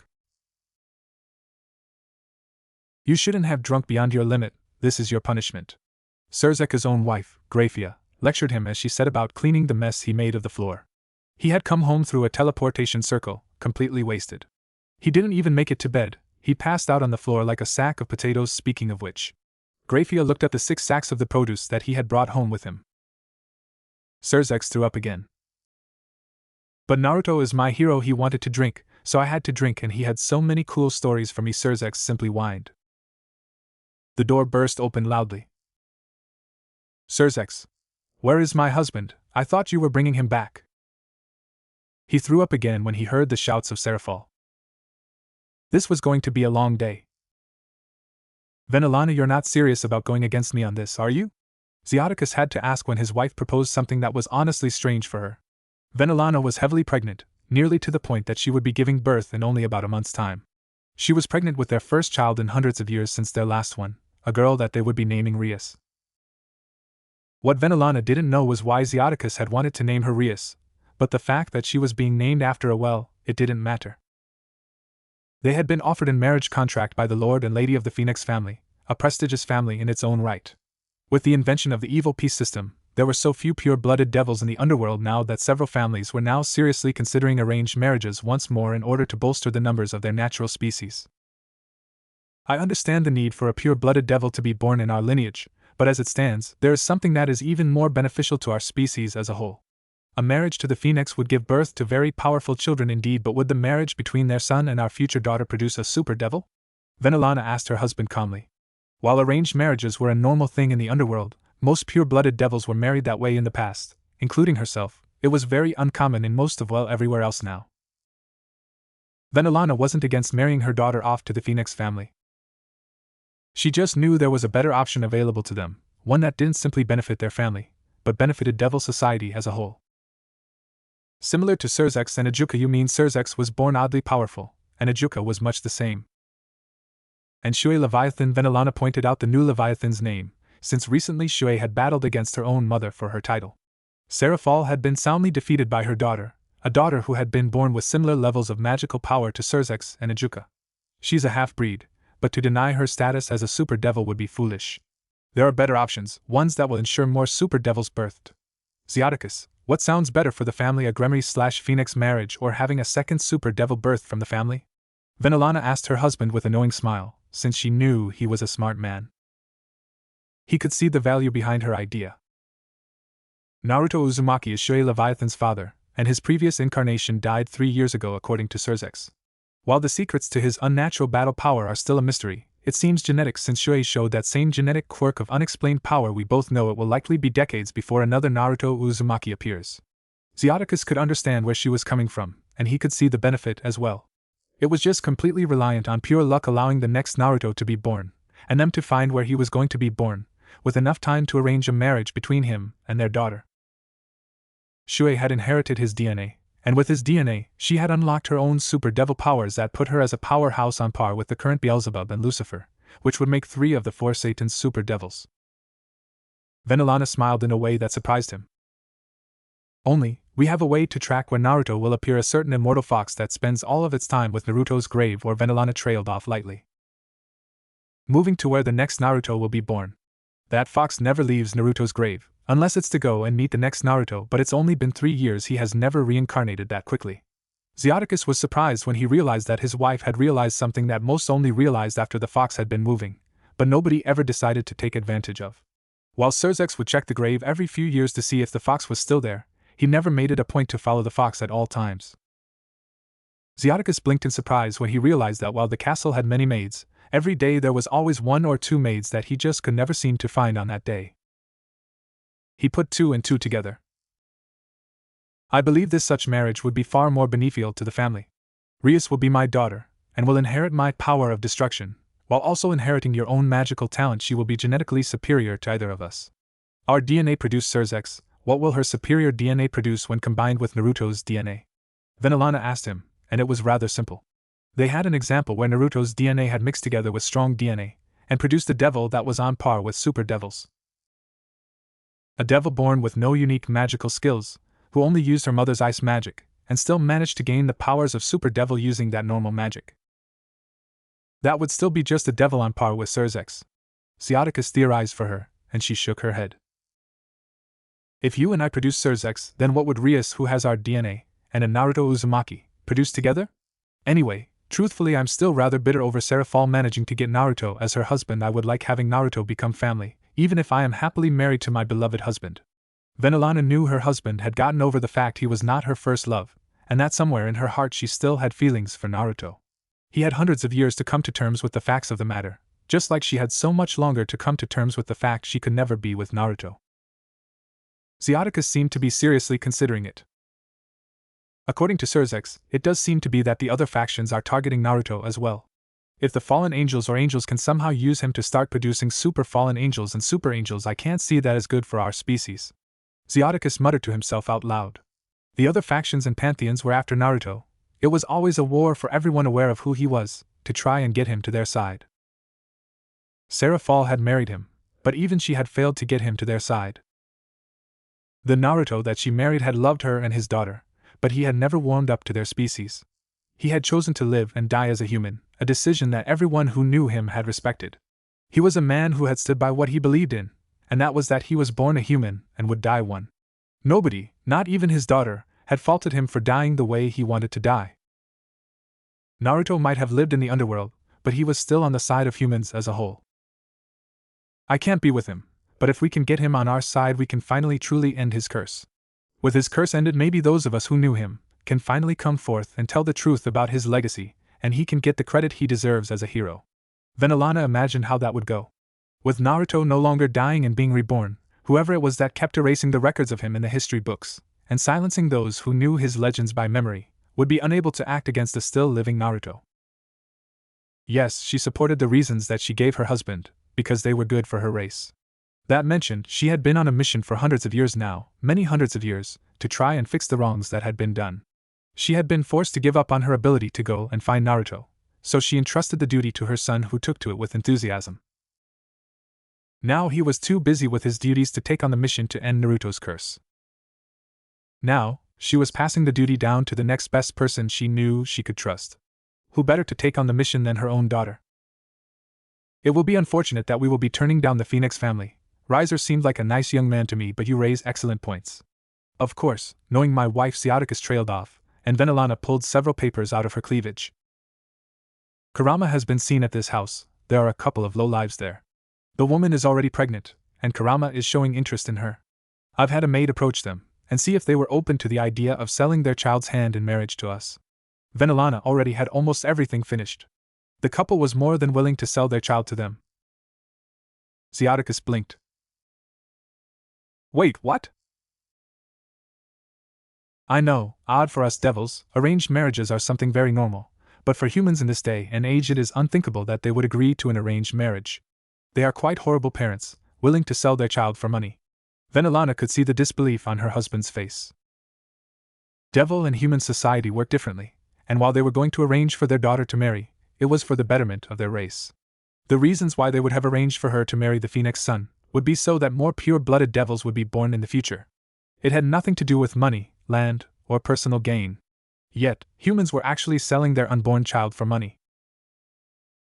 You shouldn't have drunk beyond your limit, this is your punishment. Surzex's own wife, Graphia, lectured him as she set about cleaning the mess he made of the floor. He had come home through a teleportation circle, completely wasted. He didn't even make it to bed, he passed out on the floor like a sack of potatoes. Speaking of which, Grafia looked at the 6 sacks of the produce that he had brought home with him. Surzex threw up again. But Naruto is my hero, he wanted to drink, so I had to drink, and he had so many cool stories for me. Surzex simply whined. The door burst open loudly. Surzex, where is my husband? I thought you were bringing him back. He threw up again when he heard the shouts of Serafal. This was going to be a long day. Venelana, you're not serious about going against me on this, are you? Zeoticus had to ask when his wife proposed something that was honestly strange for her. Venelana was heavily pregnant, nearly to the point that she would be giving birth in only about a month's time. She was pregnant with their first child in hundreds of years since their last one, a girl that they would be naming Rias. What Venelana didn't know was why Zeoticus had wanted to name her Rias, but the fact that she was being named after a well, it didn't matter. They had been offered in marriage contract by the Lord and Lady of the Phoenix family, a prestigious family in its own right. With the invention of the evil peace system, there were so few pure-blooded devils in the underworld now that several families were now seriously considering arranged marriages once more in order to bolster the numbers of their natural species. I understand the need for a pure-blooded devil to be born in our lineage, but as it stands, there is something that is even more beneficial to our species as a whole. A marriage to the Phoenix would give birth to very powerful children indeed, but would the marriage between their son and our future daughter produce a super devil? Venelana asked her husband calmly. While arranged marriages were a normal thing in the underworld, most pure-blooded devils were married that way in the past, including herself. It was very uncommon in most of everywhere else now. Venelana wasn't against marrying her daughter off to the Phoenix family. She just knew there was a better option available to them, one that didn't simply benefit their family, but benefited devil society as a whole. Similar to Surzex and Ajuka, you mean Surzex was born oddly powerful, and Ajuka was much the same. And Shui Leviathan, Venelana pointed out the new Leviathan's name, since recently Shui had battled against her own mother for her title. Serafal had been soundly defeated by her daughter, a daughter who had been born with similar levels of magical power to Surzex and Ajuka. She's a half-breed, but to deny her status as a super devil would be foolish. There are better options, ones that will ensure more super devils birthed. Zeoticus, what sounds better for the family, a Gremry/Phoenix marriage or having a second super devil birthed from the family? Venelana asked her husband with a knowing smile, since she knew he was a smart man. He could see the value behind her idea. Naruto Uzumaki is Shui Leviathan's father, and his previous incarnation died 3 years ago according to Surzex. While the secrets to his unnatural battle power are still a mystery, it seems genetic since Shui showed that same genetic quirk of unexplained power. We both know it will likely be decades before another Naruto Uzumaki appears. Zeoticus could understand where she was coming from, and he could see the benefit as well. It was just completely reliant on pure luck allowing the next Naruto to be born, and them to find where he was going to be born, with enough time to arrange a marriage between him and their daughter. Shui had inherited his DNA, and with his DNA, she had unlocked her own super devil powers that put her as a powerhouse on par with the current Beelzebub and Lucifer, which would make 3 of the 4 Satan's super devils. Venelana smiled in a way that surprised him. Only, we have a way to track where Naruto will appear, a certain immortal fox that spends all of its time with Naruto's grave, or Venelana trailed off lightly. Moving to where the next Naruto will be born. That fox never leaves Naruto's grave, unless it's to go and meet the next Naruto, but it's only been 3 years, he has never reincarnated that quickly. Zeoticus was surprised when he realized that his wife had realized something that most only realized after the fox had been moving, but nobody ever decided to take advantage of. While Surzex would check the grave every few years to see if the fox was still there, he never made it a point to follow the fox at all times. Zeoticus blinked in surprise when he realized that while the castle had many maids, every day there was always 1 or 2 maids that he just could never seem to find on that day. He put 2 and 2 together. I believe this such marriage would be far more beneficial to the family. Rias will be my daughter, and will inherit my power of destruction, while also inheriting your own magical talent. She will be genetically superior to either of us. Our DNA produced Surzex. What will her superior DNA produce when combined with Naruto's DNA? Venelana asked him, and it was rather simple. They had an example where Naruto's DNA had mixed together with strong DNA, and produced a devil that was on par with super devils. A devil born with no unique magical skills, who only used her mother's ice magic, and still managed to gain the powers of super devil using that normal magic. That would still be just a devil on par with Surzex. Zeoticus theorized for her, and she shook her head. If you and I produce Surzex, then what would Rias, who has our DNA, and a Naruto Uzumaki, Produced together? Anyway, truthfully I'm still rather bitter over Sarah Fall managing to get Naruto as her husband. I would like having Naruto become family, even if I am happily married to my beloved husband. Vanillana knew her husband had gotten over the fact he was not her first love, and that somewhere in her heart she still had feelings for Naruto. He had hundreds of years to come to terms with the facts of the matter, just like she had so much longer to come to terms with the fact she could never be with Naruto. Xiaticus seemed to be seriously considering it. According to Surzex, it does seem to be that the other factions are targeting Naruto as well. If the fallen angels or angels can somehow use him to start producing super fallen angels and super angels, I can't see that as good for our species. Xiaticus muttered to himself out loud. The other factions and pantheons were after Naruto. It was always a war for everyone aware of who he was, to try and get him to their side. Sarah Fall had married him, but even she had failed to get him to their side. The Naruto that she married had loved her and his daughter, but he had never warmed up to their species. He had chosen to live and die as a human, a decision that everyone who knew him had respected. He was a man who had stood by what he believed in, and that was that he was born a human and would die one. Nobody, not even his daughter, had faulted him for dying the way he wanted to die. Naruto might have lived in the underworld, but he was still on the side of humans as a whole. I can't be with him, but if we can get him on our side we can finally truly end his curse. With his curse ended, maybe those of us who knew him can finally come forth and tell the truth about his legacy, and he can get the credit he deserves as a hero. Vanillana imagined how that would go. With Naruto no longer dying and being reborn, whoever it was that kept erasing the records of him in the history books, and silencing those who knew his legends by memory, would be unable to act against the still living Naruto. Yes, she supported the reasons that she gave her husband, because they were good for her race. That mentioned, she had been on a mission for hundreds of years now, many hundreds of years, to try and fix the wrongs that had been done. She had been forced to give up on her ability to go and find Naruto, so she entrusted the duty to her son, who took to it with enthusiasm. Now he was too busy with his duties to take on the mission to end Naruto's curse. Now, she was passing the duty down to the next best person she knew she could trust. Who better to take on the mission than her own daughter? It will be unfortunate that we will be turning down the Phoenix family. Riser seemed like a nice young man to me, but you raise excellent points. Of course, knowing my wife Xiaticus trailed off, and Vanillana pulled several papers out of her cleavage. Kurama has been seen at this house. There are a couple of lowlives there. The woman is already pregnant, and Kurama is showing interest in her. I've had a maid approach them, and see if they were open to the idea of selling their child's hand in marriage to us. Vanillana already had almost everything finished. The couple was more than willing to sell their child to them. Xiaticus blinked. Wait, what? I know, odd for us devils, arranged marriages are something very normal, but for humans in this day and age it is unthinkable that they would agree to an arranged marriage. They are quite horrible parents, willing to sell their child for money. Vanillana could see the disbelief on her husband's face. Devil and human society work differently, and while they were going to arrange for their daughter to marry, it was for the betterment of their race. The reasons why they would have arranged for her to marry the Phoenix son would be so that more pure-blooded devils would be born in the future. It had nothing to do with money, land, or personal gain. Yet, humans were actually selling their unborn child for money.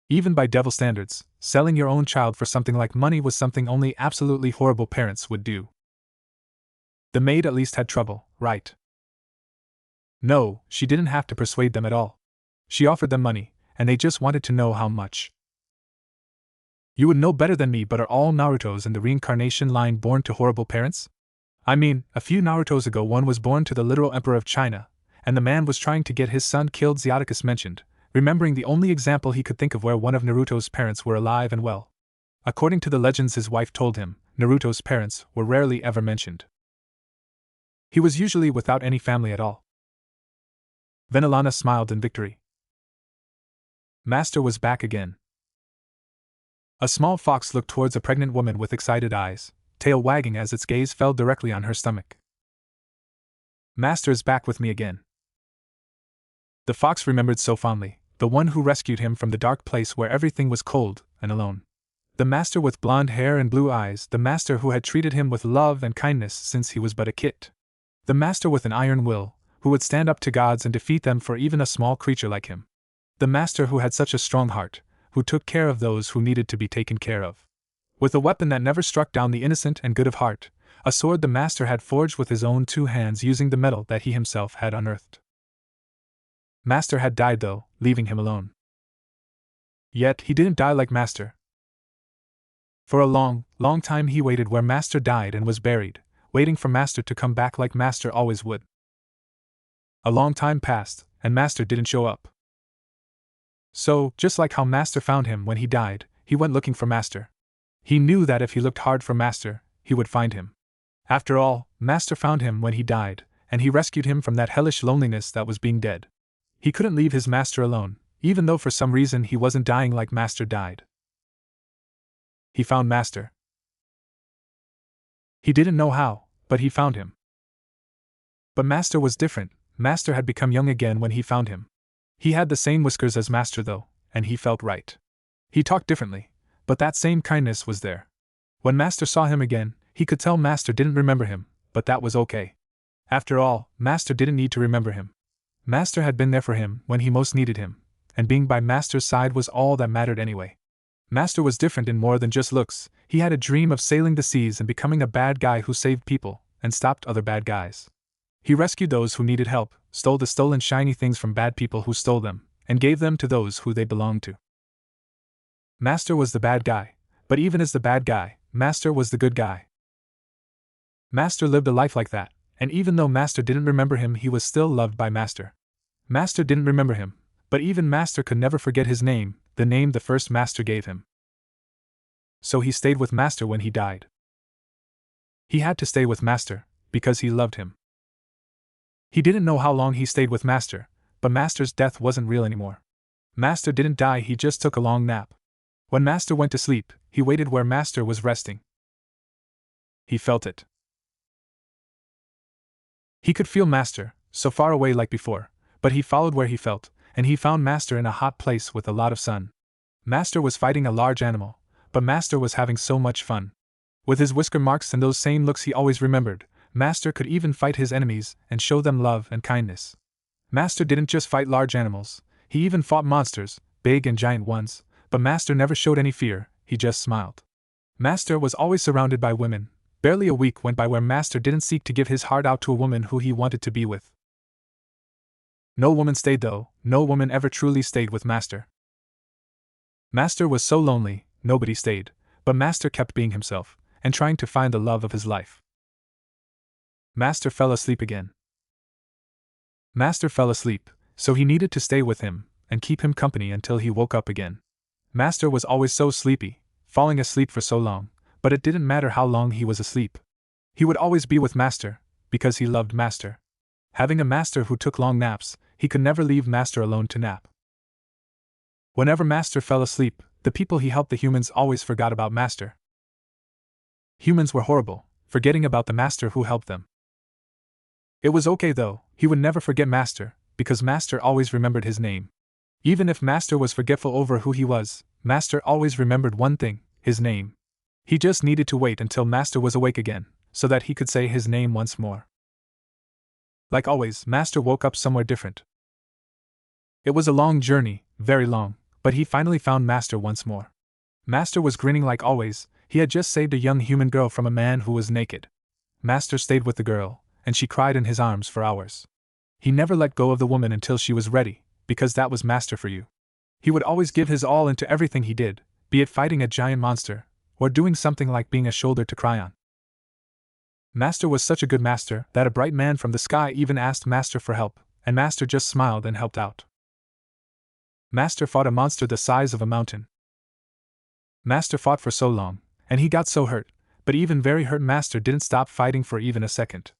Even by devil standards, selling your own child for something like money was something only absolutely horrible parents would do. The maid at least had trouble, right? No, she didn't have to persuade them at all. She offered them money, and they just wanted to know how much. You would know better than me, but are all Narutos in the reincarnation line born to horrible parents? I mean, a few Narutos ago one was born to the literal emperor of China, and the man was trying to get his son killed. Xiaticus mentioned, remembering the only example he could think of where one of Naruto's parents were alive and well. According to the legends his wife told him, Naruto's parents were rarely ever mentioned. He was usually without any family at all. Vanillana smiled in victory. Master was back again. A small fox looked towards a pregnant woman with excited eyes, tail wagging as its gaze fell directly on her stomach. Master's back with me again. The fox remembered so fondly, the one who rescued him from the dark place where everything was cold and alone. The master with blonde hair and blue eyes, the master who had treated him with love and kindness since he was but a kid. The master with an iron will, who would stand up to gods and defeat them for even a small creature like him. The master who had such a strong heart, who took care of those who needed to be taken care of. With a weapon that never struck down the innocent and good of heart, a sword the master had forged with his own two hands using the metal that he himself had unearthed. Master had died though, leaving him alone. Yet he didn't die like Master. For a long, long time he waited where Master died and was buried, waiting for Master to come back like Master always would. A long time passed, and Master didn't show up. So, just like how Master found him when he died, he went looking for Master. He knew that if he looked hard for Master, he would find him. After all, Master found him when he died, and he rescued him from that hellish loneliness that was being dead. He couldn't leave his Master alone, even though for some reason he wasn't dying like Master died. He found Master. He didn't know how, but he found him. But Master was different. Master had become young again when he found him. He had the same whiskers as Master though, and he felt right. He talked differently, but that same kindness was there. When Master saw him again, he could tell Master didn't remember him, but that was okay. After all, Master didn't need to remember him. Master had been there for him when he most needed him, and being by Master's side was all that mattered anyway. Master was different in more than just looks. He had a dream of sailing the seas and becoming a bad guy who saved people and stopped other bad guys. He rescued those who needed help, stole the stolen shiny things from bad people who stole them, and gave them to those who they belonged to. Master was the bad guy, but even as the bad guy, Master was the good guy. Master lived a life like that, and even though Master didn't remember him, he was still loved by Master. Master didn't remember him, but even Master could never forget his name, the name the first Master gave him. So he stayed with Master when he died. He had to stay with Master, because he loved him. He didn't know how long he stayed with Master, but Master's death wasn't real anymore. Master didn't die, he just took a long nap. When Master went to sleep, he waited where Master was resting. He felt it. He could feel Master, so far away like before, but he followed where he felt, and he found Master in a hot place with a lot of sun. Master was fighting a large animal, but Master was having so much fun. With his whisker marks and those same looks he always remembered, Master could even fight his enemies and show them love and kindness. Master didn't just fight large animals, he even fought monsters, big and giant ones, but Master never showed any fear, he just smiled. Master was always surrounded by women. Barely a week went by where Master didn't seek to give his heart out to a woman who he wanted to be with. No woman stayed though, no woman ever truly stayed with Master. Master was so lonely, nobody stayed, but Master kept being himself, and trying to find the love of his life. Master fell asleep again. Master fell asleep, so he needed to stay with him, and keep him company until he woke up again. Master was always so sleepy, falling asleep for so long, but it didn't matter how long he was asleep. He would always be with Master, because he loved Master. Having a Master who took long naps, he could never leave Master alone to nap. Whenever Master fell asleep, the people he helped, the humans, always forgot about Master. Humans were horrible, forgetting about the Master who helped them. It was okay though, he would never forget Master, because Master always remembered his name. Even if Master was forgetful over who he was, Master always remembered one thing, his name. He just needed to wait until Master was awake again, so that he could say his name once more. Like always, Master woke up somewhere different. It was a long journey, very long, but he finally found Master once more. Master was grinning like always, he had just saved a young human girl from a man who was naked. Master stayed with the girl, and she cried in his arms for hours. He never let go of the woman until she was ready, because that was Master for you. He would always give his all into everything he did, be it fighting a giant monster, or doing something like being a shoulder to cry on. Master was such a good Master that a bright man from the sky even asked Master for help, and Master just smiled and helped out. Master fought a monster the size of a mountain. Master fought for so long, and he got so hurt, but even very hurt Master didn't stop fighting for even a second.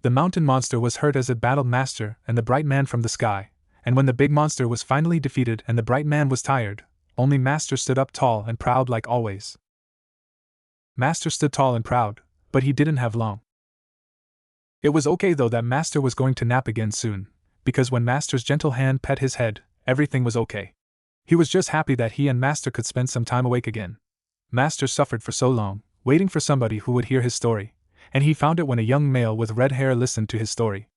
The mountain monster was hurt as it battled Master and the bright man from the sky, and when the big monster was finally defeated and the bright man was tired, only Master stood up tall and proud like always. Master stood tall and proud, but he didn't have long. It was okay though that Master was going to nap again soon, because when Master's gentle hand pet his head, everything was okay. He was just happy that he and Master could spend some time awake again. Master suffered for so long, waiting for somebody who would hear his story, and he found it when a young male with red hair listened to his story.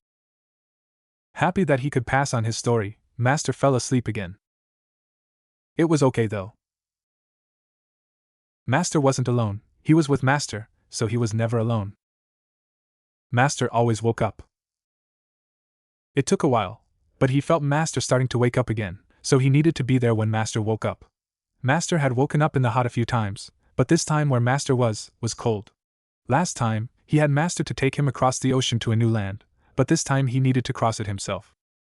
Happy that he could pass on his story, Master fell asleep again. It was okay though. Master wasn't alone, he was with Master, so he was never alone. Master always woke up. It took a while, But he felt Master starting to wake up again, so he needed to be there when Master woke up. Master had woken up in the hot a few times, but this time where Master was cold. Last time, he had Master to take him across the ocean to a new land, but this time he needed to cross it himself.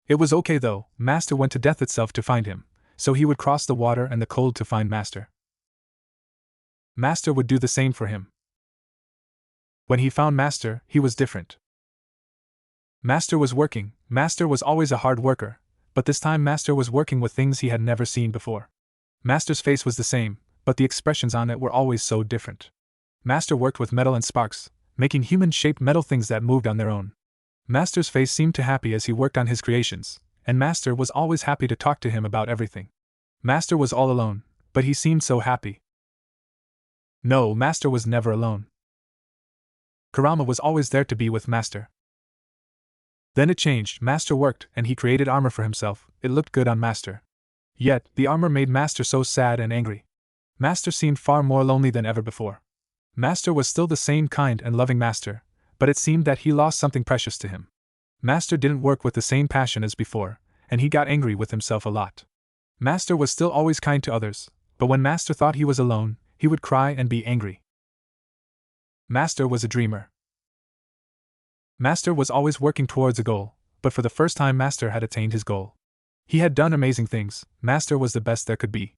It was okay though, Master went to death itself to find him, so he would cross the water and the cold to find Master. Master would do the same for him. When he found Master, he was different. Master was working. Master was always a hard worker, but this time Master was working with things he had never seen before. Master's face was the same, but the expressions on it were always so different. Master worked with metal and sparks, making human-shaped metal things that moved on their own. Master's face seemed to happy as he worked on his creations, and Master was always happy to talk to him about everything. Master was all alone, but he seemed so happy. No, Master was never alone. Kurama was always there to be with Master. Then it changed. Master worked, and he created armor for himself. It looked good on Master. Yet, the armor made Master so sad and angry. Master seemed far more lonely than ever before. Master was still the same kind and loving Master, but it seemed that he lost something precious to him. Master didn't work with the same passion as before, and he got angry with himself a lot. Master was still always kind to others, but when Master thought he was alone, he would cry and be angry. Master was a dreamer. Master was always working towards a goal, but for the first time Master had attained his goal. He had done amazing things. Master was the best there could be.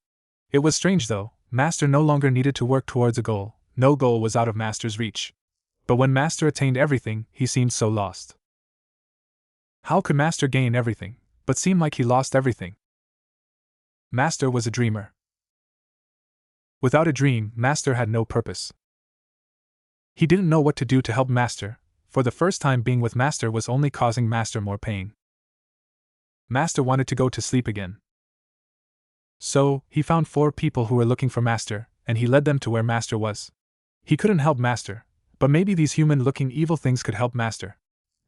It was strange though, Master no longer needed to work towards a goal. No goal was out of Master's reach. But when Master attained everything, he seemed so lost. How could Master gain everything, but seem like he lost everything? Master was a dreamer. Without a dream, Master had no purpose. He didn't know what to do to help Master. For the first time being with Master was only causing Master more pain. Master wanted to go to sleep again. So, he found 4 people who were looking for Master, and he led them to where Master was. He couldn't help Master, but maybe these human-looking evil things could help Master.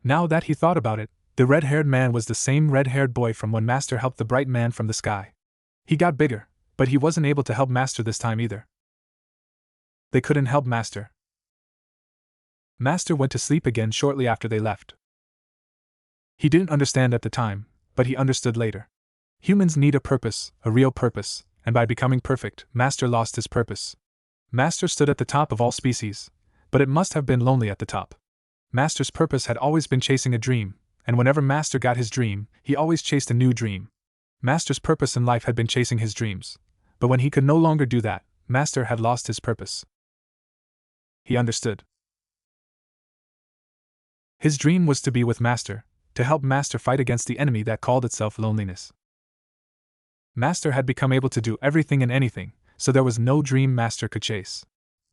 Now that he thought about it, the red-haired man was the same red-haired boy from when Master helped the bright man from the sky. He got bigger, but he wasn't able to help Master this time either. They couldn't help Master. Master went to sleep again shortly after they left. He didn't understand at the time, but he understood later. Humans need a purpose, a real purpose, and by becoming perfect, Master lost his purpose. Master stood at the top of all species, but it must have been lonely at the top. Master's purpose had always been chasing a dream, and whenever Master got his dream, he always chased a new dream. Master's purpose in life had been chasing his dreams, but when he could no longer do that, Master had lost his purpose. He understood. His dream was to be with Master, to help Master fight against the enemy that called itself loneliness. Master had become able to do everything and anything, so there was no dream Master could chase.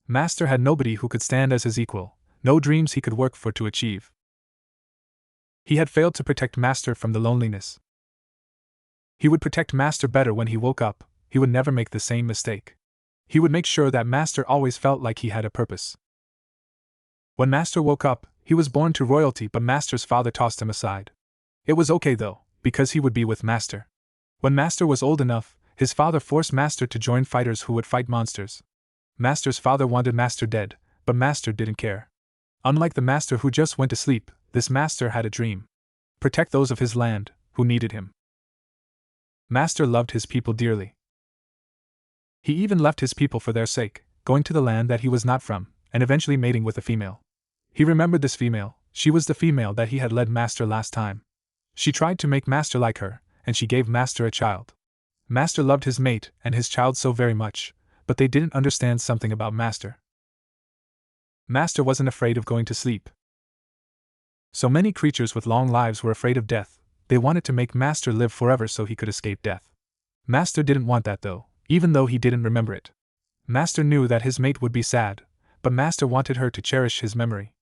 Master had nobody who could stand as his equal, no dreams he could work for to achieve. He had failed to protect Master from the loneliness. He would protect Master better when he woke up. He would never make the same mistake. He would make sure that Master always felt like he had a purpose. When Master woke up, he was born to royalty, but Master's father tossed him aside. It was okay though, because he would be with Master. When Master was old enough, his father forced Master to join fighters who would fight monsters. Master's father wanted Master dead, but Master didn't care. Unlike the Master who just went to sleep, this Master had a dream. Protect those of his land, who needed him. Master loved his people dearly. He even left his people for their sake, going to the land that he was not from, and eventually mating with a female. He remembered this female. She was the female that he had led Master last time. She tried to make Master like her, and she gave Master a child. Master loved his mate and his child so very much, but they didn't understand something about Master. Master wasn't afraid of going to sleep. So many creatures with long lives were afraid of death. They wanted to make Master live forever so he could escape death. Master didn't want that though, even though he didn't remember it. Master knew that his mate would be sad, but Master wanted her to cherish his memory.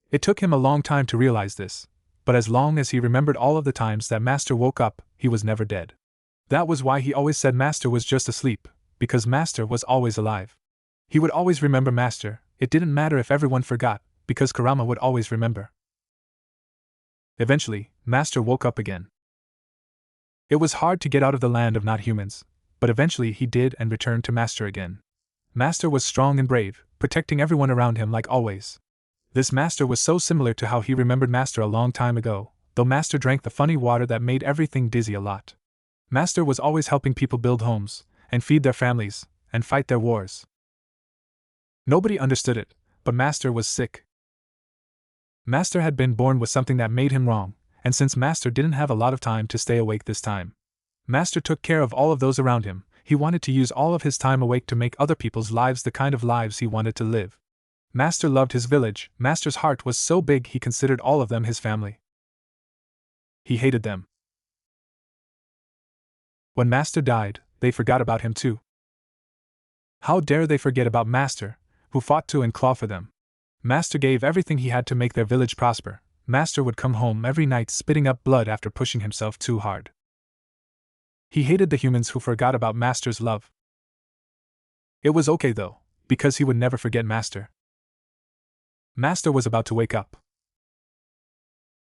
It took him a long time to realize this, but as long as he remembered all of the times that Master woke up, he was never dead. That was why he always said Master was just asleep, because Master was always alive. He would always remember Master. It didn't matter if everyone forgot, because Kurama would always remember. Eventually, Master woke up again. It was hard to get out of the land of not humans, but eventually he did and returned to Master again. Master was strong and brave, protecting everyone around him like always. This Master was so similar to how he remembered Master a long time ago, though Master drank the funny water that made everything dizzy a lot. Master was always helping people build homes, and feed their families, and fight their wars. Nobody understood it, but Master was sick. Master had been born with something that made him wrong, and since Master didn't have a lot of time to stay awake this time, Master took care of all of those around him. He wanted to use all of his time awake to make other people's lives the kind of lives he wanted to live. Master loved his village. Master's heart was so big he considered all of them his family. He hated them. When Master died, they forgot about him too. How dare they forget about Master, who fought to and claw for them. Master gave everything he had to make their village prosper. Master would come home every night spitting up blood after pushing himself too hard. He hated the humans who forgot about Master's love. It was okay though, because he would never forget Master. Master was about to wake up.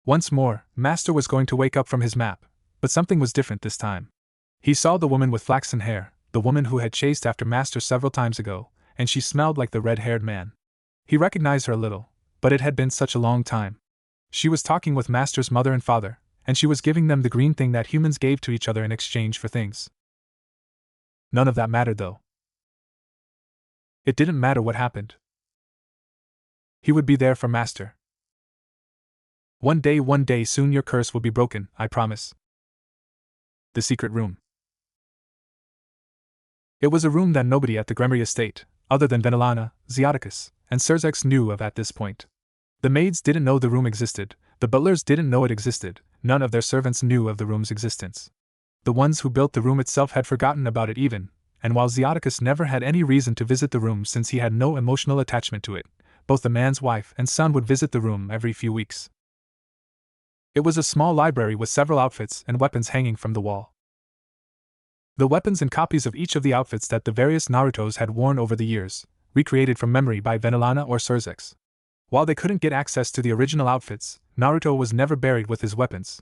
Once more, Master was going to wake up from his nap, but something was different this time. He saw the woman with flaxen hair, the woman who had chased after Master several times ago, and she smelled like the red-haired man. He recognized her a little, but it had been such a long time. She was talking with Master's mother and father, and she was giving them the green thing that humans gave to each other in exchange for things. None of that mattered though. It didn't matter what happened. He would be there for Master. One day soon your curse will be broken, I promise. The secret room. It was a room that nobody at the Gremory estate, other than Venelana, Ziaticus, and Serzex knew of at this point. The maids didn't know the room existed, the butlers didn't know it existed, none of their servants knew of the room's existence. The ones who built the room itself had forgotten about it even, and while Ziaticus never had any reason to visit the room since he had no emotional attachment to it, both the man's wife and son would visit the room every few weeks. It was a small library with several outfits and weapons hanging from the wall. The weapons and copies of each of the outfits that the various Narutos had worn over the years, recreated from memory by Venelana or Serzex. While they couldn't get access to the original outfits, Naruto was never buried with his weapons.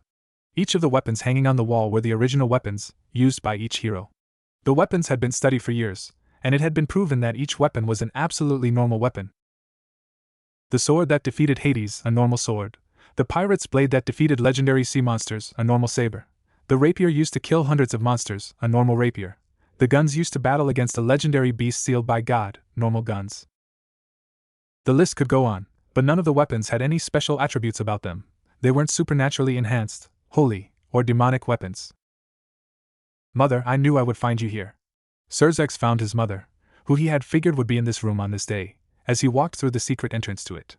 Each of the weapons hanging on the wall were the original weapons, used by each hero. The weapons had been studied for years, and it had been proven that each weapon was an absolutely normal weapon. The sword that defeated Hades, a normal sword. The pirate's blade that defeated legendary sea monsters, a normal saber. The rapier used to kill hundreds of monsters, a normal rapier. The guns used to battle against a legendary beast sealed by God, normal guns. The list could go on, but none of the weapons had any special attributes about them. They weren't supernaturally enhanced, holy, or demonic weapons. Mother, I knew I would find you here. Serzex found his mother, who he had figured would be in this room on this day, as he walked through the secret entrance to it.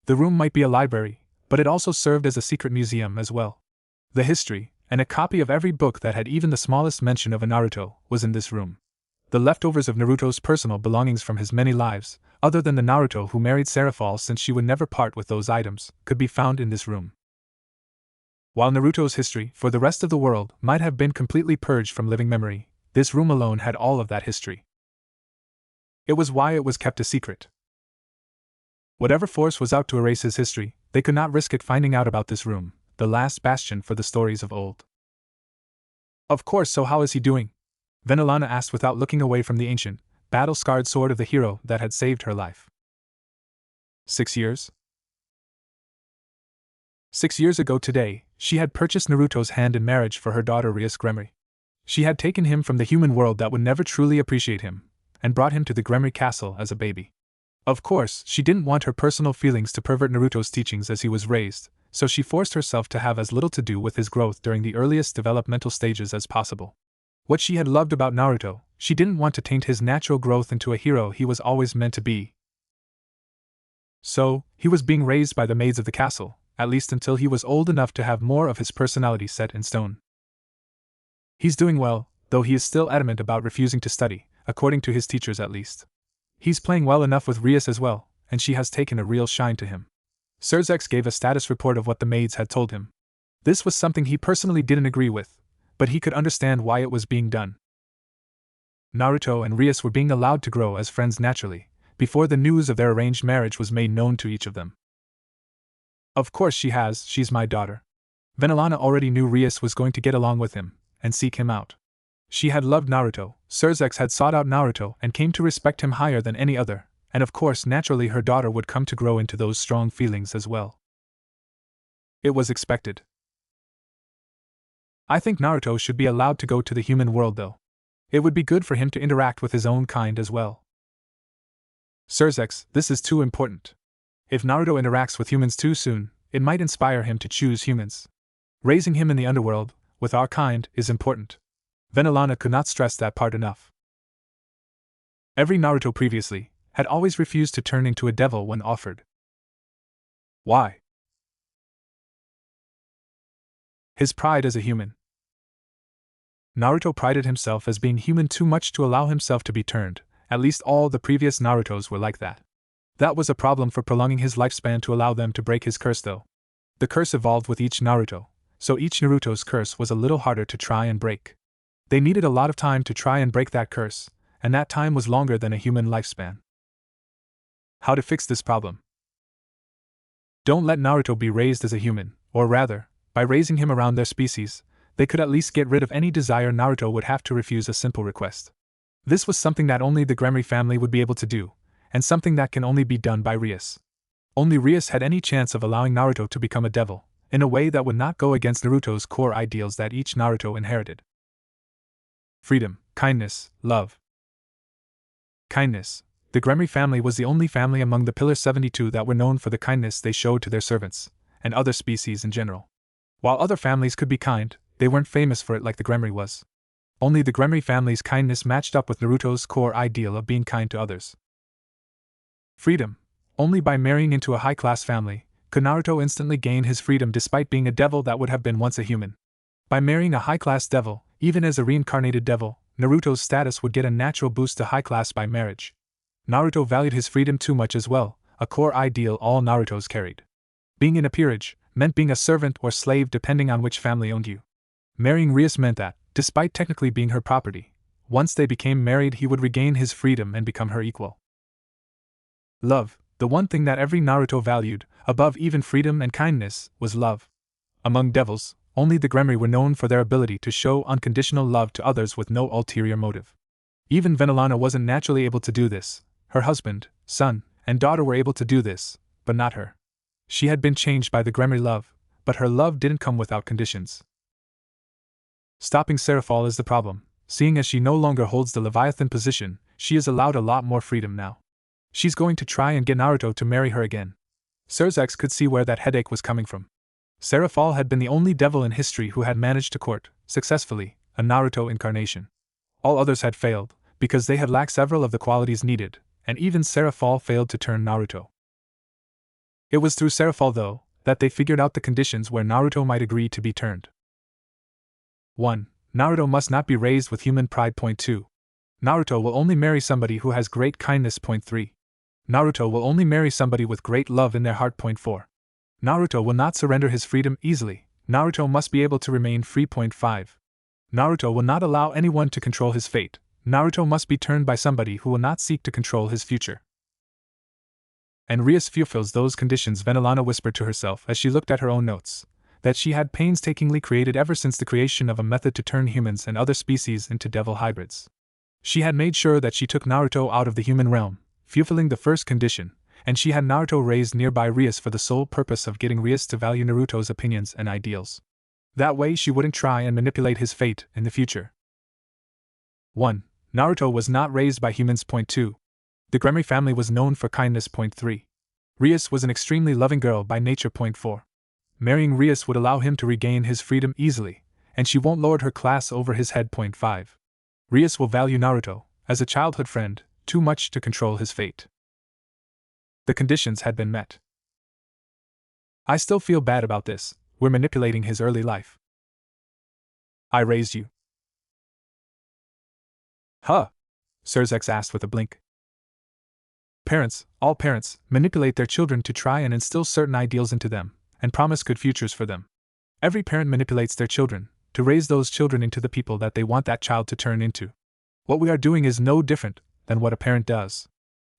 The room might be a library, but it also served as a secret museum as well. The history, and a copy of every book that had even the smallest mention of a Naruto, was in this room. The leftovers of Naruto's personal belongings from his many lives, other than the Naruto who married Seraphal since she would never part with those items, could be found in this room. While Naruto's history, for the rest of the world, might have been completely purged from living memory, this room alone had all of that history. It was why it was kept a secret. Whatever force was out to erase his history, they could not risk it finding out about this room, the last bastion for the stories of old. Of course, so how is he doing? Venelana asked without looking away from the ancient, battle-scarred sword of the hero that had saved her life. 6 years? 6 years ago today, she had purchased Naruto's hand in marriage for her daughter Rias Gremory. She had taken him from the human world that would never truly appreciate him, and brought him to the Gremory castle as a baby. Of course, she didn't want her personal feelings to pervert Naruto's teachings as he was raised, so she forced herself to have as little to do with his growth during the earliest developmental stages as possible. What she had loved about Naruto, she didn't want to taint his natural growth into a hero he was always meant to be. So, he was being raised by the maids of the castle, at least until he was old enough to have more of his personality set in stone. He's doing well, though he is still adamant about refusing to study, according to his teachers at least. He's playing well enough with Rias as well, and she has taken a real shine to him. Serzex gave a status report of what the maids had told him. This was something he personally didn't agree with, but he could understand why it was being done. Naruto and Rias were being allowed to grow as friends naturally, before the news of their arranged marriage was made known to each of them. Of course she's my daughter. Venelana already knew Rias was going to get along with him, and seek him out. She had loved Naruto, Serzex had sought out Naruto and came to respect him higher than any other, and of course naturally her daughter would come to grow into those strong feelings as well. It was expected. I think Naruto should be allowed to go to the human world though. It would be good for him to interact with his own kind as well. Sirzex, this is too important. If Naruto interacts with humans too soon, it might inspire him to choose humans. Raising him in the underworld, with our kind, is important. Venelana could not stress that part enough. Every Naruto previously had always refused to turn into a devil when offered. Why? His pride as a human. Naruto prided himself as being human too much to allow himself to be turned. At least all the previous Narutos were like that. That was a problem for prolonging his lifespan to allow them to break his curse though. The curse evolved with each Naruto, so each Naruto's curse was a little harder to try and break. They needed a lot of time to try and break that curse, and that time was longer than a human lifespan. How to fix this problem? Don't let Naruto be raised as a human, or rather, by raising him around their species, they could at least get rid of any desire Naruto would have to refuse a simple request. This was something that only the Gremory family would be able to do, and something that can only be done by Rias. Only Rias had any chance of allowing Naruto to become a devil, in a way that would not go against Naruto's core ideals that each Naruto inherited. Freedom, kindness, love. Kindness. The Gremory family was the only family among the Pillar 72 that were known for the kindness they showed to their servants, and other species in general. While other families could be kind, they weren't famous for it like the Gremory was. Only the Gremory family's kindness matched up with Naruto's core ideal of being kind to others. Freedom. Only by marrying into a high-class family could Naruto instantly gain his freedom despite being a devil that would have been once a human. By marrying a high-class devil, even as a reincarnated devil, Naruto's status would get a natural boost to high class by marriage. Naruto valued his freedom too much as well, a core ideal all Narutos carried. Being in a peerage meant being a servant or slave depending on which family owned you. Marrying Rias meant that, despite technically being her property, once they became married he would regain his freedom and become her equal. Love, the one thing that every Naruto valued, above even freedom and kindness, was love. Among devils, only the Gremory were known for their ability to show unconditional love to others with no ulterior motive. Even Venelana wasn't naturally able to do this. Her husband, son, and daughter were able to do this, but not her. She had been changed by the Gremory love, but her love didn't come without conditions. Stopping Seraphol is the problem. Seeing as she no longer holds the Leviathan position, she is allowed a lot more freedom now. She's going to try and get Naruto to marry her again. Sirzex could see where that headache was coming from. Seraphol had been the only devil in history who had managed to court, successfully, a Naruto incarnation. All others had failed, because they had lacked several of the qualities needed, and even Seraphol failed to turn Naruto. It was through Seraphol, though, that they figured out the conditions where Naruto might agree to be turned. 1. Naruto must not be raised with human pride. 2. Naruto will only marry somebody who has great kindness. 3. Naruto will only marry somebody with great love in their heart. 4. Naruto will not surrender his freedom easily. Naruto must be able to remain free. 5. Naruto will not allow anyone to control his fate. Naruto must be turned by somebody who will not seek to control his future. And Rias fulfills those conditions, Venelana whispered to herself as she looked at her own notes, that she had painstakingly created ever since the creation of a method to turn humans and other species into devil hybrids. She had made sure that she took Naruto out of the human realm, fulfilling the first condition, and she had Naruto raised nearby Rias for the sole purpose of getting Rias to value Naruto's opinions and ideals. That way she wouldn't try and manipulate his fate in the future. 1. Naruto was not raised by humans. 2. The Gremory family was known for kindness. 3. Rias was an extremely loving girl by nature. 4. Marrying Rias would allow him to regain his freedom easily, and she won't lower her class over his head. 5. Rias will value Naruto, as a childhood friend, too much to control his fate. The conditions had been met. I still feel bad about this. We're manipulating his early life. I raised you. Huh? Sirzex asked with a blink. Parents, all parents, manipulate their children to try and instill certain ideals into them, and promise good futures for them. Every parent manipulates their children, to raise those children into the people that they want that child to turn into. What we are doing is no different than what a parent does.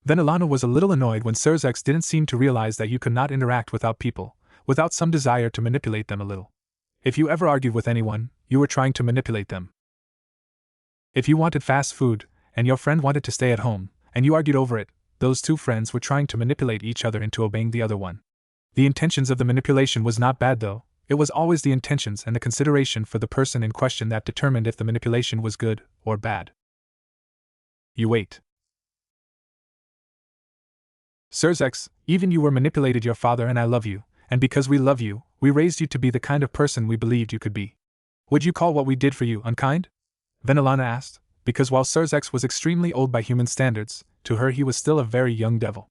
Venelana was a little annoyed when Sirzex didn't seem to realize that you could not interact without people, without some desire to manipulate them a little. If you ever argued with anyone, you were trying to manipulate them. If you wanted fast food, and your friend wanted to stay at home, and you argued over it, those two friends were trying to manipulate each other into obeying the other one. The intentions of the manipulation was not bad though, It was always the intentions and the consideration for the person in question that determined if the manipulation was good or bad. You wait. Sirs, even you were manipulated your father and I love you, and because we love you, we raised you to be the kind of person we believed you could be. Would you call what we did for you unkind? Venelana asked, because while Sirs was extremely old by human standards, to her he was still a very young devil.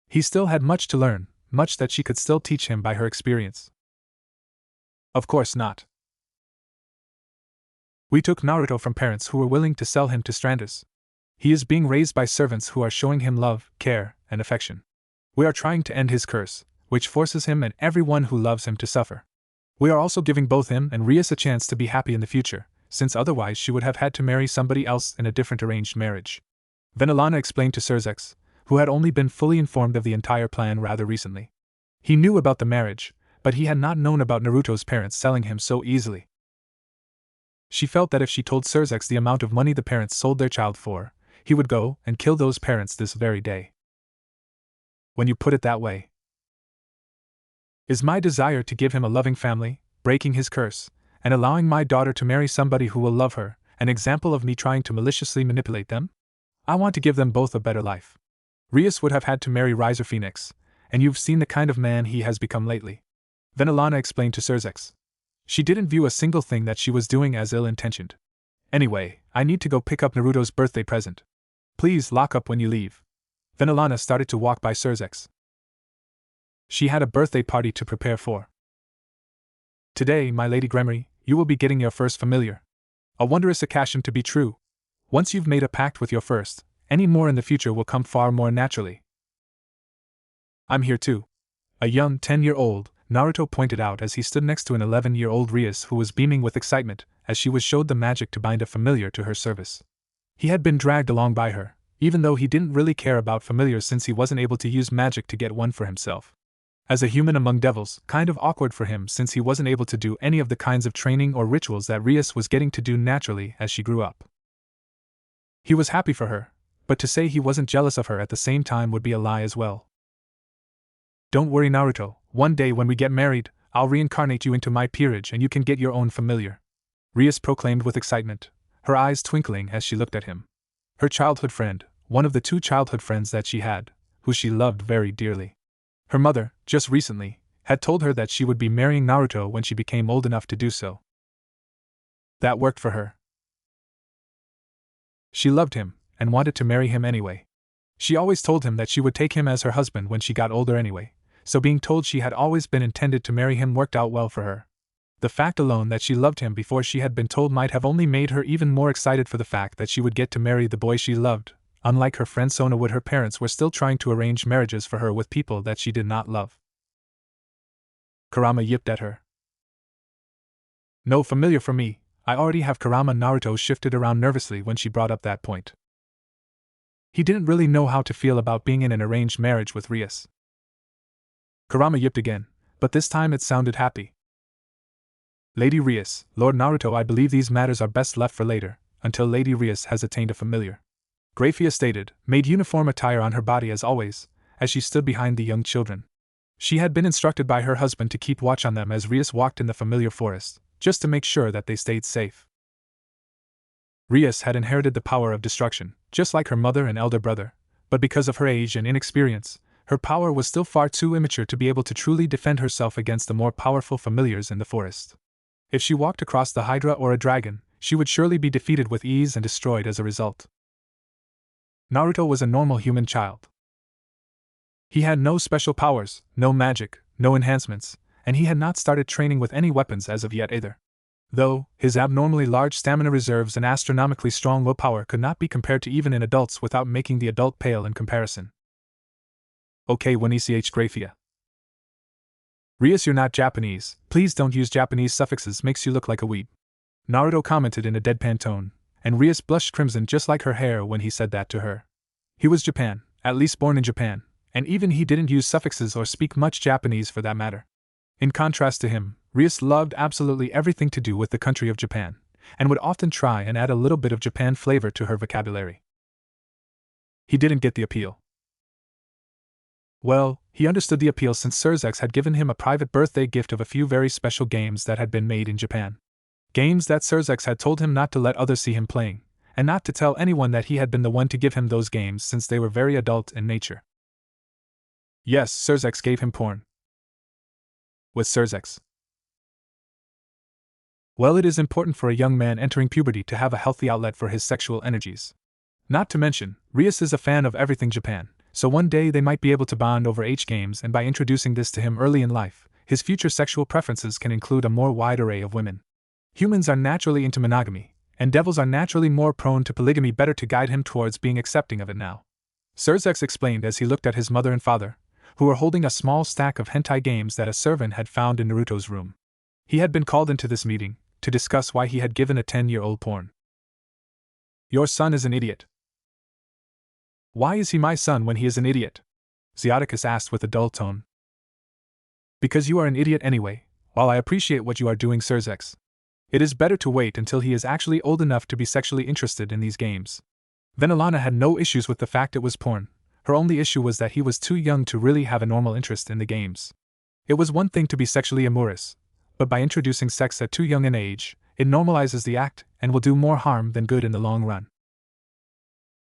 He still had much to learn, much that she could still teach him by her experience. Of course not. We took Naruto from parents who were willing to sell him to strangers. He is being raised by servants who are showing him love, care, and affection. We are trying to end his curse, which forces him and everyone who loves him to suffer. We are also giving both him and Rias a chance to be happy in the future, since otherwise she would have had to marry somebody else in a different arranged marriage. Venelana explained to Sirs, who had only been fully informed of the entire plan rather recently. He knew about the marriage, but he had not known about Naruto's parents selling him so easily. She felt that if she told Sirs the amount of money the parents sold their child for, he would go and kill those parents this very day. When you put it that way. Is my desire to give him a loving family, breaking his curse, and allowing my daughter to marry somebody who will love her, an example of me trying to maliciously manipulate them? I want to give them both a better life. Rias would have had to marry Riser Phoenix, and you've seen the kind of man he has become lately. Venelana explained to Sirs. She didn't view a single thing that she was doing as ill-intentioned. Anyway, I need to go pick up Naruto's birthday present. Please lock up when you leave. Venelana started to walk by Sirs. She had a birthday party to prepare for. Today, my Lady Gremory, you will be getting your first familiar. A wondrous occasion to be true. Once you've made a pact with your first, any more in the future will come far more naturally. I'm here too. A young 10-year-old, Naruto pointed out as he stood next to an 11-year-old Rias who was beaming with excitement as she was showed the magic to bind a familiar to her service. He had been dragged along by her, even though he didn't really care about familiars since he wasn't able to use magic to get one for himself. As a human among devils, kind of awkward for him since he wasn't able to do any of the kinds of training or rituals that Rias was getting to do naturally as she grew up. He was happy for her, but to say he wasn't jealous of her at the same time would be a lie as well. Don't worry, Naruto, one day when we get married, I'll reincarnate you into my peerage and you can get your own familiar. Rias proclaimed with excitement, her eyes twinkling as she looked at him. Her childhood friend, one of the 2 childhood friends that she had, who she loved very dearly. Her mother, just recently, had told her that she would be marrying Naruto when she became old enough to do so. That worked for her. She loved him, and wanted to marry him anyway. She always told him that she would take him as her husband when she got older anyway, so being told she had always been intended to marry him worked out well for her. The fact alone that she loved him before she had been told might have only made her even more excited for the fact that she would get to marry the boy she loved. Unlike her friend Sona, her parents were still trying to arrange marriages for her with people that she did not love. Kurama yipped at her. No familiar for me, I already have Kurama. Naruto shifted around nervously when she brought up that point. He didn't really know how to feel about being in an arranged marriage with Rias. Kurama yipped again, but this time it sounded happy. Lady Rias, Lord Naruto, I believe these matters are best left for later, until Lady Rias has attained a familiar. Grafia stated, made uniform attire on her body as always, as she stood behind the young children. She had been instructed by her husband to keep watch on them as Rias walked in the familiar forest, just to make sure that they stayed safe. Rias had inherited the power of destruction, just like her mother and elder brother, but because of her age and inexperience, her power was still far too immature to be able to truly defend herself against the more powerful familiars in the forest. If she walked across the Hydra or a dragon, she would surely be defeated with ease and destroyed as a result. Naruto was a normal human child. He had no special powers, no magic, no enhancements, and he had not started training with any weapons as of yet either. Though, his abnormally large stamina reserves and astronomically strong willpower could not be compared to even in adults without making the adult pale in comparison. Okay, Winnie-ch Grafia. Rias, you're not Japanese, please don't use Japanese suffixes, makes you look like a weeb. Naruto commented in a deadpan tone, and Rias blushed crimson just like her hair when he said that to her. He was Japan, at least born in Japan, and even he didn't use suffixes or speak much Japanese for that matter. In contrast to him, Rias loved absolutely everything to do with the country of Japan, and would often try and add a little bit of Japan flavor to her vocabulary. He didn't get the appeal. Well, He understood the appeal since Sirzex had given him a private birthday gift of a few very special games that had been made in Japan. Games that Sirzex had told him not to let others see him playing, and not to tell anyone that he had been the one to give him those games since they were very adult in nature. Yes, Sirzex gave him porn. With Sirzex. Well, it is important for a young man entering puberty to have a healthy outlet for his sexual energies. Not to mention, Rias is a fan of everything Japan, so one day they might be able to bond over H games, and by introducing this to him early in life, his future sexual preferences can include a more wide array of women. Humans are naturally into monogamy, and devils are naturally more prone to polygamy. Better to guide him towards being accepting of it now. Sirzex explained as he looked at his mother and father, who were holding a small stack of hentai games that a servant had found in Naruto's room. He had been called into this meeting to discuss why he had given a 10-year-old porn. Your son is an idiot. Why is he my son when he is an idiot? Xiaticus asked with a dull tone. Because you are an idiot anyway, while I appreciate what you are doing, Sirzex. It is better to wait until he is actually old enough to be sexually interested in these games. Then Alana had no issues with the fact it was porn. Her only issue was that he was too young to really have a normal interest in the games. It was one thing to be sexually amorous, but by introducing sex at too young an age, it normalizes the act and will do more harm than good in the long run.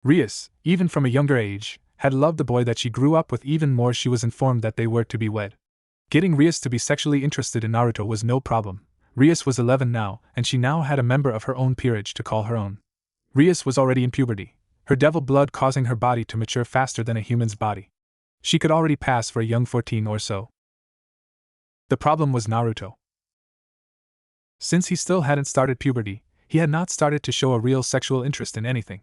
Rias, even from a younger age, had loved the boy that she grew up with even more. She was informed that they were to be wed. Getting Rias to be sexually interested in Naruto was no problem. Rias was 11 now, and she now had a member of her own peerage to call her own. Rias was already in puberty, her devil blood causing her body to mature faster than a human's body. She could already pass for a young 14 or so. The problem was Naruto. Since he still hadn't started puberty, he had not started to show a real sexual interest in anything.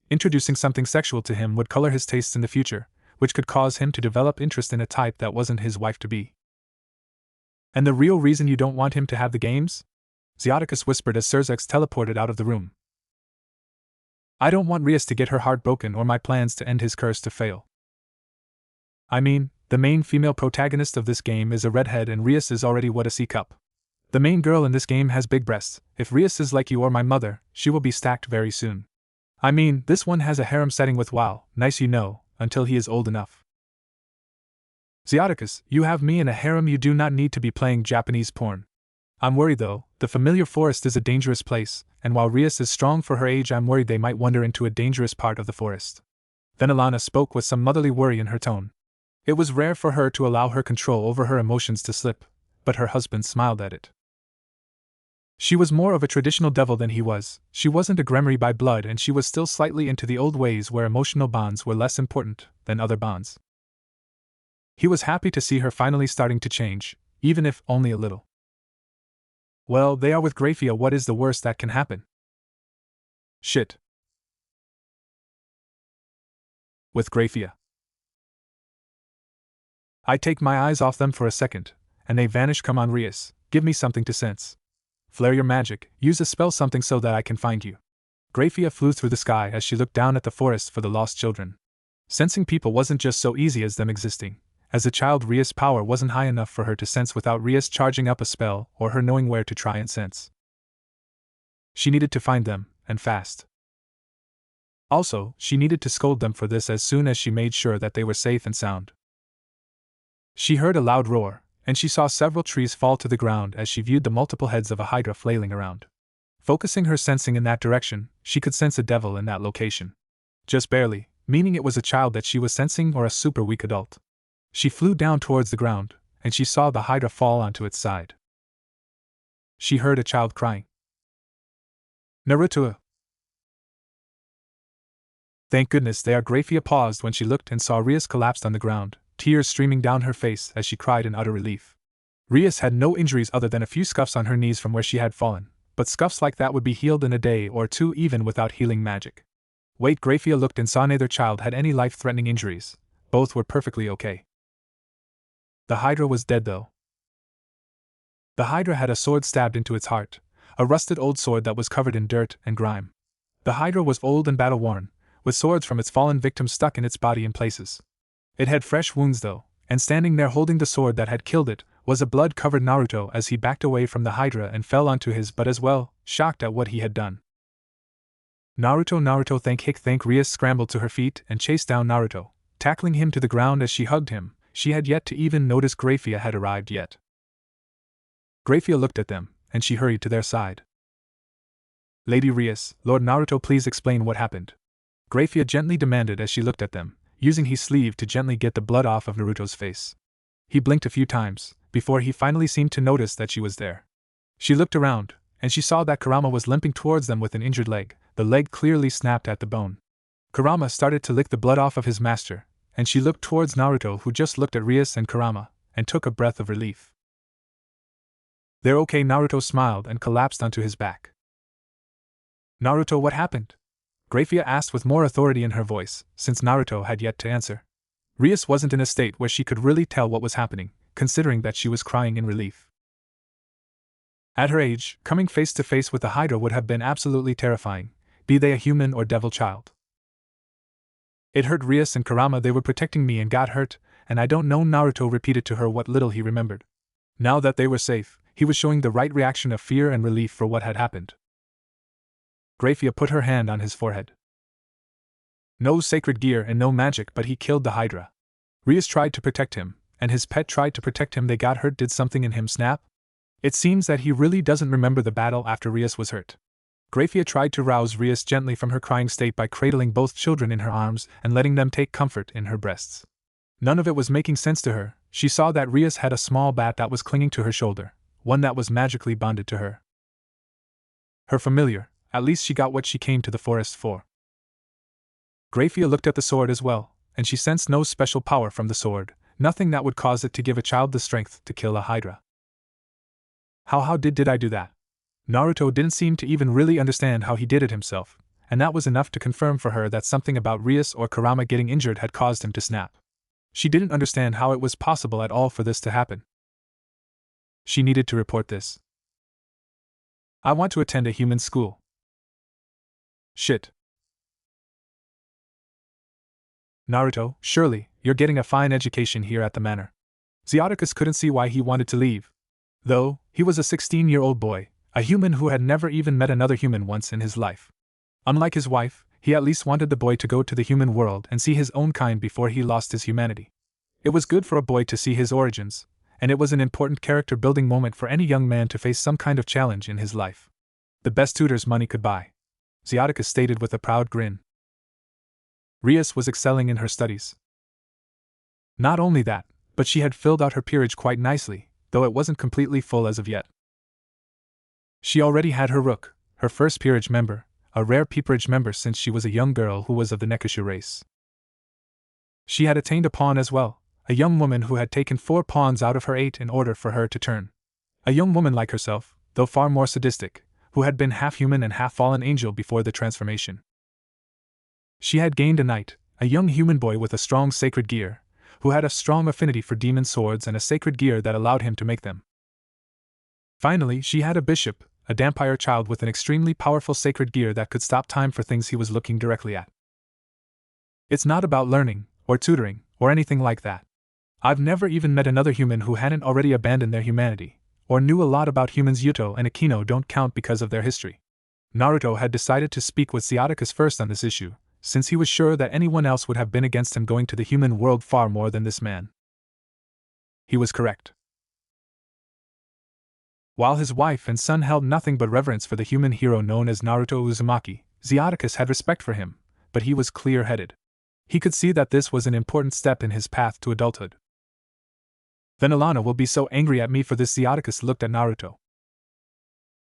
Introducing something sexual to him would color his tastes in the future, which could cause him to develop interest in a type that wasn't his wife-to-be. And the real reason you don't want him to have the games? Xiaticus whispered as Sirzex teleported out of the room. I don't want Rias to get her heart broken or my plans to end his curse to fail. I mean, the main female protagonist of this game is a redhead and Rias is already what a C-cup. The main girl in this game has big breasts. If Rias is like you or my mother, she will be stacked very soon. I mean, this one has a harem setting with wow, nice you know, until he is old enough. Xiaticus, you have me in a harem, you do not need to be playing Japanese porn. I'm worried though, the familiar forest is a dangerous place, and while Rias is strong for her age, I'm worried they might wander into a dangerous part of the forest. Then Alana spoke with some motherly worry in her tone. It was rare for her to allow her control over her emotions to slip, but her husband smiled at it. She was more of a traditional devil than he was. She wasn't a Gremry by blood, and she was still slightly into the old ways where emotional bonds were less important than other bonds. He was happy to see her finally starting to change, even if only a little. Well, they are with Grafia. What is the worst that can happen? Shit. With Grafia. I take my eyes off them for a second, and they vanish. Come on, Rias, give me something to sense. Flare your magic, use a spell, something so that I can find you. Grafia flew through the sky as she looked down at the forest for the lost children. Sensing people wasn't just so easy as them existing. As a child, Rias' power wasn't high enough for her to sense without Rias charging up a spell or her knowing where to try and sense. She needed to find them, and fast. Also, she needed to scold them for this as soon as she made sure that they were safe and sound. She heard a loud roar, and she saw several trees fall to the ground as she viewed the multiple heads of a hydra flailing around. Focusing her sensing in that direction, she could sense a devil in that location. Just barely, meaning it was a child that she was sensing or a super weak adult. She flew down towards the ground, and she saw the hydra fall onto its side. She heard a child crying. Naruto! Thank goodness they are. Grafia paused when she looked and saw Rias collapsed on the ground, tears streaming down her face as she cried in utter relief. Rias had no injuries other than a few scuffs on her knees from where she had fallen, but scuffs like that would be healed in a day or two even without healing magic. Wait, Grafia looked and saw neither child had any life-threatening injuries. Both were perfectly okay. The hydra was dead though. The hydra had a sword stabbed into its heart, a rusted old sword that was covered in dirt and grime. The hydra was old and battle-worn, with swords from its fallen victims stuck in its body in places. It had fresh wounds though, and standing there holding the sword that had killed it, was a blood-covered Naruto as he backed away from the hydra and fell onto his butt as well, shocked at what he had done. Naruto, thank Rias scrambled to her feet and chased down Naruto, tackling him to the ground as she hugged him. she had yet to even notice Grafia had arrived yet. Grafia looked at them, and she hurried to their side. Lady Rias, Lord Naruto, please explain what happened. Grafia gently demanded as she looked at them, using his sleeve to gently get the blood off of Naruto's face. He blinked a few times, before he finally seemed to notice that she was there. She looked around, and she saw that Kurama was limping towards them with an injured leg, the leg clearly snapped at the bone. Kurama started to lick the blood off of his master, and she looked towards Naruto, who just looked at Rias and Kurama, and took a breath of relief. "They're okay." Naruto smiled and collapsed onto his back. "Naruto, what happened?" Grafia asked with more authority in her voice, since Naruto had yet to answer. Rias wasn't in a state where she could really tell what was happening, considering that she was crying in relief. At her age, coming face to face with a Hydra would have been absolutely terrifying, be they a human or devil child. "It hurt Rias and Kurama, they were protecting me and got hurt, and I don't know." Naruto repeated to her what little he remembered. Now that they were safe, he was showing the right reaction of fear and relief for what had happened. Grafia put her hand on his forehead. "No sacred gear and no magic, but he killed the Hydra. Rias tried to protect him, and his pet tried to protect him. They got hurt. Did something in him snap? It seems that he really doesn't remember the battle after Rias was hurt." Grafia tried to rouse Rias gently from her crying state by cradling both children in her arms and letting them take comfort in her breasts. None of it was making sense to her. She saw that Rias had a small bat that was clinging to her shoulder, one that was magically bonded to her. Her familiar. At least she got what she came to the forest for. Grafia looked at the sword as well, and she sensed no special power from the sword, nothing that would cause it to give a child the strength to kill a Hydra. How did I do that? Naruto didn't seem to even really understand how he did it himself, and that was enough to confirm for her that something about Rias or Kurama getting injured had caused him to snap. She didn't understand how it was possible at all for this to happen. She needed to report this. "I want to attend a human school." "Shit. Naruto, surely, you're getting a fine education here at the manor." Xiaticus couldn't see why he wanted to leave. Though, he was a 16-year-old boy, a human who had never even met another human once in his life. Unlike his wife, he at least wanted the boy to go to the human world and see his own kind before he lost his humanity. It was good for a boy to see his origins, and it was an important character-building moment for any young man to face some kind of challenge in his life. The best tutors money could buy, Xiaticus stated with a proud grin. Rias was excelling in her studies. Not only that, but she had filled out her peerage quite nicely, though it wasn't completely full as of yet. She already had her rook, her first peerage member, a rare peerage member since she was a young girl who was of the Nekushu race. She had attained a pawn as well, a young woman who had taken 4 pawns out of her 8 in order for her to turn. A young woman like herself, though far more sadistic, who had been half human and half fallen angel before the transformation. She had gained a knight, a young human boy with a strong sacred gear, who had a strong affinity for demon swords and a sacred gear that allowed him to make them. Finally, she had a bishop, a vampire child with an extremely powerful sacred gear that could stop time for things he was looking directly at. It's not about learning, or tutoring, or anything like that. I've never even met another human who hadn't already abandoned their humanity, or knew a lot about humans. Yuto and Akino don't count because of their history. Naruto had decided to speak with Xiaticus first on this issue, since he was sure that anyone else would have been against him going to the human world far more than this man. He was correct. While his wife and son held nothing but reverence for the human hero known as Naruto Uzumaki, Xiaticus had respect for him, but he was clear-headed. He could see that this was an important step in his path to adulthood. "Then Alana will be so angry at me for this." Xiaticus looked at Naruto.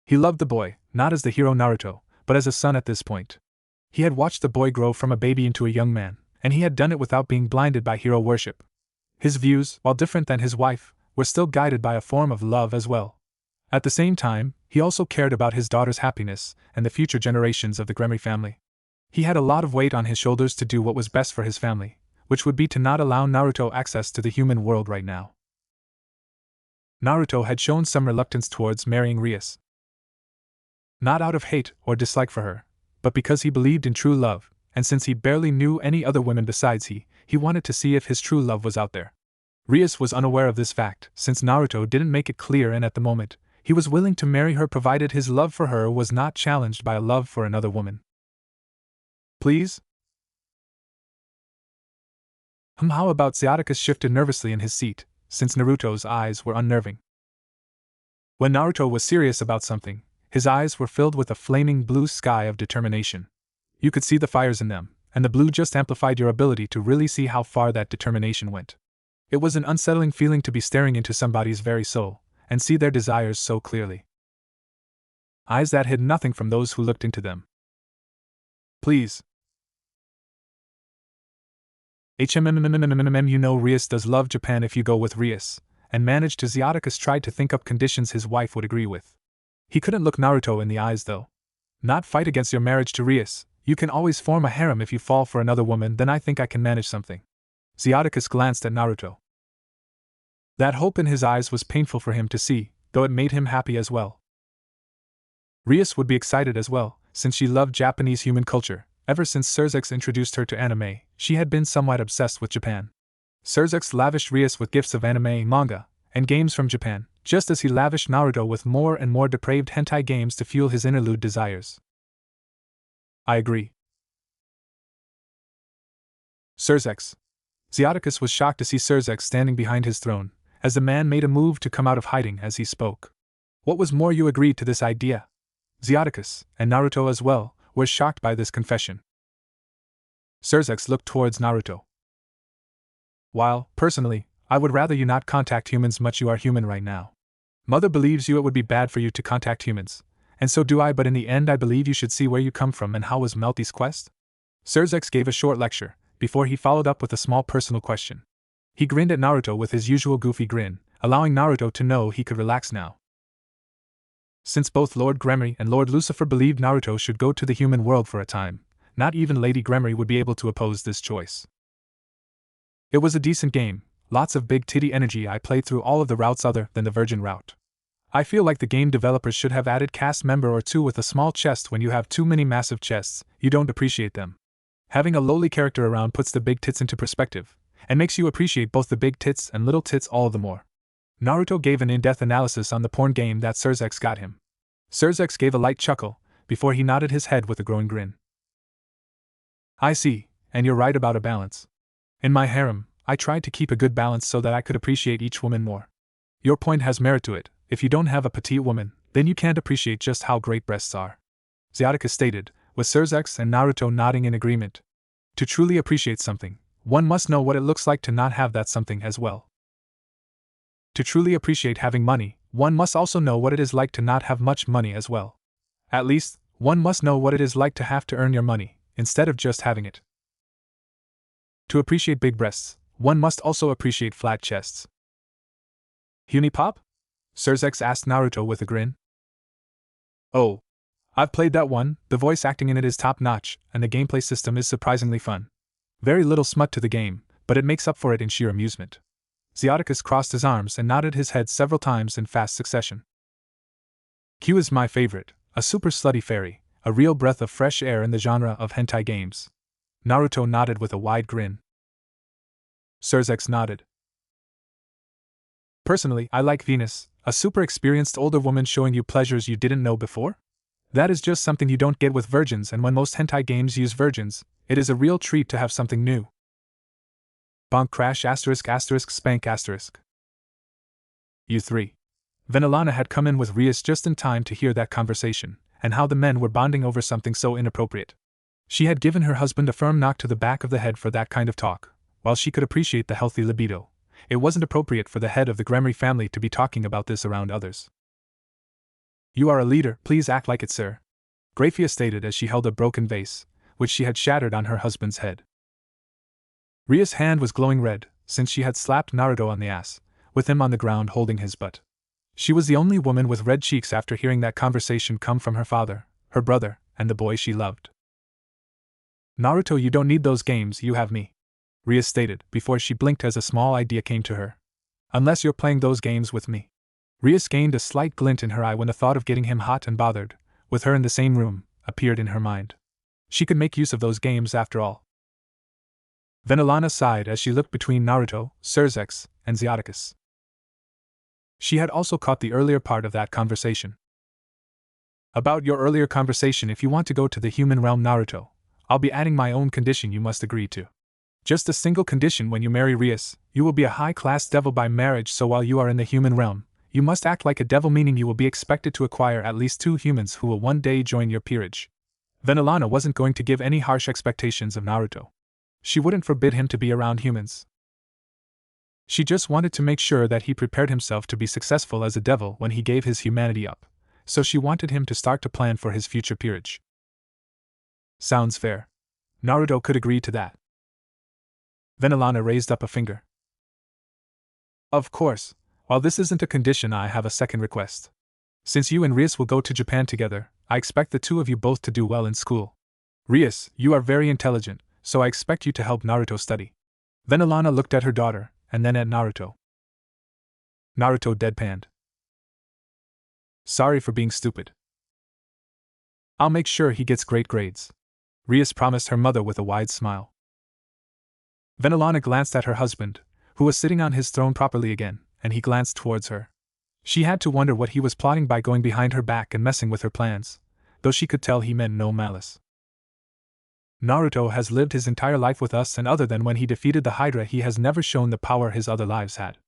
He loved the boy, not as the hero Naruto, but as a son at this point. He had watched the boy grow from a baby into a young man, and he had done it without being blinded by hero worship. His views, while different than his wife, were still guided by a form of love as well. At the same time, he also cared about his daughter's happiness and the future generations of the Gremry family. He had a lot of weight on his shoulders to do what was best for his family, which would be to not allow Naruto access to the human world right now. Naruto had shown some reluctance towards marrying Rias. Not out of hate or dislike for her, but because he believed in true love, and since he barely knew any other women besides he wanted to see if his true love was out there. Rias was unaware of this fact, since Naruto didn't make it clear, and at the moment, he was willing to marry her provided his love for her was not challenged by a love for another woman. "Please?" How about Zyatticus shifted nervously in his seat, since Naruto's eyes were unnerving. When Naruto was serious about something, his eyes were filled with a flaming blue sky of determination. You could see the fires in them, and the blue just amplified your ability to really see how far that determination went. It was an unsettling feeling to be staring into somebody's very soul, and see their desires so clearly. Eyes that hid nothing from those who looked into them. Please. You know Rias does love Japan if you go with Rias, and managed to Zyatticus tried to think up conditions his wife would agree with. He couldn't look Naruto in the eyes though. Not fight against your marriage to Rias, you can always form a harem if you fall for another woman, then I think I can manage something. Zyatticus glanced at Naruto. That hope in his eyes was painful for him to see, though it made him happy as well. Rias would be excited as well, since she loved Japanese human culture. Ever since Surzex introduced her to anime, she had been somewhat obsessed with Japan. Surzex lavished Rias with gifts of anime, manga, and games from Japan, just as he lavished Naruto with more and more depraved hentai games to fuel his interlude desires. I agree. Surzex. Zyatticus was shocked to see Surzex standing behind his throne, as the man made a move to come out of hiding as he spoke. What was more, you agreed to this idea? Zyatticus, and Naruto as well, were shocked by this confession. Surzex looked towards Naruto. While, personally, I would rather you not contact humans much, you are human right now. Mother believes it would be bad for you to contact humans, and so do I, but in the end I believe you should see where you come from and how was Melty's quest? Surzex gave a short lecture, before he followed up with a small personal question. He grinned at Naruto with his usual goofy grin, allowing Naruto to know he could relax now. Since both Lord Gremory and Lord Lucifer believed Naruto should go to the human world for a time, not even Lady Gremory would be able to oppose this choice. It was a decent game, lots of big titty energy. I played through all of the routes other than the Virgin route. I feel like the game developers should have added cast member or two with a small chest. When you have too many massive chests, you don't appreciate them. Having a lowly character around puts the big tits into perspective, and makes you appreciate both the big tits and little tits all the more. Naruto gave an in-depth analysis on the porn game that Surzex got him. Surzex gave a light chuckle, before he nodded his head with a growing grin. I see, and you're right about a balance. In my harem, I tried to keep a good balance so that I could appreciate each woman more. Your point has merit to it. If you don't have a petite woman, then you can't appreciate just how great breasts are. Zyatticus stated, with Surzex and Naruto nodding in agreement. To truly appreciate something, one must know what it looks like to not have that something as well. To truly appreciate having money, one must also know what it is like to not have much money as well. At least, one must know what it is like to have to earn your money, instead of just having it. To appreciate big breasts, one must also appreciate flat chests. Hunipop? Surzex asked Naruto with a grin. Oh. I've played that one, the voice acting in it is top-notch, and the gameplay system is surprisingly fun. Very little smut to the game, but it makes up for it in sheer amusement. Zyatticus crossed his arms and nodded his head several times in fast succession. Q is my favorite, a super slutty fairy, a real breath of fresh air in the genre of hentai games. Naruto nodded with a wide grin. Surzex nodded. Personally, I like Venus, a super experienced older woman showing you pleasures you didn't know before? That is just something you don't get with virgins, and when most hentai games use virgins, it is a real treat to have something new. Bonk crash *** spank ***. U3. Venelana had come in with Rias just in time to hear that conversation, and how the men were bonding over something so inappropriate. She had given her husband a firm knock to the back of the head for that kind of talk. While she could appreciate the healthy libido, it wasn't appropriate for the head of the Gremory family to be talking about this around others. You are a leader, please act like it, sir. Grafia stated as she held a broken vase, which she had shattered on her husband's head. Ria's hand was glowing red, since she had slapped Naruto on the ass, with him on the ground holding his butt. She was the only woman with red cheeks after hearing that conversation come from her father, her brother, and the boy she loved. Naruto, you don't need those games, you have me. Ria stated, before she blinked as a small idea came to her. Unless you're playing those games with me. Rias gained a slight glint in her eye when the thought of getting him hot and bothered, with her in the same room, appeared in her mind. She could make use of those games after all. Venelana sighed as she looked between Naruto, Surzex, and Zyatticus. She had also caught the earlier part of that conversation. About your earlier conversation, if you want to go to the human realm, Naruto, I'll be adding my own condition you must agree to. Just a single condition: when you marry Rias, you will be a high-class devil by marriage, so while you are in the human realm, you must act like a devil, meaning you will be expected to acquire at least 2 humans who will one day join your peerage. Vanillana wasn't going to give any harsh expectations of Naruto. She wouldn't forbid him to be around humans. She just wanted to make sure that he prepared himself to be successful as a devil when he gave his humanity up, so she wanted him to start to plan for his future peerage. Sounds fair. Naruto could agree to that. Vanillana raised up a finger. Of course, while this isn't a condition, I have a second request. Since you and Rias will go to Japan together, I expect the 2 of you both to do well in school. Rias, you are very intelligent, so I expect you to help Naruto study. Vanillana looked at her daughter, and then at Naruto. Naruto deadpanned. Sorry for being stupid. I'll make sure he gets great grades, Rias promised her mother with a wide smile. Vanillana glanced at her husband, who was sitting on his throne properly again, and he glanced towards her. She had to wonder what he was plotting by going behind her back and messing with her plans, though she could tell he meant no malice. Naruto has lived his entire life with us, and other than when he defeated the Hydra, he has never shown the power his other lives had.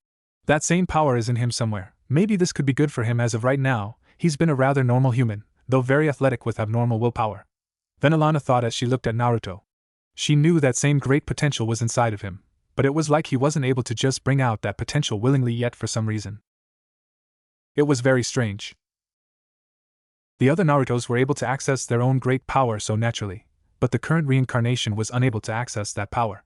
That same power is in him somewhere. Maybe this could be good for him. As of right now, he's been a rather normal human, though very athletic with abnormal willpower. Vanillana thought as she looked at Naruto. She knew that same great potential was inside of him, but it was like he wasn't able to just bring out that potential willingly yet for some reason. It was very strange. The other Narutos were able to access their own great power so naturally, but the current reincarnation was unable to access that power.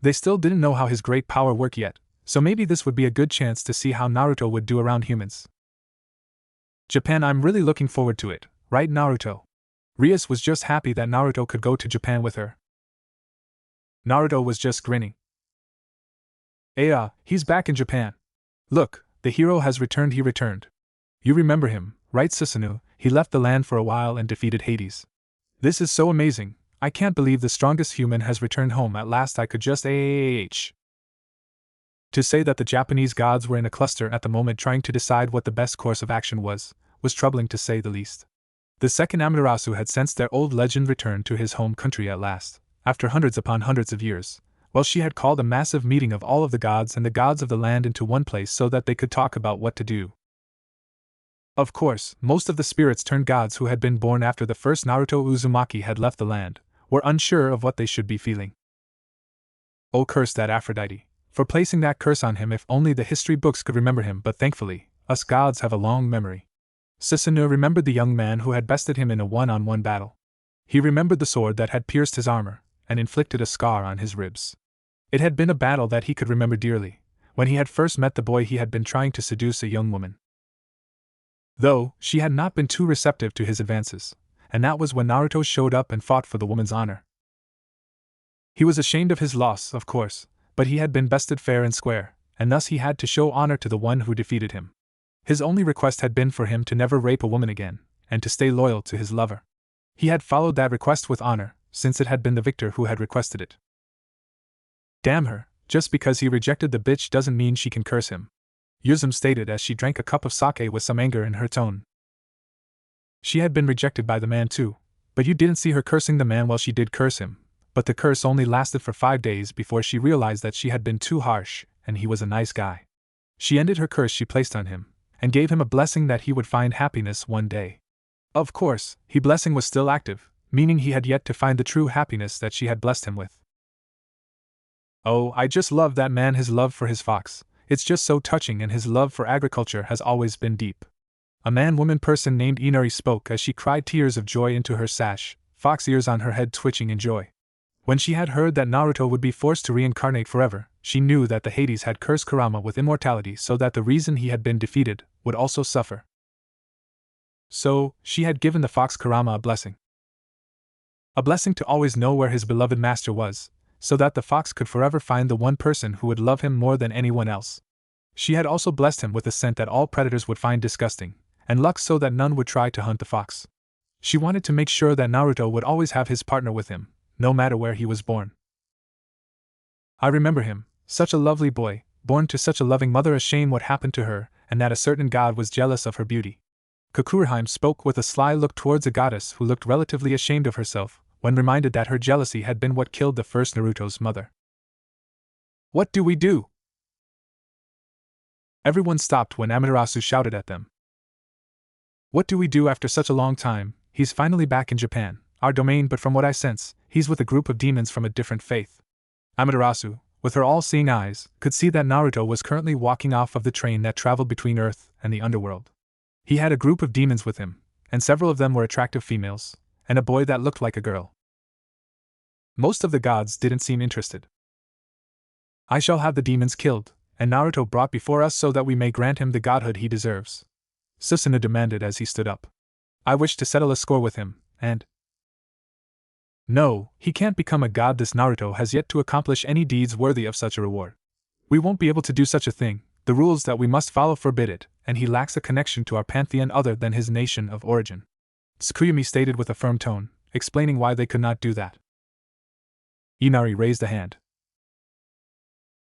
They still didn't know how his great power worked yet, so maybe this would be a good chance to see how Naruto would do around humans. Japan, I'm really looking forward to it, right Naruto? Rias was just happy that Naruto could go to Japan with her. Naruto was just grinning. He's back in Japan. Look, the hero has returned. He returned. You remember him, right Susanoo? He left the land for a while and defeated Hades. This is so amazing. I can't believe the strongest human has returned home at last. I could just To say that the Japanese gods were in a cluster at the moment trying to decide what the best course of action was troubling to say the least. The second Amaterasu had sensed their old legend return to his home country at last, after hundreds upon hundreds of years. Well, she had called a massive meeting of all of the gods and the gods of the land into one place so that they could talk about what to do. Of course, most of the spirits turned gods who had been born after the first Naruto Uzumaki had left the land were unsure of what they should be feeling. Oh, curse that Aphrodite for placing that curse on him. If only the history books could remember him, but thankfully, us gods have a long memory. Susanoo remembered the young man who had bested him in a one-on-one battle. He remembered the sword that had pierced his armor and inflicted a scar on his ribs. It had been a battle that he could remember dearly, when he had first met the boy he had been trying to seduce, a young woman. Though, she had not been too receptive to his advances, and that was when Naruto showed up and fought for the woman's honor. He was ashamed of his loss, of course, but he had been bested fair and square, and thus he had to show honor to the one who defeated him. His only request had been for him to never rape a woman again, and to stay loyal to his lover. He had followed that request with honor, since it had been the victor who had requested it. Damn her, just because he rejected the bitch doesn't mean she can curse him, Yuzum stated as she drank a cup of sake with some anger in her tone. She had been rejected by the man too, but you didn't see her cursing the man. Well, she did curse him, but the curse only lasted for 5 days before she realized that she had been too harsh, and he was a nice guy. She ended her curse she placed on him, and gave him a blessing that he would find happiness one day. Of course, his blessing was still active, meaning he had yet to find the true happiness that she had blessed him with. Oh, I just love that man, his love for his fox. It's just so touching, and his love for agriculture has always been deep. A man-woman person named Inari spoke as she cried tears of joy into her sash, fox ears on her head twitching in joy. When she had heard that Naruto would be forced to reincarnate forever, she knew that the Hades had cursed Kurama with immortality so that the reason he had been defeated would also suffer. So, she had given the fox Kurama a blessing. A blessing to always know where his beloved master was, so that the fox could forever find the one person who would love him more than anyone else. She had also blessed him with a scent that all predators would find disgusting, and luck so that none would try to hunt the fox. She wanted to make sure that Naruto would always have his partner with him, no matter where he was born. I remember him, such a lovely boy, born to such a loving mother. A shame what happened to her, and that a certain god was jealous of her beauty. Kokureheim spoke with a sly look towards a goddess who looked relatively ashamed of herself, when reminded that her jealousy had been what killed the first Naruto's mother. What do we do? Everyone stopped when Amaterasu shouted at them. What do we do after such a long time? He's finally back in Japan, our domain, but from what I sense, he's with a group of demons from a different faith. Amaterasu, with her all-seeing eyes, could see that Naruto was currently walking off of the train that traveled between Earth and the underworld. He had a group of demons with him, and several of them were attractive females, and a boy that looked like a girl. Most of the gods didn't seem interested. I shall have the demons killed, and Naruto brought before us so that we may grant him the godhood he deserves, Sona demanded as he stood up. I wish to settle a score with him, and… No, he can't become a god. This Naruto has yet to accomplish any deeds worthy of such a reward. We won't be able to do such a thing, the rules that we must follow forbid it, and he lacks a connection to our pantheon other than his nation of origin, Tsukuyomi stated with a firm tone, explaining why they could not do that. Inari raised a hand.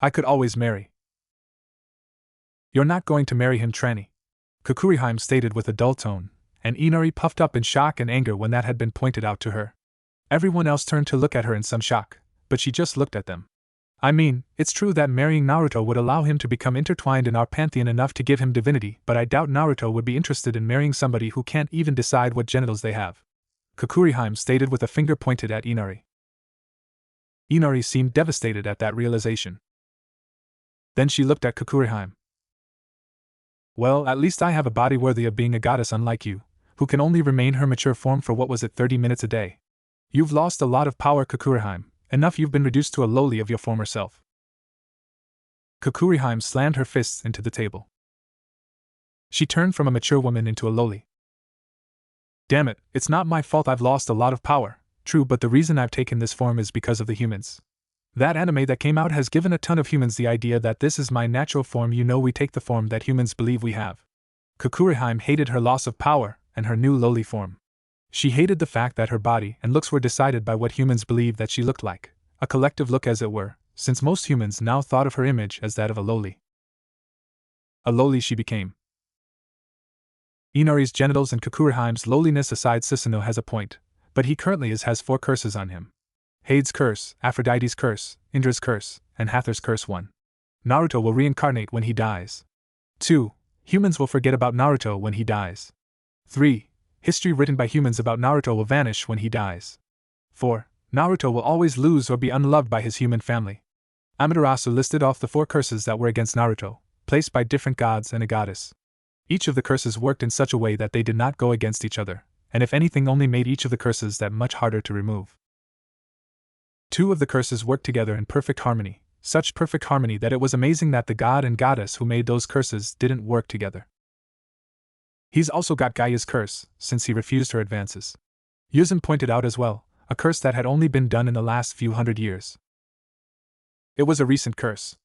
I could always marry. You're not going to marry him, tranny, Kukurihime stated with a dull tone, and Inari puffed up in shock and anger when that had been pointed out to her. Everyone else turned to look at her in some shock, but she just looked at them. I mean, it's true that marrying Naruto would allow him to become intertwined in our pantheon enough to give him divinity, but I doubt Naruto would be interested in marrying somebody who can't even decide what genitals they have, Kukurihime stated with a finger pointed at Inari. Inari seemed devastated at that realization. Then she looked at Kukurihime. Well, at least I have a body worthy of being a goddess unlike you, who can only remain her mature form for 30 minutes a day. You've lost a lot of power, Kukurihime, enough you've been reduced to a lowly of your former self. Kukurihime slammed her fists into the table. She turned from a mature woman into a lowly. Damn it, it's not my fault I've lost a lot of power, true, but the reason I've taken this form is because of the humans. That anime that came out has given a ton of humans the idea that this is my natural form. You know, we take the form that humans believe we have. Kukurihime hated her loss of power and her new lowly form. She hated the fact that her body and looks were decided by what humans believed that she looked like, a collective look as it were, since most humans now thought of her image as that of a lowly. A lowly she became. Inari's genitals and Kukurihime's lowliness aside, Susanoo has a point, but he currently has 4 curses on him. Hade's curse, Aphrodite's curse, Indra's curse, and Hathor's curse. 1. Naruto will reincarnate when he dies. 2. Humans will forget about Naruto when he dies. 3. History written by humans about Naruto will vanish when he dies. 4. Naruto will always lose or be unloved by his human family. Amaterasu listed off the 4 curses that were against Naruto, placed by different gods and a goddess. Each of the curses worked in such a way that they did not go against each other, and if anything only made each of the curses that much harder to remove. 2 of the curses worked together in perfect harmony, such perfect harmony that it was amazing that the god and goddess who made those curses didn't work together. He's also got Gaia's curse, since he refused her advances. Yuzin pointed out as well, a curse that had only been done in the last few hundred years. It was a recent curse.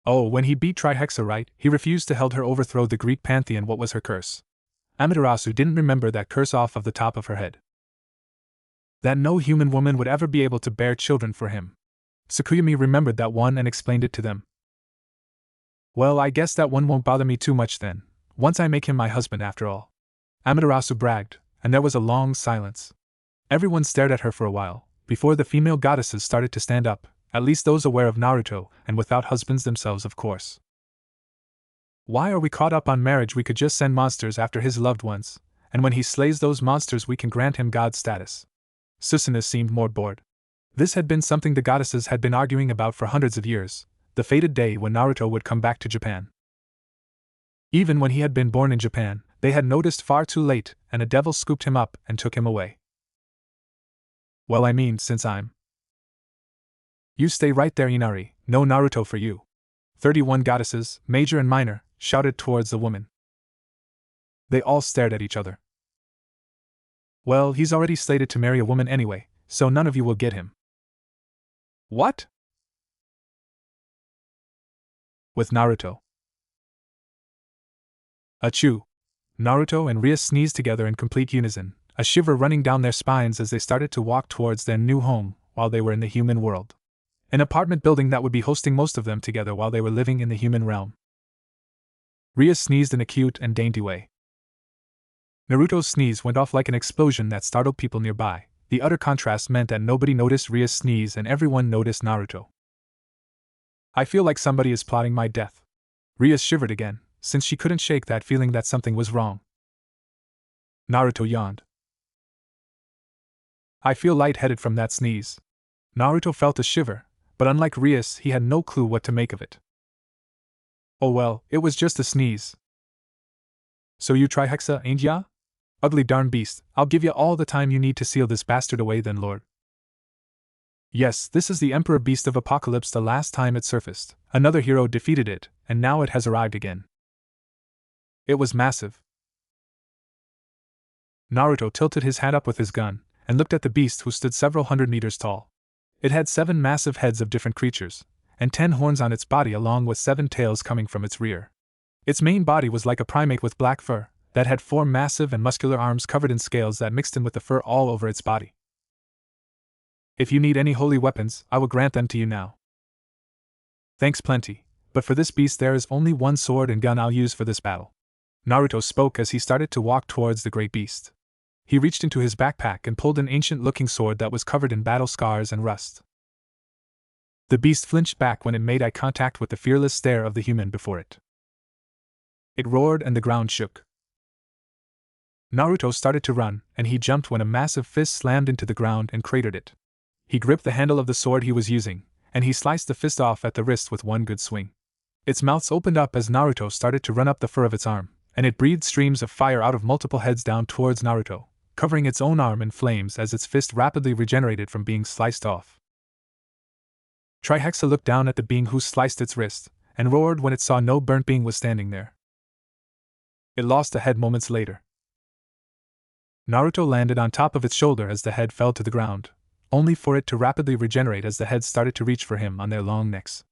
Oh, when he beat Trihexa, right? He refused to help her overthrow the Greek pantheon. What was her curse? Amaterasu didn't remember that curse off of the top of her head. That no human woman would ever be able to bear children for him. Tsukuyomi remembered that one and explained it to them. Well, I guess that one won't bother me too much then, once I make him my husband after all, Amaterasu bragged, and there was a long silence. Everyone stared at her for a while, before the female goddesses started to stand up, at least those aware of Naruto, and without husbands themselves, of course. Why are we caught up on marriage? We could just send monsters after his loved ones, and when he slays those monsters we can grant him god status. Susanoo seemed more bored. This had been something the goddesses had been arguing about for hundreds of years, the fated day when Naruto would come back to Japan. Even when he had been born in Japan, they had noticed far too late, and a devil scooped him up and took him away. Well, I mean, since I'm… You stay right there, Inari, no Naruto for you. 31 goddesses, major and minor, shouted towards the woman. They all stared at each other. Well, he's already slated to marry a woman anyway, so none of you will get him. What? With Naruto. Achoo! Naruto and Rias sneezed together in complete unison, a shiver running down their spines as they started to walk towards their new home while they were in the human world. An apartment building that would be hosting most of them together while they were living in the human realm. Rias sneezed in a cute and dainty way. Naruto's sneeze went off like an explosion that startled people nearby. The utter contrast meant that nobody noticed Rias sneeze and everyone noticed Naruto. I feel like somebody is plotting my death. Rias shivered again, since she couldn't shake that feeling that something was wrong. Naruto yawned. I feel lightheaded from that sneeze. Naruto felt a shiver, but unlike Rias, he had no clue what to make of it. Oh well, it was just a sneeze. So you Trihexa, ain't ya? Ugly darn beast, I'll give ya all the time you need to seal this bastard away then, Lord. Yes, this is the Emperor Beast of Apocalypse. The last time it surfaced, another hero defeated it, and now it has arrived again. It was massive. Naruto tilted his hat up with his gun, and looked at the beast, who stood several hundred meters tall. It had 7 massive heads of different creatures, and 10 horns on its body along with 7 tails coming from its rear. Its main body was like a primate with black fur, that had 4 massive and muscular arms covered in scales that mixed in with the fur all over its body. If you need any holy weapons, I will grant them to you now. Thanks plenty, but for this beast there is only one sword and gun I'll use for this battle. Naruto spoke as he started to walk towards the great beast. He reached into his backpack and pulled an ancient-looking sword that was covered in battle scars and rust. The beast flinched back when it made eye contact with the fearless stare of the human before it. It roared and the ground shook. Naruto started to run, and he jumped when a massive fist slammed into the ground and cratered it. He gripped the handle of the sword he was using, and he sliced the fist off at the wrist with one good swing. Its mouth opened up as Naruto started to run up the fur of its arm, and it breathed streams of fire out of multiple heads down towards Naruto, covering its own arm in flames as its fist rapidly regenerated from being sliced off. Trihexa looked down at the being who sliced its wrist, and roared when it saw no burnt being was standing there. It lost a head moments later. Naruto landed on top of its shoulder as the head fell to the ground, only for it to rapidly regenerate as the heads started to reach for him on their long necks.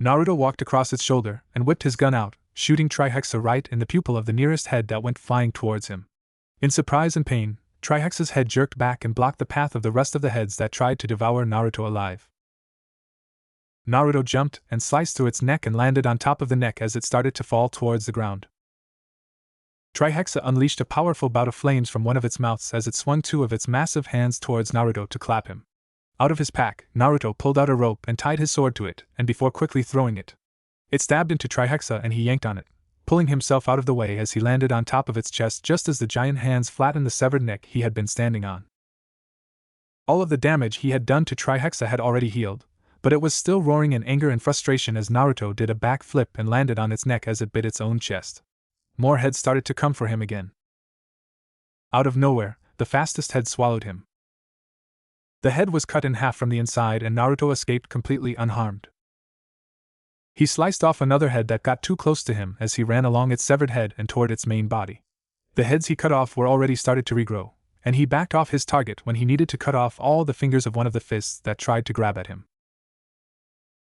Naruto walked across its shoulder and whipped his gun out, shooting Trihexa right in the pupil of the nearest head that went flying towards him. In surprise and pain, Trihexa's head jerked back and blocked the path of the rest of the heads that tried to devour Naruto alive. Naruto jumped and sliced through its neck and landed on top of the neck as it started to fall towards the ground. Trihexa unleashed a powerful bout of flames from one of its mouths as it swung 2 of its massive hands towards Naruto to clap him. Out of his pack, Naruto pulled out a rope and tied his sword to it, and before quickly throwing it, it stabbed into Trihexa and he yanked on it, pulling himself out of the way as he landed on top of its chest just as the giant hands flattened the severed neck he had been standing on. All of the damage he had done to Trihexa had already healed, but it was still roaring in anger and frustration as Naruto did a back flip and landed on its neck as it bit its own chest. More heads started to come for him again. Out of nowhere, the fastest head swallowed him. The head was cut in half from the inside and Naruto escaped completely unharmed. He sliced off another head that got too close to him as he ran along its severed head and toward its main body. The heads he cut off were already started to regrow, and he backed off his target when he needed to cut off all the fingers of one of the fists that tried to grab at him.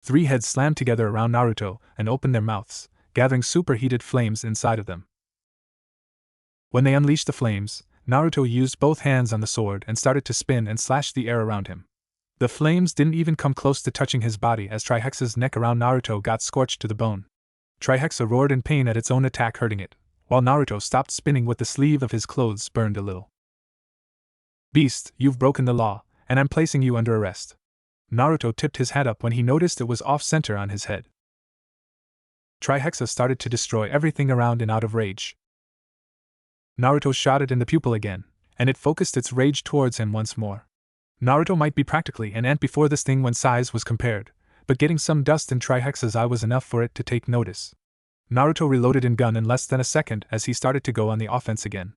3 heads slammed together around Naruto and opened their mouths, gathering superheated flames inside of them. When they unleashed the flames, Naruto used both hands on the sword and started to spin and slash the air around him. The flames didn't even come close to touching his body as Trihexa's neck around Naruto got scorched to the bone. Trihexa roared in pain at its own attack hurting it, while Naruto stopped spinning with the sleeve of his clothes burned a little. Beast, you've broken the law, and I'm placing you under arrest. Naruto tipped his hat up when he noticed it was off-center on his head. Trihexa started to destroy everything around and out of rage. Naruto shot it in the pupil again, and it focused its rage towards him once more. Naruto might be practically an ant before this thing when size was compared, but getting some dust in Trihexa's eye was enough for it to take notice. Naruto reloaded his gun in less than a second as he started to go on the offense again.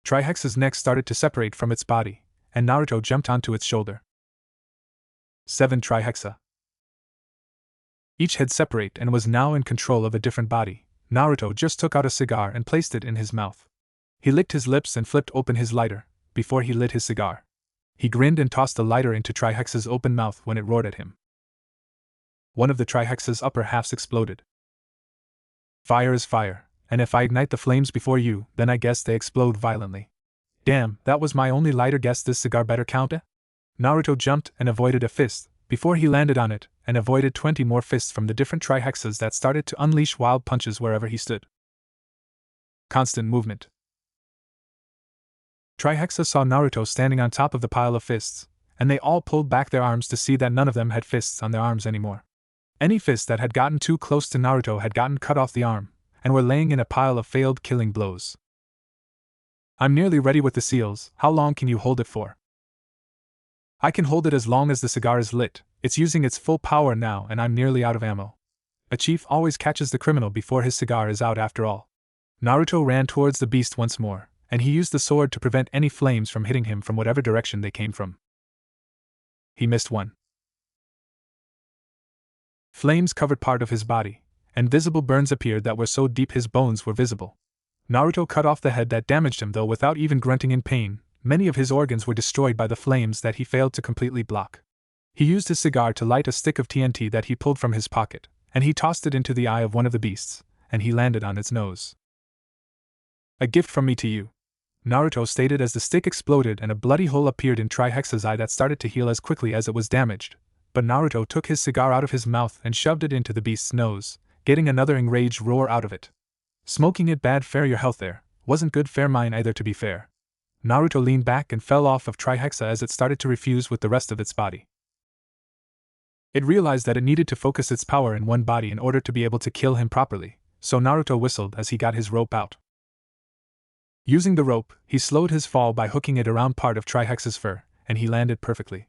Trihexa's neck started to separate from its body, and Naruto jumped onto its shoulder. 7 Trihexa. Each head separate and was now in control of a different body. Naruto just took out a cigar and placed it in his mouth. He licked his lips and flipped open his lighter, before he lit his cigar. He grinned and tossed the lighter into Trihexa's open mouth when it roared at him. One of the Trihexa's upper halves exploded. Fire is fire, and if I ignite the flames before you, then I guess they explode violently. Damn, that was my only lighter. Guess this cigar better count it? Naruto jumped and avoided a fist, before he landed on it, and avoided 20 more fists from the different Trihexas that started to unleash wild punches wherever he stood. Constant movement. Trihexa saw Naruto standing on top of the pile of fists, and they all pulled back their arms to see that none of them had fists on their arms anymore. Any fists that had gotten too close to Naruto had gotten cut off the arm, and were laying in a pile of failed killing blows. I'm nearly ready with the seals, how long can you hold it for? I can hold it as long as the cigar is lit, it's using its full power now and I'm nearly out of ammo. A chief always catches the criminal before his cigar is out after all. Naruto ran towards the beast once more, and he used the sword to prevent any flames from hitting him from whatever direction they came from. He missed one. Flames covered part of his body, and visible burns appeared that were so deep his bones were visible. Naruto cut off the head that damaged him, though without even grunting in pain. Many of his organs were destroyed by the flames that he failed to completely block. He used his cigar to light a stick of TNT that he pulled from his pocket, and he tossed it into the eye of one of the beasts, and he landed on its nose. A gift from me to you, Naruto stated as the stick exploded and a bloody hole appeared in Trihexa's eye that started to heal as quickly as it was damaged. But Naruto took his cigar out of his mouth and shoved it into the beast's nose, getting another enraged roar out of it. Smoking it bad fair your health there, wasn't good fair mine either to be fair. Naruto leaned back and fell off of Trihexa as it started to refuse with the rest of its body. It realized that it needed to focus its power in one body in order to be able to kill him properly, so Naruto whistled as he got his rope out. Using the rope, he slowed his fall by hooking it around part of Trihexa's fur, and he landed perfectly.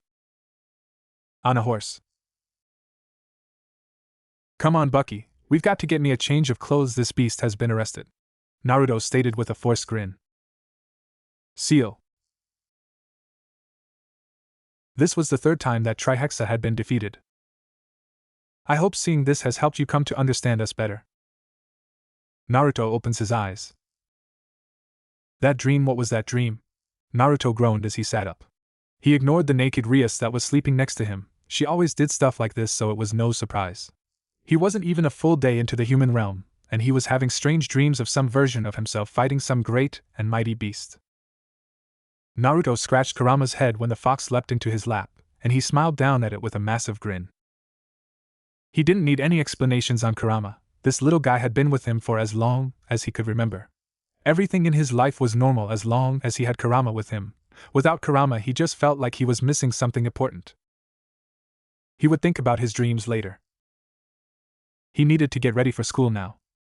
On a horse. Come on, Bucky, we've got to get me a change of clothes, this beast has been arrested, Naruto stated with a forced grin. Seal. This was the third time that Trihexa had been defeated. I hope seeing this has helped you come to understand us better. Naruto opens his eyes. That dream, what was that dream? Naruto groaned as he sat up. He ignored the naked Rias that was sleeping next to him. She always did stuff like this, so it was no surprise. He wasn't even a full day into the human realm, and he was having strange dreams of some version of himself fighting some great and mighty beast. Naruto scratched Kurama's head when the fox leapt into his lap, and he smiled down at it with a massive grin. He didn't need any explanations on Kurama. This little guy had been with him for as long as he could remember. Everything in his life was normal as long as he had Kurama with him. Without Kurama, he just felt like he was missing something important. He would think about his dreams later. He needed to get ready for school now.